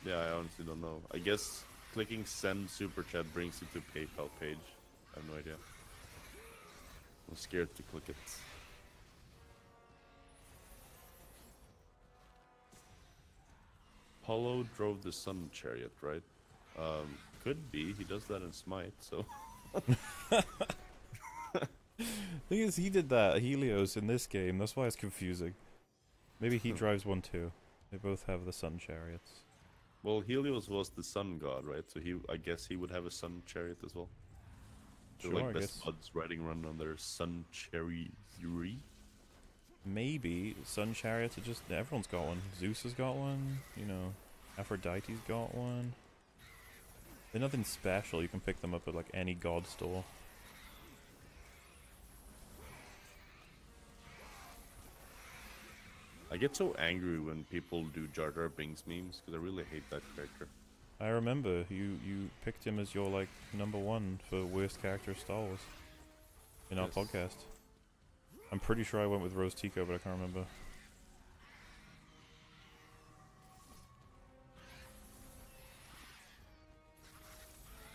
Yeah, I honestly don't know. I guess clicking send super chat brings you to a PayPal page. I have no idea. I'm scared to click it. Apollo drove the sun chariot, right? Could be. He does that in Smite, so. Thing is, he did that Helios in this game. That's why it's confusing. Maybe he drives one too. They both have the sun chariots. Well, Helios was the sun god, right? So I guess he would have a sun chariot as well. They're Sure, like I best guess. buds riding around on their sun chariot. Maybe sun chariots are just everyone's got one. Zeus has got one. Aphrodite's got one. They're nothing special. You can pick them up at like any god store. I get so angry when people do Jar Jar Binks memes because I really hate that character. I remember you picked him as your like #1 for worst character of Star Wars in our Yes. podcast. I'm pretty sure I went with Rose Tico, but I can't remember.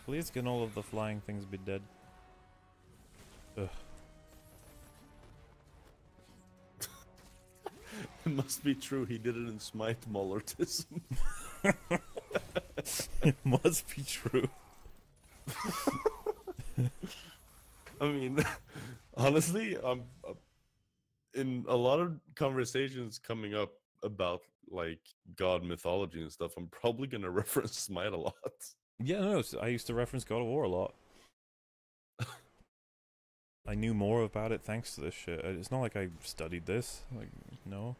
Please can all of the flying things be dead? Ugh. It must be true. He did it in Smite Mollertism. It must be true. I mean, honestly, in a lot of conversations coming up about like god mythology and stuff, I'm probably gonna reference Smite a lot. Yeah, no, I used to reference God of War a lot. I knew more about it thanks to this shit. It's not like I studied this. Like, no.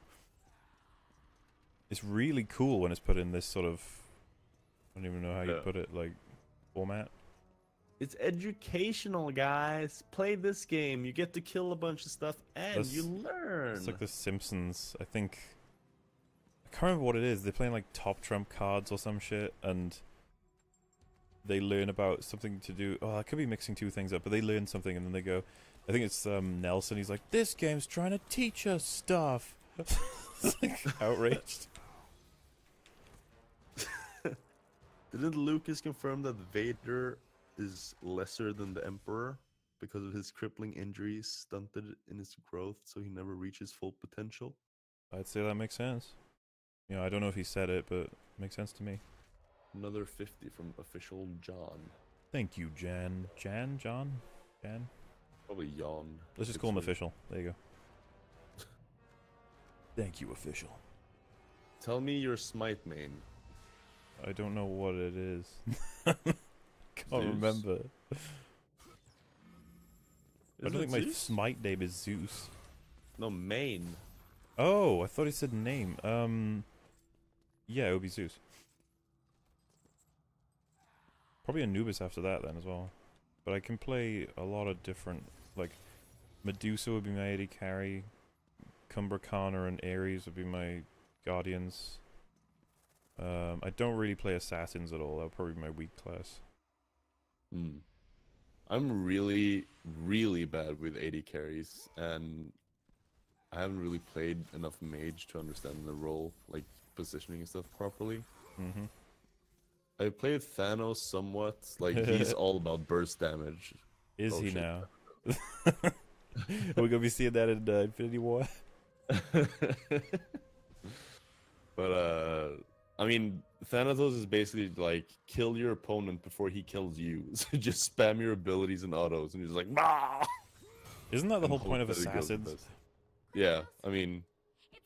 It's really cool when it's put in this sort of... I don't even know how you Yeah. put it, like, format. It's educational, guys. Play this game. You get to kill a bunch of stuff and That's- you learn. It's like The Simpsons, I think. I can't remember what it is. They're playing like Top Trump cards or some shit, and they learn about something to do. Oh, I could be mixing two things up, but they learn something and then they go. I think it's Nelson. He's like, "This game's trying to teach us stuff." It's like outraged. Didn't Lucas confirm that Vader is lesser than the Emperor because of his crippling injuries stunted in his growth, so he never reaches full potential? I'd say that makes sense. I don't know if he said it, but it makes sense to me. Another 50 from official John. Thank you, Jan. Jan? Probably Jan. Let's just call him official. There you go. Thank you, official. Tell me your Smite main. I don't know what it is. Can't Zeus? remember. I don't Isn't think it my Zeus? Smite name is Zeus. No, main. Oh, I thought he said name. Yeah, it would be Zeus. Probably Anubis after that then as well. But I can play a lot of different, like, Medusa would be my AD carry, Cumbercana and Ares would be my Guardians. I don't really play Assassins at all, that would probably be my weak class. Hmm. I'm really, really bad with AD carries, and I haven't really played enough mage to understand the role, like positioning and stuff properly. Mm-hmm. I played Thanos somewhat, like he's all about burst damage. Is Oh, he shit. now? Are we gonna be seeing that in Infinity War? But I mean, Thanatos is basically like kill your opponent before he kills you. So just spam your abilities and autos, and he's like, bah! Isn't that the And whole hope point of that it goes the assassins? best. Yeah, I mean,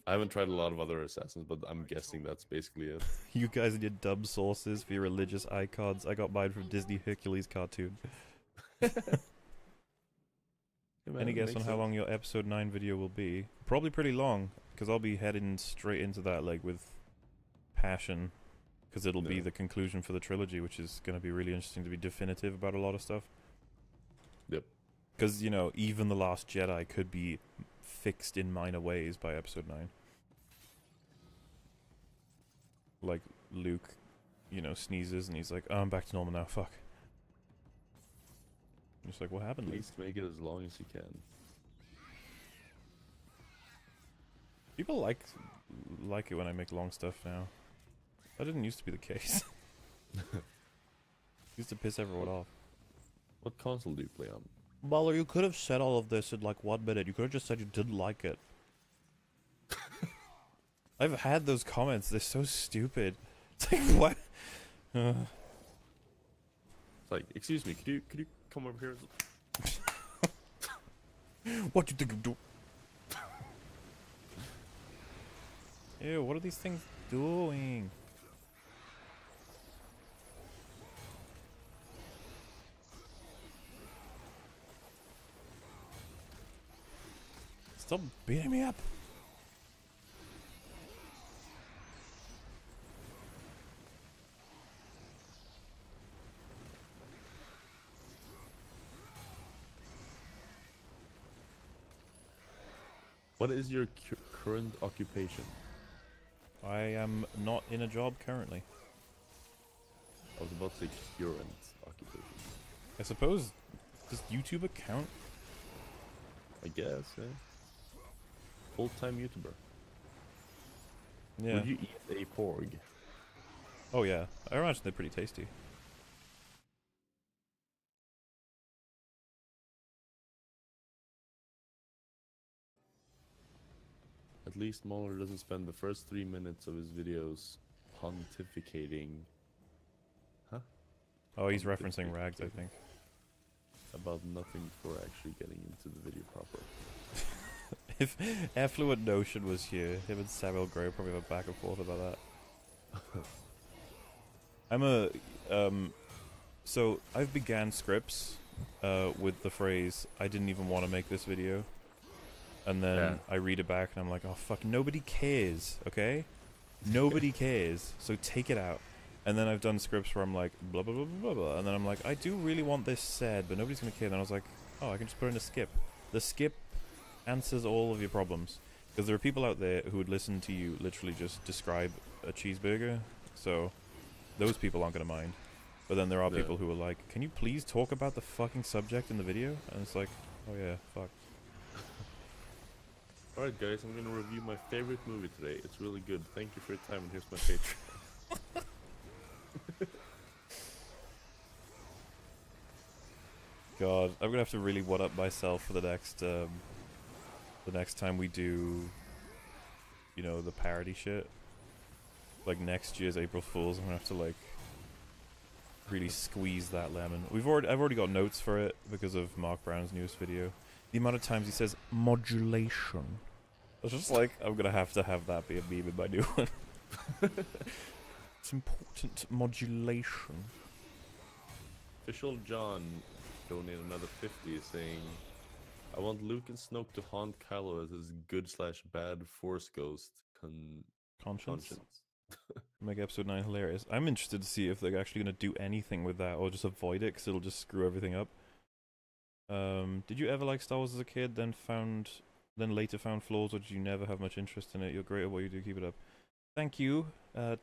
I haven't tried a lot of other assassins, but I'm guessing that's basically it. You guys and your dumb sources for your religious icons. I got mine from Disney Hercules cartoon. Yeah, man, Any it guess makes on how sense. long your episode 9 video will be? Probably pretty long, because I'll be heading straight into that like with passion, because it'll be Yeah. the conclusion for the trilogy, which is going to be really interesting to be definitive about a lot of stuff. Yep. Because, you know, even The Last Jedi could be fixed in minor ways by episode 9. Like, Luke, you know, sneezes and he's like, oh, I'm back to normal now, fuck. I'm just like, what happened, At Luke? least make it as long as you can. People like it when I make long stuff now. That didn't used to be the case. Used to piss everyone off. What console do you play on? Baller, you could have said all of this in like 1 minute. You could have just said you didn't like it. I've had those comments. They're so stupid. It's like, what? It's like, excuse me, could you come over here? What do you think I'm doing? Ew, what are these things doing? Stop beating me up. What is your current occupation? I am not in a job currently. I was about to say current occupation. I suppose, does YouTuber count? I guess, yeah. Full-time YouTuber. Yeah. Would you eat a porg? Oh yeah, I imagine they're pretty tasty. At least Mauler doesn't spend the first 3 minutes of his videos pontificating. Huh? Oh, he's referencing Rags, I think. About nothing before actually getting into the video proper. If Affluent Notion was here, him and Samuel Gray would probably have a back and forth about that. I'm a, so I've began scripts, with the phrase, I didn't even want to make this video. And then Yeah. I read it back and I'm like, oh fuck, nobody cares, okay? Nobody cares, so take it out. And then I've done scripts where I'm like, blah blah blah blah blah, and then I'm like, I do really want this said, but nobody's gonna care. And then I was like, oh, I can just put in a skip. The skip answers all of your problems. Because there are people out there who would listen to you literally just describe a cheeseburger, so those people aren't gonna mind. But then there are Yeah. people who are like, can you please talk about the fucking subject in the video? And it's like, oh yeah, fuck. Alright guys, I'm gonna review my favorite movie today. It's really good. Thank you for your time, and here's my Patreon. God, I'm gonna have to really one up myself for the next time we do, you know, the parody shit. Like next year's April Fools, I'm gonna have to like really squeeze that lemon. I've already got notes for it because of Mark Brown's newest video. The amount of times he says modulation. I was just like, I'm gonna have to have that be a meme in my new one. It's important modulation. Official John donated another 50 saying, I want Luke and Snoke to haunt Kylo as his good/bad Force ghost Conscience. conscience. Make episode 9 hilarious. I'm interested to see if they're actually going to do anything with that or just avoid it because it'll just screw everything up. Did you ever like Star Wars as a kid, then later found flaws, or did you never have much interest in it? You're great at what you do, keep it up. Thank you,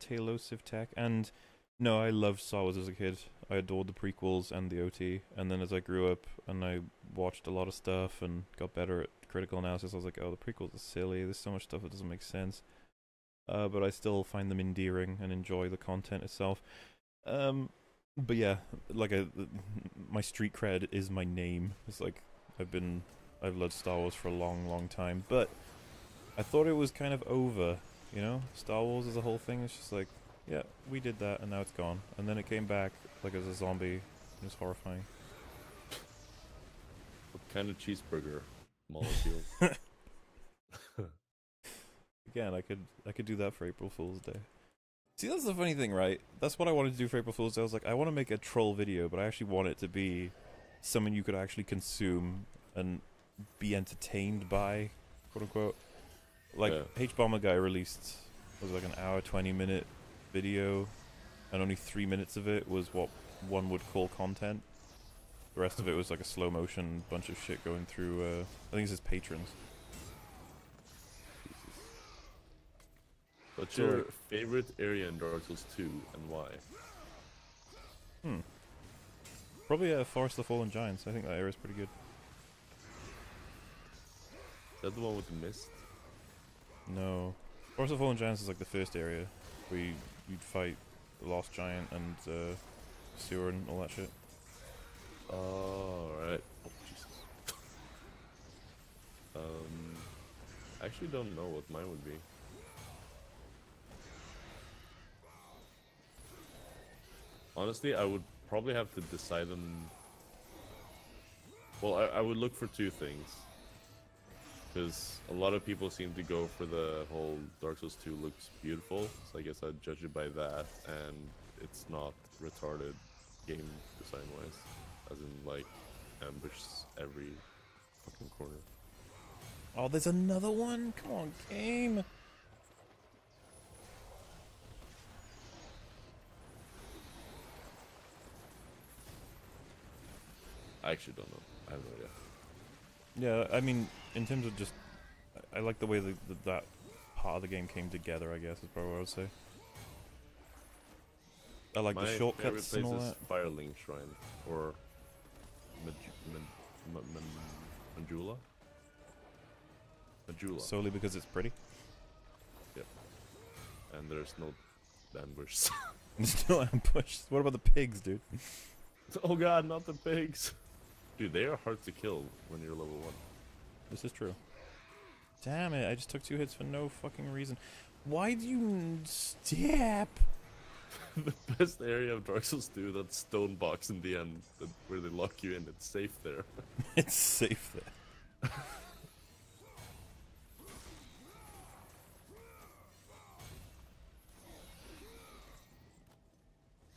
Taylor Civ Tech. And no, I loved Star Wars as a kid. I adored the prequels and the OT, and then as I grew up and I watched a lot of stuff and got better at critical analysis, I was like, oh, the prequels are silly. There's so much stuff that doesn't make sense. But I still find them endearing and enjoy the content itself. But yeah, like my street cred is my name. It's like I've loved Star Wars for a long, long time, but I thought it was kind of over, you know? Star Wars as a whole thing, it's just like, yeah, we did that and now it's gone. And then it came back like as a zombie. It was horrifying. What kind of cheeseburger molecule? Again, I could do that for April Fool's Day. See, that's the funny thing, right? That's what I wanted to do for April Fool's Day. I was like, I want to make a troll video, but I actually want it to be something you could actually consume and be entertained by, quote unquote. Like, Yeah. H-Bomber Guy released, was like an hour, 20-minute video, and only 3 minutes of it was what one would call content. The rest of it was like a slow motion bunch of shit going through, I think it's his patrons. What's So, your like- favorite area in Dark Souls 2 and why? Probably Forest of the Fallen Giants. I think that area is pretty good. Is that the one with the mist? No. Forest of the Fallen Giants is like the first area where you'd fight the Lost Giant and Sewer and all that shit. Oh, alright. Oh, Jesus. I actually don't know what mine would be. Honestly, I would probably have to decide on... Well, I would look for two things. Because a lot of people seem to go for the whole Dark Souls 2 looks beautiful, so I guess I'd judge it by that, and it's not retarded game design-wise. As in, like, ambush every fucking corner. Oh, there's another one? Come on, game! I actually don't know. I have no idea. Yeah, I mean, in terms of just... I like the way that part of the game came together, I guess, is probably what I would say. I like My the shortcuts and favorite all place that. is Firelink Shrine, or Majula? Majula. Solely because it's pretty. And there's no ambush. There's no ambush. What about the pigs, dude? Oh god, not the pigs! Dude, they are hard to kill when you're level 1. This is true. Damn it, I just took 2 hits for no fucking reason. Why do you step? The best area of Dark Souls 2, that stone box in the end, where they lock you in, it's safe there. It's safe there.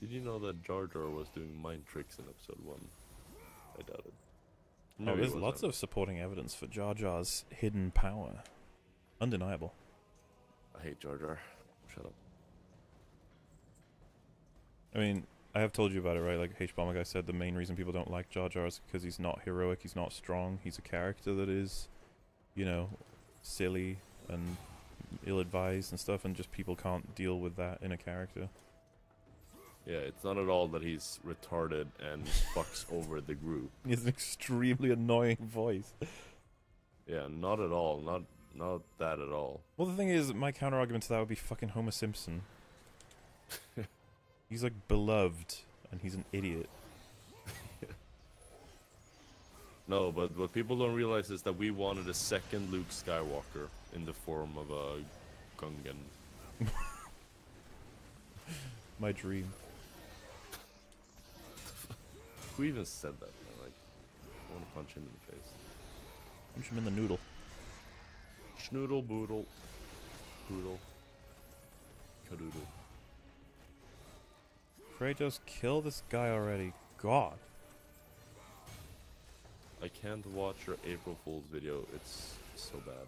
Did you know that Jar Jar was doing mind tricks in episode 1? I doubt it. Oh, Maybe there's it was lots not. of supporting evidence for Jar Jar's hidden power. Undeniable. I hate Jar Jar. Shut up. I mean, I have told you about it, right? Like H-Bomber Guy said, the main reason people don't like Jar Jar is because he's not heroic, he's not strong, he's a character that is, you know, silly and ill-advised and stuff, and just people can't deal with that in a character. Yeah, it's not at all that he's retarded and fucks over the group. He has an extremely annoying voice. Yeah, not at all. Not that at all. Well, the thing is, my counter-argument to that would be fucking Homer Simpson. He's like beloved, and he's an idiot. No, but what people don't realize is that we wanted a second Luke Skywalker in the form of a Gungan. My dream. Who even said that? Man? Like, I want to punch him in the face. Punch him in the noodle. Schnoodle boodle. Poodle. Cadoodle. Kratos, kill this guy already. God. I can't watch your April Fool's video. It's so bad.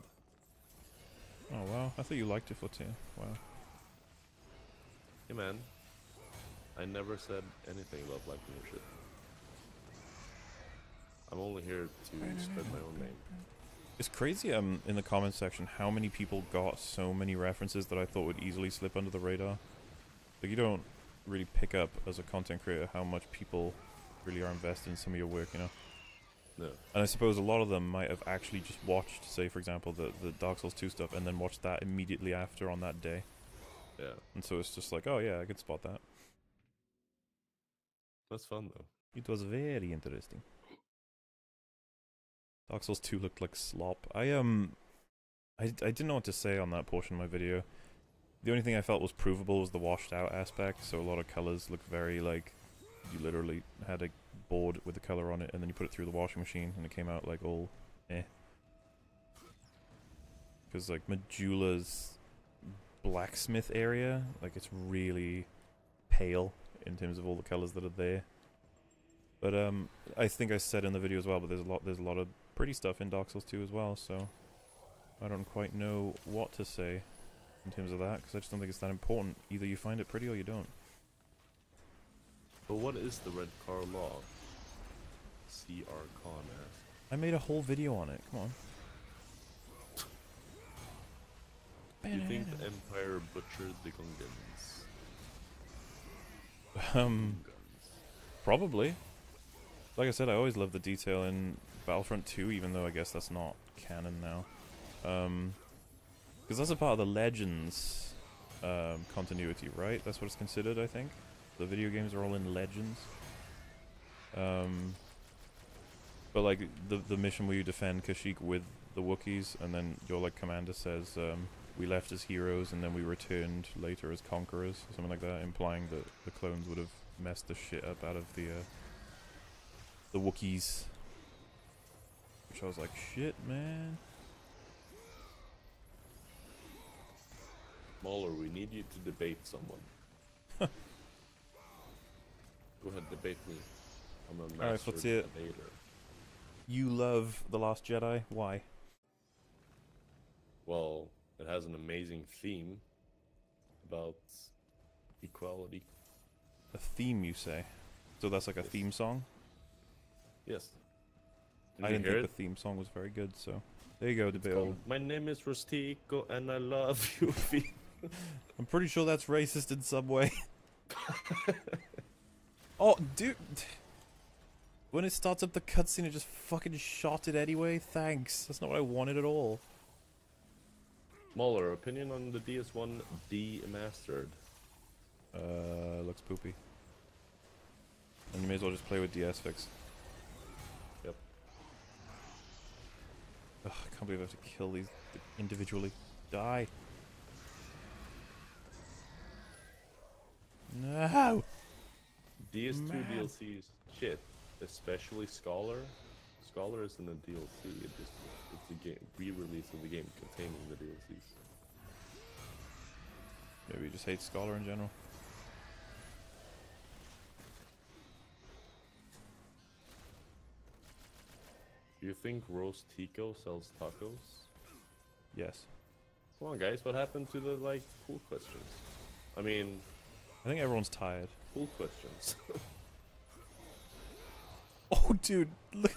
Oh, wow. I thought you liked it for 2. Wow. Hey man, I never said anything about liking your shit. I'm only here to spread my own name. It's crazy in the comments section how many people got so many references that I thought would easily slip under the radar. Like, you don't really pick up as a content creator how much people really are invested in some of your work, you know. No. And I suppose a lot of them might have actually just watched, say, for example, the Dark Souls 2 stuff, and then watched that immediately after on that day. Yeah. And so it's just like, oh yeah, I could spot that. That's fun though. It was very interesting. Dark Souls 2 looked like slop. I didn't know what to say on that portion of my video. The only thing I felt was provable was the washed out aspect, so a lot of colors look very like you literally had a board with the color on it and then you put it through the washing machine and it came out like all eh. Because like Majula's blacksmith area, like it's really pale in terms of all the colors that are there. But I think I said in the video as well, but there's a lot of pretty stuff in Dark Souls 2 as well, so I don't quite know what to say in terms of that, because I just don't think it's that important. Either you find it pretty or you don't. But what is the Red Car Law? C.R. Khan asked. I made a whole video on it, come on. Do you think the Empire butchered the Gungans? Um, probably. Like I said, I always love the detail in Battlefront 2, even though I guess that's not canon now. Because that's a part of the Legends continuity, right? That's what it's considered, I think. The video games are all in Legends. But like the mission where you defend Kashyyyk with the Wookiees, and then your like commander says, we left as heroes and then we returned later as conquerors, or something like that, implying that the clones would have messed the shit up out of the Wookiees. Which I was like, shit, man. Mauler, we need you to debate someone. Go ahead, debate me. I'm a master Alright, let's see it. debater. You love The Last Jedi. Why? Well, it has an amazing theme about equality. A theme, you say? So that's like a theme song? Yes. I didn't think the theme song was very good, so... There you go, debate. My name is Rustico and I love you. I'm pretty sure that's racist in some way. Oh, dude. When it starts up the cutscene, it just fucking shot it anyway? Thanks. That's not what I wanted at all. Mauler, opinion on the DS1 demastered? Looks poopy. And you may as well just play with DS fix. Yep. Ugh, I can't believe I have to kill these individually. Die. No! DS2 Man. DLC is shit. Especially Scholar. Scholar isn't a DLC, it's a game re-release of the game containing the DLCs. Maybe you just hate Scholar in general. Do you think Roast Tico sells tacos? Yes. Come on guys, what happened to the like cool questions? I mean, I think everyone's tired. cool questions. Oh, dude, look.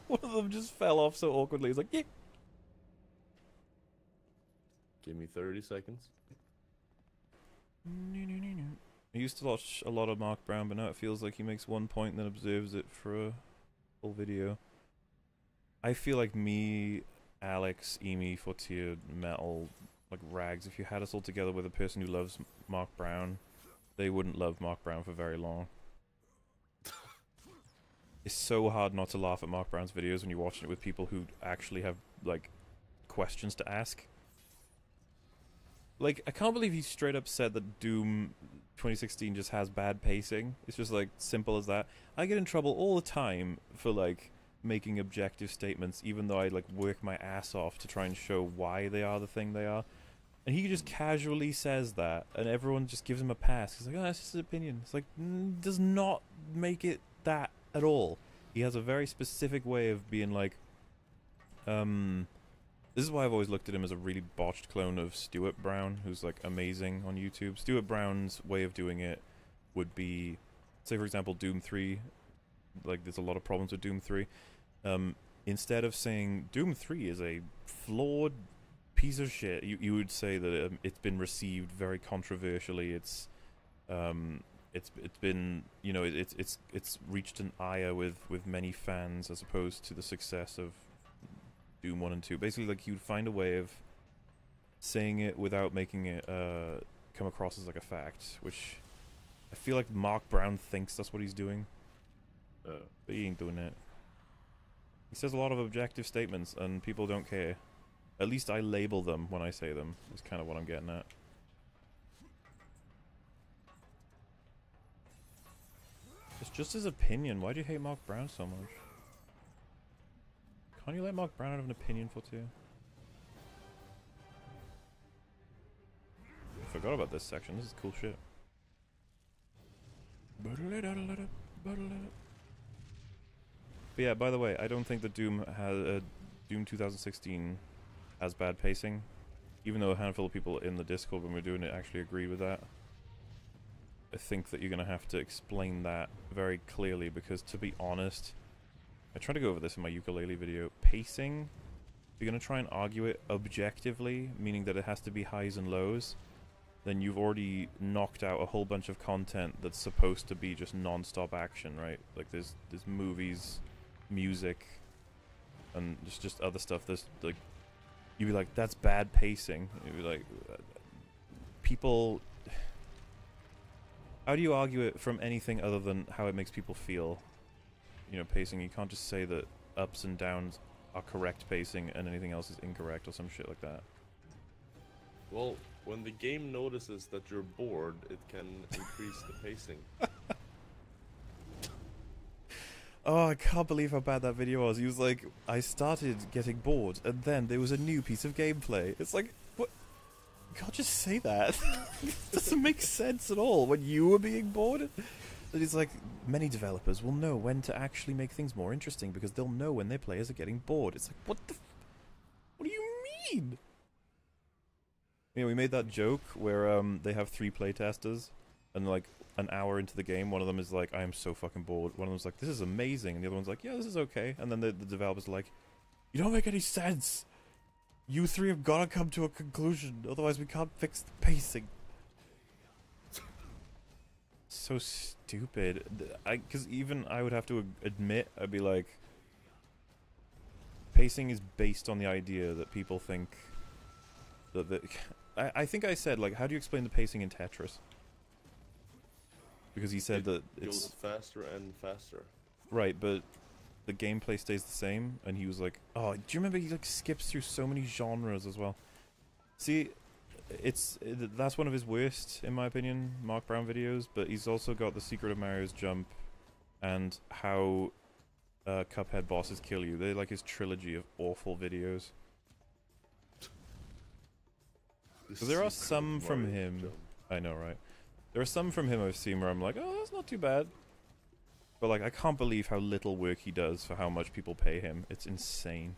One of them just fell off so awkwardly. He's like, yeah. Give me 30 seconds. I used to watch a lot of Mark Brown, but now it feels like he makes one point and then observes it for a full video. I feel like me, Alex, Emi, Fortier, Metal, like Rags, if you had us all together with a person who loves Mark Brown, they wouldn't love Mark Brown for very long. It's so hard not to laugh at Mark Brown's videos when you're watching it with people who actually have, like, questions to ask. Like, I can't believe he straight up said that Doom 2016 just has bad pacing. It's just, like, simple as that. I get in trouble all the time for, like, making objective statements, even though I, like, work my ass off to try and show why they are the thing they are. And he just casually says that, and everyone just gives him a pass. He's like, oh, that's just his opinion. It's like, does not make it that at all. He has a very specific way of being like, this is why I've always looked at him as a really botched clone of Stuart Brown, who's like amazing on YouTube. Stuart Brown's way of doing it would be, say for example, Doom 3. Like, there's a lot of problems with Doom 3. Instead of saying Doom 3 is a flawed piece of shit, you would say that it's been received very controversially. It's It's been, you know, it's reached an ire with many fans as opposed to the success of Doom 1 and 2. Basically, like, you'd find a way of saying it without making it come across as like a fact, which I feel like Mark Brown thinks that's what he's doing, but he ain't doing it. He says a lot of objective statements and people don't care. At least I label them when I say them, is kind of what I'm getting at. It's just his opinion. Why do you hate Mark Brown so much? Can't you let Mark Brown have an opinion for two? I forgot about this section. This is cool shit. But yeah, by the way, I don't think that Doom 2016 has bad pacing, even though a handful of people in the Discord when we were doing it actually agreed with that. I think that you're going to have to explain that very clearly, because to be honest, I tried to go over this in my ukulele video. Pacing, if you're going to try and argue it objectively, meaning that it has to be highs and lows, then you've already knocked out a whole bunch of content that's supposed to be just non-stop action, right? Like there's movies, music, and just other stuff. There's like, you'd be like, that's bad pacing. You'd be like, people. How do you argue it from anything other than how it makes people feel? You know, pacing. You can't just say that ups and downs are correct pacing and anything else is incorrect or some shit like that. Well, when the game notices that you're bored, it can increase the pacing. Oh, I can't believe how bad that video was. He was like, I started getting bored, and then there was a new piece of gameplay. It's like, what? You can't just say that. It doesn't make sense at all when you were being bored. And he's like, many developers will know when to actually make things more interesting because they'll know when their players are getting bored. It's like, what the what do you mean? You know, we made that joke where they have 3 playtesters, and like an hour into the game, one of them is like, I am so fucking bored. One of them's like, this is amazing, and the other one's like, yeah, this is okay. And then the developer's like, you don't make any sense. You 3 have got to come to a conclusion, otherwise we can't fix the pacing. So stupid. Because even I would have to admit, I'd be like, pacing is based on the idea that people think that I think I said, like, how do you explain the pacing in Tetris? Because he said that It it's goes faster and faster. right, but the gameplay stays the same. And he was like, "Oh, do you remember he like skips through so many genres as well?" See, that's one of his worst, in my opinion, Mark Brown videos. But he's also got The Secret of Mario's Jump and how Cuphead bosses kill you. They're like his trilogy of awful videos. So there are some from him. I know, right? There are some from him I've seen where I'm like, oh, that's not too bad. But like, I can't believe how little work he does for how much people pay him. It's insane.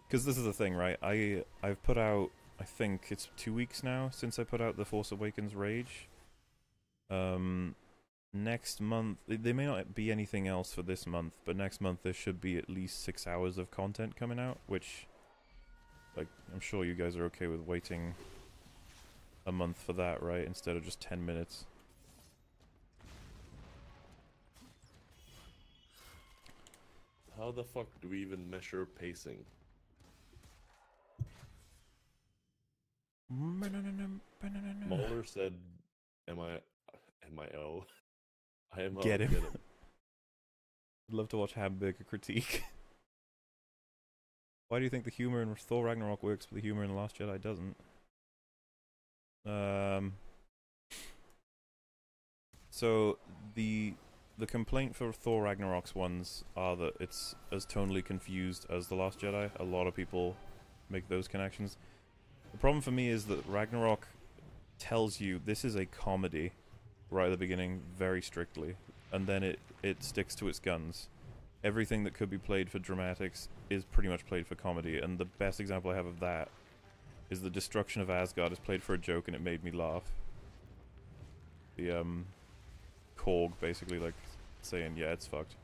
Because this is the thing, right? I've put out, I think it's 2 weeks now since I put out The Force Awakens Rage. Next month, there may not be anything else for this month, but next month there should be at least 6 hours of content coming out, which, like, I'm sure you guys are okay with waiting a month for that, right? Instead of just 10 minutes. How the fuck do we even measure pacing? Mahler said, M-I-O. IMO. Get him. I'd love to watch Hamburger critique. Why do you think the humor in Thor Ragnarok works, but the humor in The Last Jedi doesn't? So the complaint for Thor Ragnarok's ones are that it's as tonally confused as The Last Jedi. A lot of people make those connections. The problem for me is that Ragnarok tells you this is a comedy right at the beginning very strictly, and then it sticks to its guns. Everything that could be played for dramatics is pretty much played for comedy, and the best example I have of that is the destruction of Asgard is played for a joke and it made me laugh. The Korg basically like saying, yeah, it's fucked.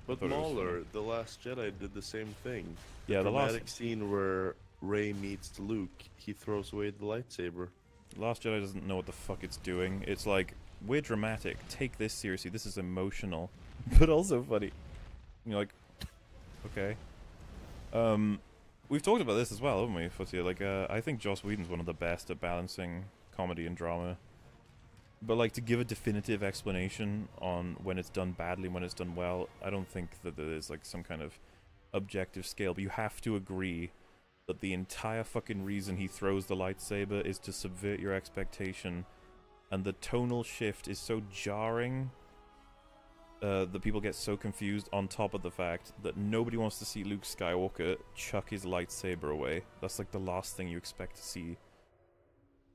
But Mahler, The Last Jedi, did the same thing. Yeah, the last dramatic scene where Rey meets Luke, he throws away the lightsaber. Last Jedi doesn't know what the fuck it's doing. It's like, we're dramatic. Take this seriously. This is emotional, but also funny. And you're like, okay. We've talked about this as well, haven't we, Footy? Like, I think Joss Whedon's one of the best at balancing comedy and drama. But, like, to give a definitive explanation on when it's done badly and when it's done well, I don't think that there's, like, some kind of objective scale. But you have to agree that the entire fucking reason he throws the lightsaber is to subvert your expectation. And the tonal shift is so jarring that people get so confused, on top of the fact that nobody wants to see Luke Skywalker chuck his lightsaber away. That's like the last thing you expect to see.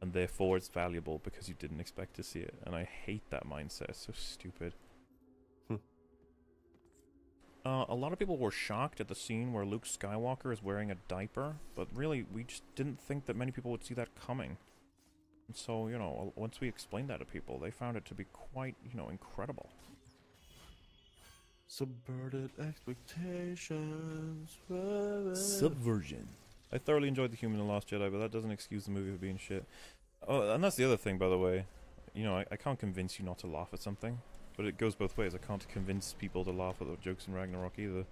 And therefore it's valuable because you didn't expect to see it. And I hate that mindset. It's so stupid. A lot of people were shocked at the scene where Luke Skywalker is wearing a diaper. But really, we just didn't think that many people would see that coming. And so, you know, once we explained that to people, they found it to be quite, you know, incredible. Subverted expectations. Subversion. I thoroughly enjoyed The Human and Last Jedi, but that doesn't excuse the movie for being shit. Oh, and that's the other thing, by the way. You know, I can't convince you not to laugh at something, but it goes both ways. I can't convince people to laugh at the jokes in Ragnarok either.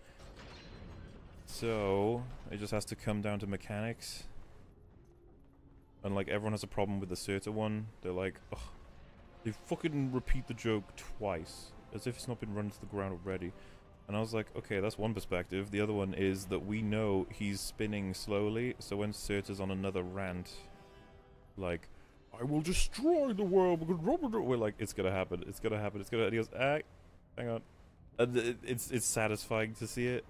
So, it just has to come down to mechanics. And, like, everyone has a problem with the Surtur one. They're like, ugh, they fucking repeat the joke twice, as if it's not been run to the ground already. And I was like, okay, that's one perspective. The other one is that we know he's spinning slowly, so when Surtur's on another rant, like, I will destroy the world because we're like, it's gonna happen, it's gonna happen, it's gonna. And he goes, hang on. And it's satisfying to see it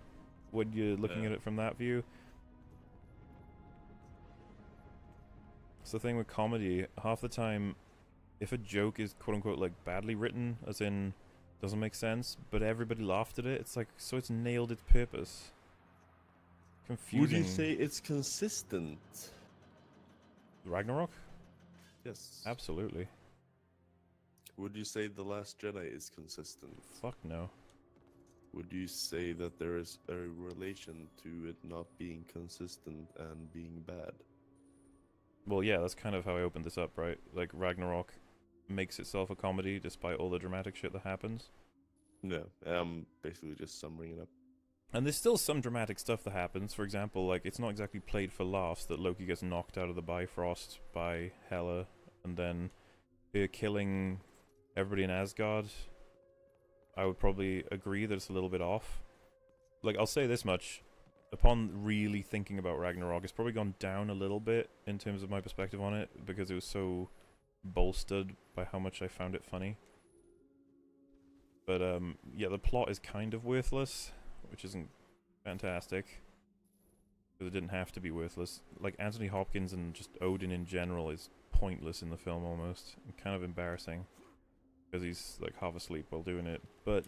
when you're looking at it from that view. It's the thing with comedy. Half the time, if a joke is quote unquote like badly written, as in doesn't make sense, but everybody laughed at it, it's like, so it's nailed its purpose. Confusing. Would you say it's consistent? Ragnarok? Yes. Absolutely. Would you say The Last Jedi is consistent? Fuck no. Would you say that there is a relation to it not being consistent and being bad? Well, yeah, that's kind of how I opened this up, right? Like, Ragnarok makes itself a comedy despite all the dramatic shit that happens. No, I'm basically just summating it up. And there's still some dramatic stuff that happens. For example, like, it's not exactly played for laughs that Loki gets knocked out of the Bifrost by Hela, and then they're killing everybody in Asgard. I would probably agree that it's a little bit off. Like, I'll say this much. Upon really thinking about Ragnarok, it's probably gone down a little bit in terms of my perspective on it, because it was so bolstered by how much I found it funny. But, yeah, the plot is kind of worthless, which isn't fantastic, because it didn't have to be worthless. Like, Anthony Hopkins and just Odin in general is pointless in the film almost, and kind of embarrassing, because he's, like, half asleep while doing it, but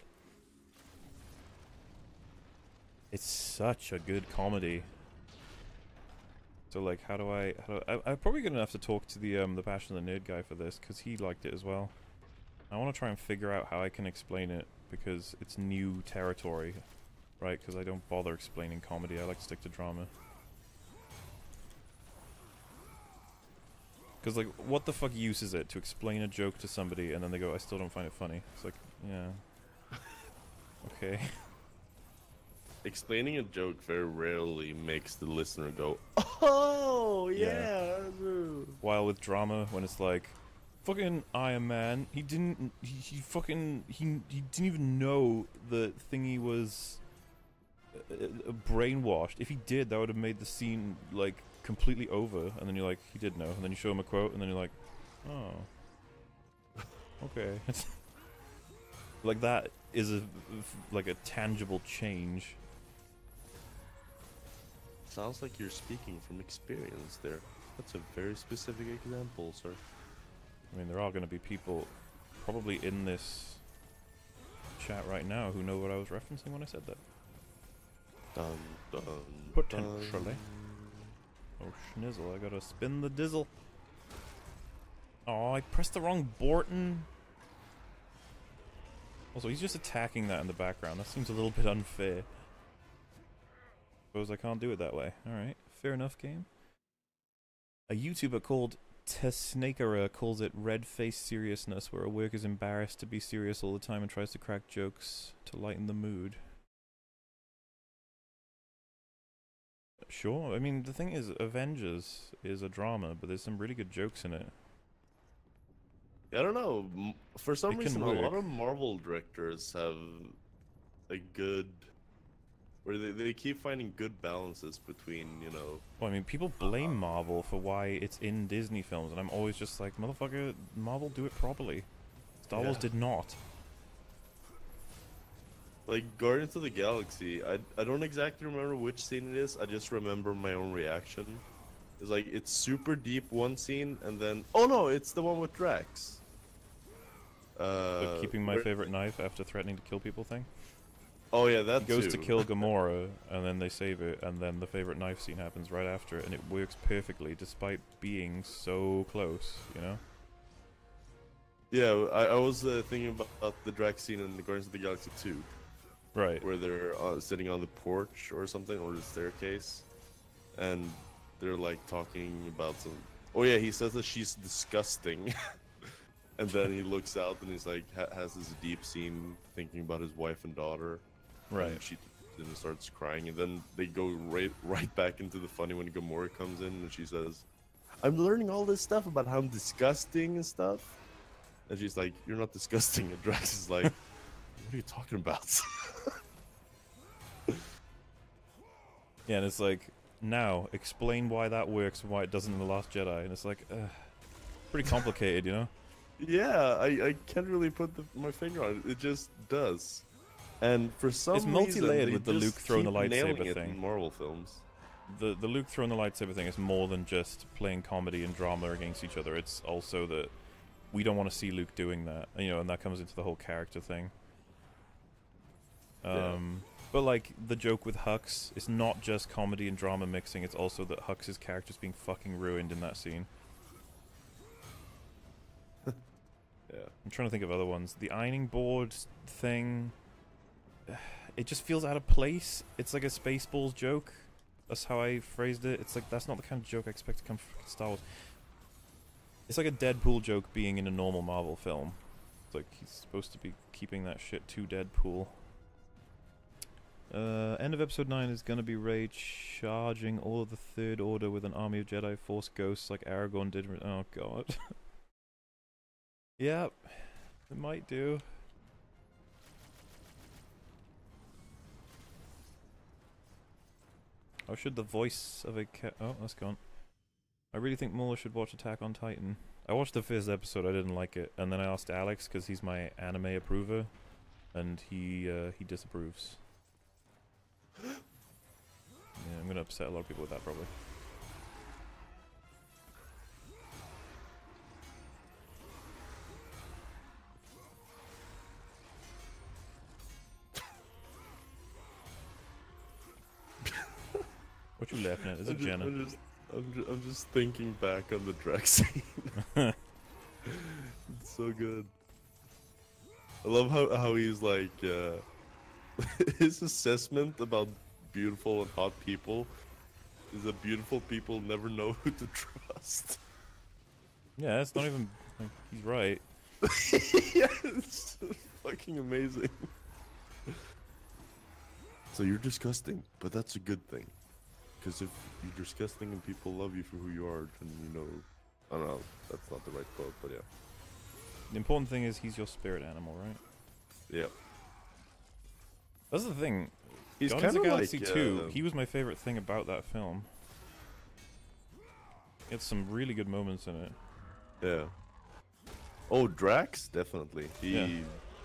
it's such a good comedy. So, like, I'm probably gonna have to talk to the Passion of the Nerd guy for this, because he liked it as well. I want to try and figure out how I can explain it, because it's new territory, right? Because I don't bother explaining comedy, I like to stick to drama. Because, like, what the fuck use is it to explain a joke to somebody and then they go, I still don't find it funny? It's like, yeah. Okay. Explaining a joke very rarely makes the listener go, oh, yeah. While with drama, when it's like, fucking Iron Man, he didn't even know the thingy was brainwashed. If he did, that would have made the scene, like, completely over. And then you're like, he did know. And then you show him a quote, and then you're like, oh. Okay. Like, that is like a tangible change. Sounds like you're speaking from experience there. That's a very specific example, sir. I mean, there are going to be people probably in this chat right now who know what I was referencing when I said that. Dun, dun, Potentially. dun. Oh, schnizzle, I gotta spin the dizzle. Oh, I pressed the wrong Borton. Also, he's just attacking that in the background. That seems a little bit unfair. Suppose I can't do it that way. Alright, fair enough game. A YouTuber called Tesnakera calls it red-faced seriousness, where a work is embarrassed to be serious all the time and tries to crack jokes to lighten the mood. Sure, I mean, the thing is, Avengers is a drama, but there's some really good jokes in it. I don't know. For some It can reason, a work. lot of Marvel directors have a good, where they keep finding good balances between, you know. Well, I mean, people blame Marvel for why it's in Disney films, and I'm always just like, motherfucker, Marvel do it properly. Star Wars Yeah. did not. Like Guardians of the Galaxy, I don't exactly remember which scene it is. I just remember my own reaction. It's like it's super deep one scene, and then oh no, it's the one with Drax. The keeping my where- favorite knife after threatening to kill people thing. Oh yeah, that He goes too. to kill Gamora, and then they save it, and then the favorite knife scene happens right after it, and it works perfectly despite being so close, you know? Yeah, I was thinking about the Drax scene in the Guardians of the Galaxy 2, Right. where they're sitting on the porch or something, or the staircase, and they're like talking about some. Oh yeah, he says that she's disgusting, and then he looks out and he's like has this deep scene thinking about his wife and daughter. Right. And she then starts crying, and then they go right back into the funny when Gamora comes in and she says, "I'm learning all this stuff about how I'm disgusting and stuff," and she's like, "You're not disgusting." And Drax is like, "What are you talking about?" Yeah, and it's like, now, explain why that works and why it doesn't in The Last Jedi, and it's like, pretty complicated, you know? Yeah, I can't really put my finger on it. It just does. And for some It's reason, multi-layered they with the just Luke throwing the keep nailing lightsaber it thing. in Marvel films. The Luke throwing the lightsaber thing is more than just playing comedy and drama against each other. It's also that we don't want to see Luke doing that, you know, and that comes into the whole character thing. Yeah. But like the joke with Hux, it's not just comedy and drama mixing. It's also that Hux's character's being fucking ruined in that scene. Yeah. I'm trying to think of other ones. The ironing board thing, it just feels out of place. It's like a Spaceballs joke. That's how I phrased it. It's like, that's not the kind of joke I expect to come from Star Wars. It's like a Deadpool joke being in a normal Marvel film. It's like he's supposed to be keeping that shit to Deadpool. End of episode 9 is gonna be Rey charging all of the Third Order with an army of Jedi Force ghosts like Aragorn did. Oh god. Yep, it might do. Or should the voice of a cat? Oh, that's gone. I really think Muller should watch Attack on Titan. I watched the first episode, I didn't like it, and then I asked Alex because he's my anime approver, and he disapproves. Yeah, I'm gonna upset a lot of people with that probably. What you laughing at? Is it Jenna? I'm just thinking back on the Drax scene. It's so good. I love how he's like his assessment about beautiful and hot people is that beautiful people never know who to trust. Yeah, it's not even. Like, he's right. Yeah, it's fucking amazing. So you're disgusting, but that's a good thing. Because if you're disgusting and people love you for who you are, then you know... I don't know, that's not the right quote, but yeah. The important thing is he's your spirit animal, right? Yeah. That's the thing. He's Guardians of kind the of Galaxy like... 2, he was my favorite thing about that film. He had some really good moments in it. Yeah. Oh, Drax? Definitely. Yeah.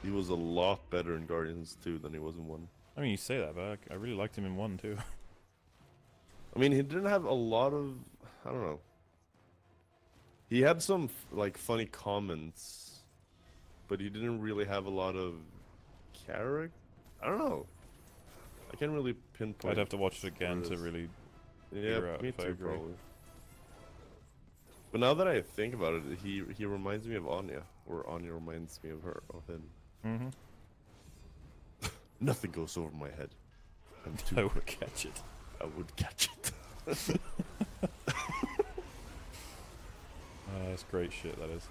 He was a lot better in Guardians 2 than he was in 1. I mean, you say that, but I really liked him in 1 too. I mean, he didn't have a lot of... I don't know. He had some, like, funny comments, but he didn't really have a lot of character. I don't know. I can't really pinpoint. I'd have to watch it again to this. really Yeah, figure out me if I too, agree. probably. But now that I think about it, he reminds me of Anya, or Anya reminds me of him. Mm-hmm. Nothing goes over my head. I'm too I would quick. catch it. I would catch it. That's great shit, that is.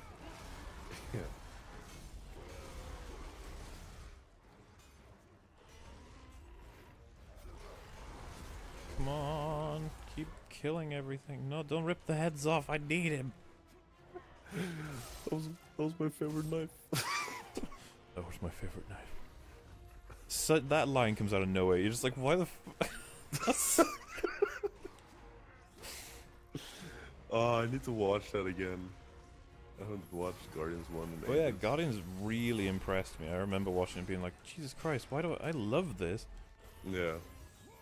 Yeah. Come on, keep killing everything. No, don't rip the heads off. I need him. That was my favorite knife. That was my favorite knife. So that line comes out of nowhere. You're just like, why the f? Oh, I need to watch that again. I haven't watched Guardians 1 in Oh yeah, ages. Guardians really impressed me. I remember watching it being like, Jesus Christ, why do I love this? Yeah.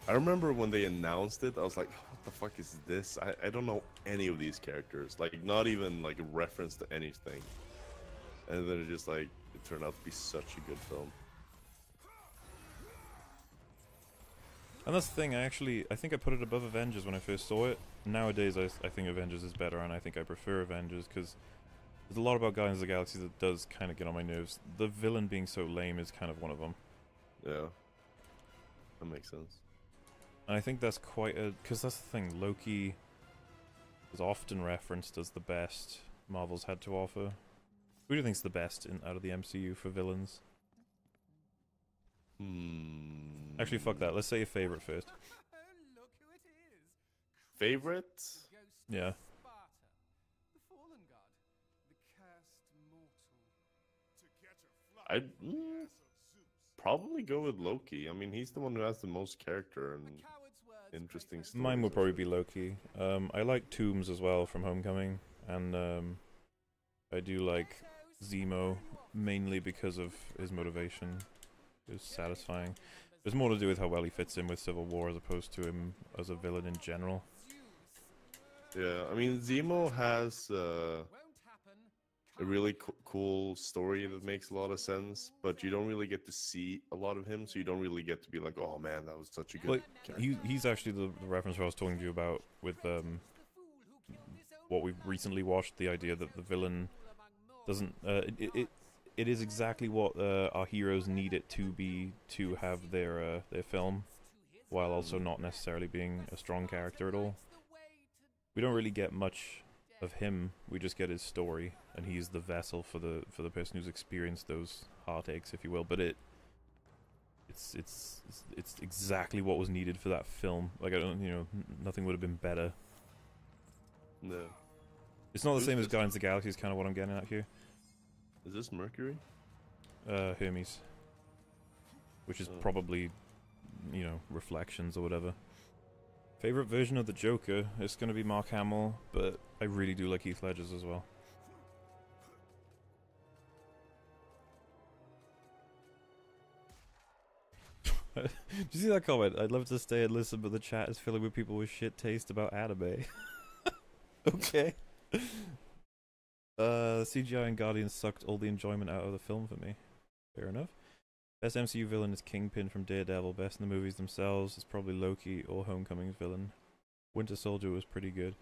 I remember when they announced it, I was like, what the fuck is this? I don't know any of these characters. Like, not even like a reference to anything. And then it just like, it turned out to be such a good film. And that's the thing, I think I put it above Avengers when I first saw it. Nowadays, I think Avengers is better, and I think I prefer Avengers, because there's a lot about Guardians of the Galaxy that does kind of get on my nerves. The villain being so lame is kind of one of them. Yeah. That makes sense. And I think that's quite a... because that's the thing, Loki is often referenced as the best Marvel's had to offer. Who do you think's the best out of the MCU for villains? Actually, fuck that. Let's say your favorite first. Look who it is. Favorite? Ghost Yeah. of Sparta, the fallen god, the cursed mortal. To catch a fly I'd from the ass of Zeus. probably go with Loki. I mean, he's the one who has the most character and A coward's words interesting break stories. Mine would I probably think. be Loki. I like Toombs as well from Homecoming, and I do like Zemo mainly because of his motivation. It's satisfying. There's more to do with how well he fits in with Civil War as opposed to him as a villain in general. Yeah, I mean, Zemo has Won't happen. a really cool story that makes a lot of sense, but you don't really get to see a lot of him, so you don't really get to be like, oh man, that was such a good Well, character. he's actually the reference I was talking to you about with what we've recently watched. The idea that the villain doesn't it is exactly what our heroes need it to be to have their film, while also not necessarily being a strong character at all. We don't really get much of him. We just get his story, and he's the vessel for the person who's experienced those heartaches, if you will. But it's exactly what was needed for that film. Like, I don't, nothing would have been better. No. It's not the Who's same as this? Guardians of the Galaxy. Is kind of what I'm getting at here. Is this Mercury? Hermes, which is Oh. probably, Reflections or whatever. Favorite version of the Joker is going to be Mark Hamill, but I really do like Heath Ledger's as well. Did you see that comment? I'd love to stay and listen, but the chat is filling with people with shit taste about anime. Okay. CGI and Guardians sucked all the enjoyment out of the film for me. Fair enough. Best MCU villain is Kingpin from Daredevil. Best in the movies themselves is probably Loki or Homecoming's villain. Winter Soldier was pretty good.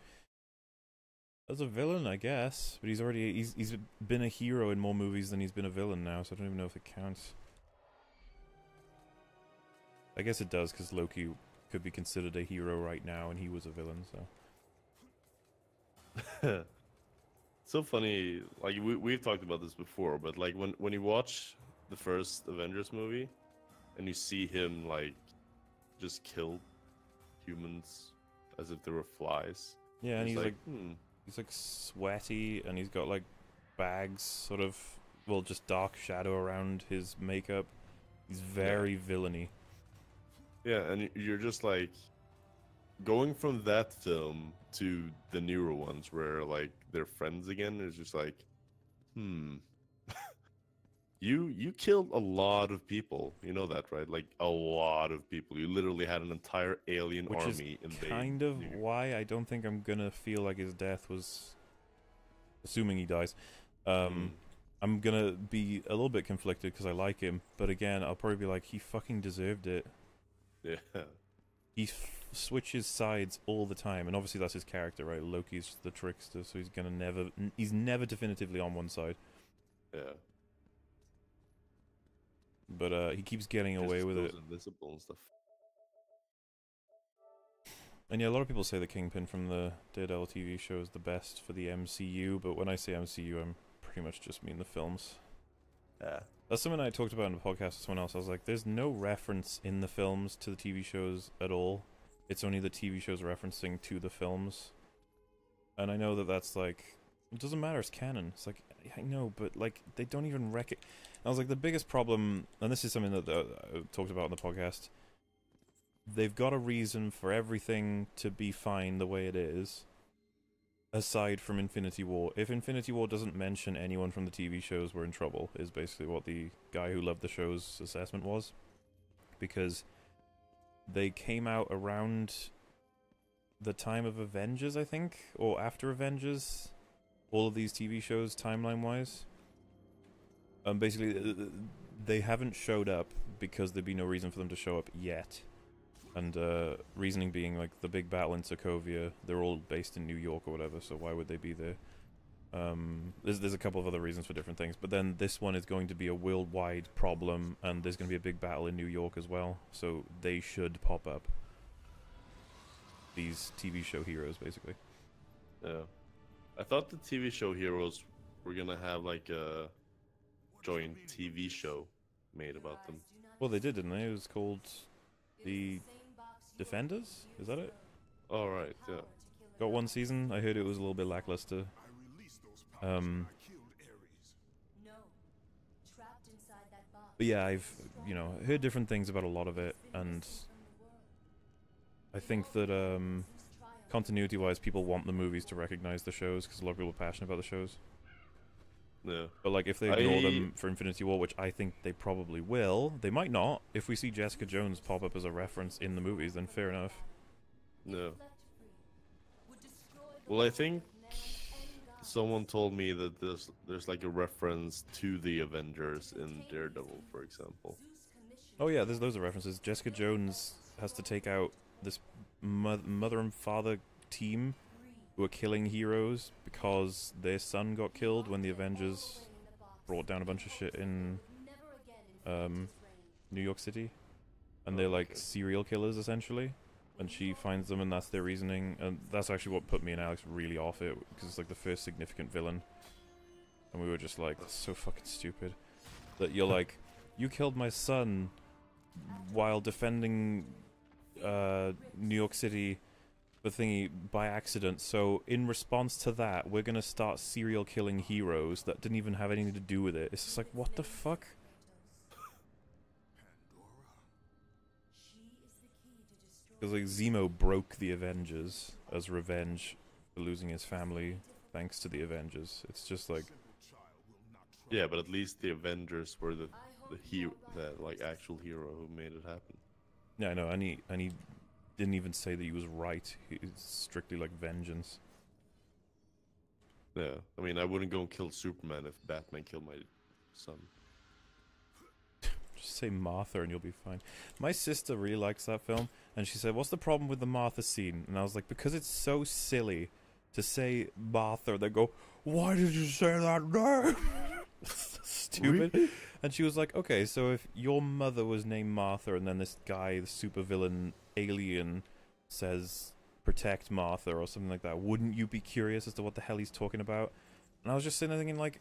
As a villain, I guess, but he's been a hero in more movies than he's been a villain now, so I don't even know if it counts. I guess it does, because Loki could be considered a hero right now, and he was a villain, so... So funny, like we've talked about this before, but like when you watch the first Avengers movie and you see him like just kill humans as if they were flies. Yeah, and it's he's like hmm. he's like sweaty, and he's got like bags, sort of, well, just dark shadow around his makeup. He's very villainy. Yeah, and you're just like going from that film to the newer ones where like they're friends again is just like, you killed a lot of people, you know that, right? Like a lot of people. You literally had an entire alien Which is army invade. kind of you. why I don't think I'm gonna feel like his death was, assuming he dies, I'm gonna be a little bit conflicted because I like him, but again, I'll probably be like, he fucking deserved it. Yeah. He switches sides all the time, and obviously that's his character, right? Loki's the trickster, so he's never definitively on one side. Yeah. But he keeps getting away Just with goes it. invisible and stuff. And yeah, a lot of people say the Kingpin from the Daredevil TV show is the best for the MCU, but when I say MCU, I'm pretty much just mean the films. Yeah. That's something I talked about in the podcast with someone else. I was like, there's no reference in the films to the TV shows at all. It's only the TV shows referencing to the films. And I know that that's like, it doesn't matter, it's canon. It's like, I know, but like, they don't even I was like, the biggest problem, and this is something that I talked about on the podcast, they've got a reason for everything to be fine the way it is, aside from Infinity War. If Infinity War doesn't mention anyone from the TV shows, we're in trouble, is basically what the guy who loved the show's assessment was. Because they came out around the time of Avengers, I think, or after Avengers, all of these TV shows, timeline-wise. Basically, they haven't showed up because there'd be no reason for them to show up yet. And reasoning being, like, the big battle in Sokovia, they're all based in New York or whatever, so why would they be there? There's a couple of other reasons for different things, but then this one is going to be a worldwide problem, and there's going to be a big battle in New York as well, so they should pop up. These TV show heroes, basically. Yeah. I thought the TV show heroes were gonna have like a joint TV show made about them. Well, they did, didn't they? It was called The Defenders? Is that it? All right, yeah. Got one season. I heard it was a little bit lackluster. But yeah, I've, you know, heard different things about a lot of it, and I think that continuity-wise, people want the movies to recognize the shows because a lot of people are passionate about the shows. Yeah. But like, if they ignore them for Infinity War, which I think they probably will, they might not. If we see Jessica Jones pop up as a reference in the movies, then fair enough. No. Well, I think someone told me that there's like a reference to the Avengers in Daredevil, for example. Oh yeah, there's loads of references. Jessica Jones has to take out this mother and father team who are killing heroes because their son got killed when the Avengers brought down a bunch of shit in New York City. And they're like serial killers, essentially. And she finds them, and that's their reasoning. And that's actually what put me and Alex really off it, because it's like the first significant villain. And we were just like, that's so fucking stupid. That you're like, you killed my son while defending New York City, the thingy, by accident. So in response to that, we're gonna start serial killing heroes that didn't even have anything to do with it. It's just like, what the fuck? Because like Zemo broke the Avengers as revenge for losing his family thanks to the Avengers. It's just like, yeah, but at least the Avengers were the like actual hero who made it happen. yeah, I know, and he didn't even say that he was right. It's strictly like vengeance. Yeah, I mean, I wouldn't go and kill Superman if Batman killed my son. Just say Martha and you'll be fine. My sister really likes that film, and she said, what's the problem with the Martha scene? And I was like, because it's so silly to say Martha, they go, why did you say that name? Stupid. Really? And she was like, okay, so if your mother was named Martha and then this guy, the supervillain alien, says protect Martha or something like that, wouldn't you be curious as to what the hell he's talking about? And I was just sitting there thinking, like,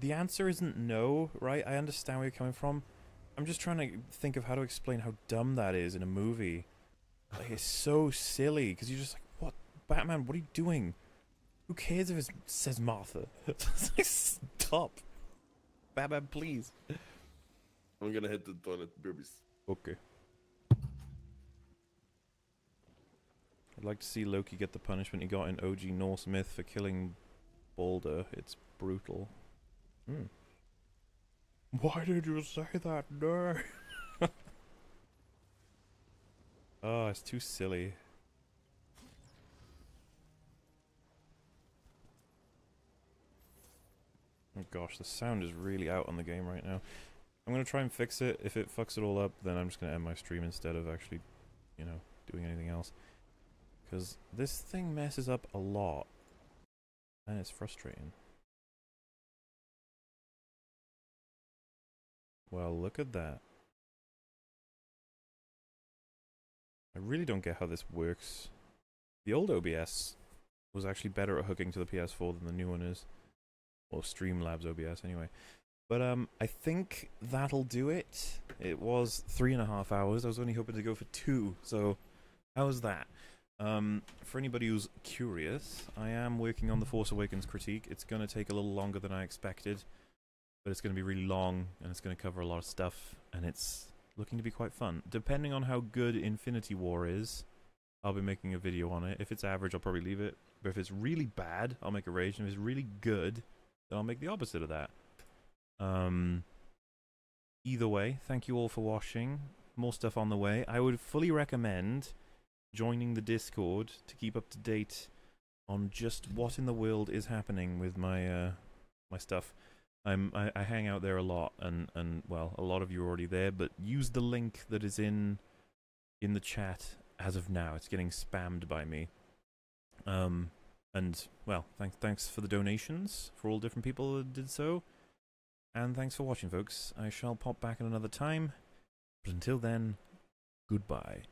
the answer isn't no, right? I understand where you're coming from. I'm just trying to think of how to explain how dumb that is in a movie. Like, it's so silly, because you're just like, what? Batman, what are you doing? Who cares if it says Martha? Stop. Batman, please. I'm gonna hit the toilet, babies. Okay. I'd like to see Loki get the punishment he got in OG Norse myth for killing Balder. It's brutal. Why did you say that? No. Oh, it's too silly. Oh gosh, the sound is really out on the game right now. I'm gonna try and fix it. If it fucks it all up, then I'm just gonna end my stream instead of actually, you know, doing anything else. Because this thing messes up a lot. And it's frustrating. Well, look at that. I really don't get how this works The old OBS was actually better at hooking to the PS4 than the new one is. Or Streamlabs OBS, anyway. But I think that'll do it. It was 3.5 hours. I was only hoping to go for 2, so how's that? For anybody who's curious, I am working on the Force Awakens critique. It's going to take a little longer than I expected, but it's going to be really long, and it's going to cover a lot of stuff, and it's looking to be quite fun. Depending on how good Infinity War is, I'll be making a video on it. If it's average, I'll probably leave it. But if it's really bad, I'll make a rage, and if it's really good, then I'll make the opposite of that. Either way, thank you all for watching. More stuff on the way. I would fully recommend joining the Discord to keep up to date on just what in the world is happening with my my stuff. I hang out there a lot, and well, a lot of you are already there, but use the link that is in the chat as of now. It's getting spammed by me. And well, thanks for the donations for all different people that did so. And thanks for watching, folks. I shall pop back at another time. But until then, goodbye.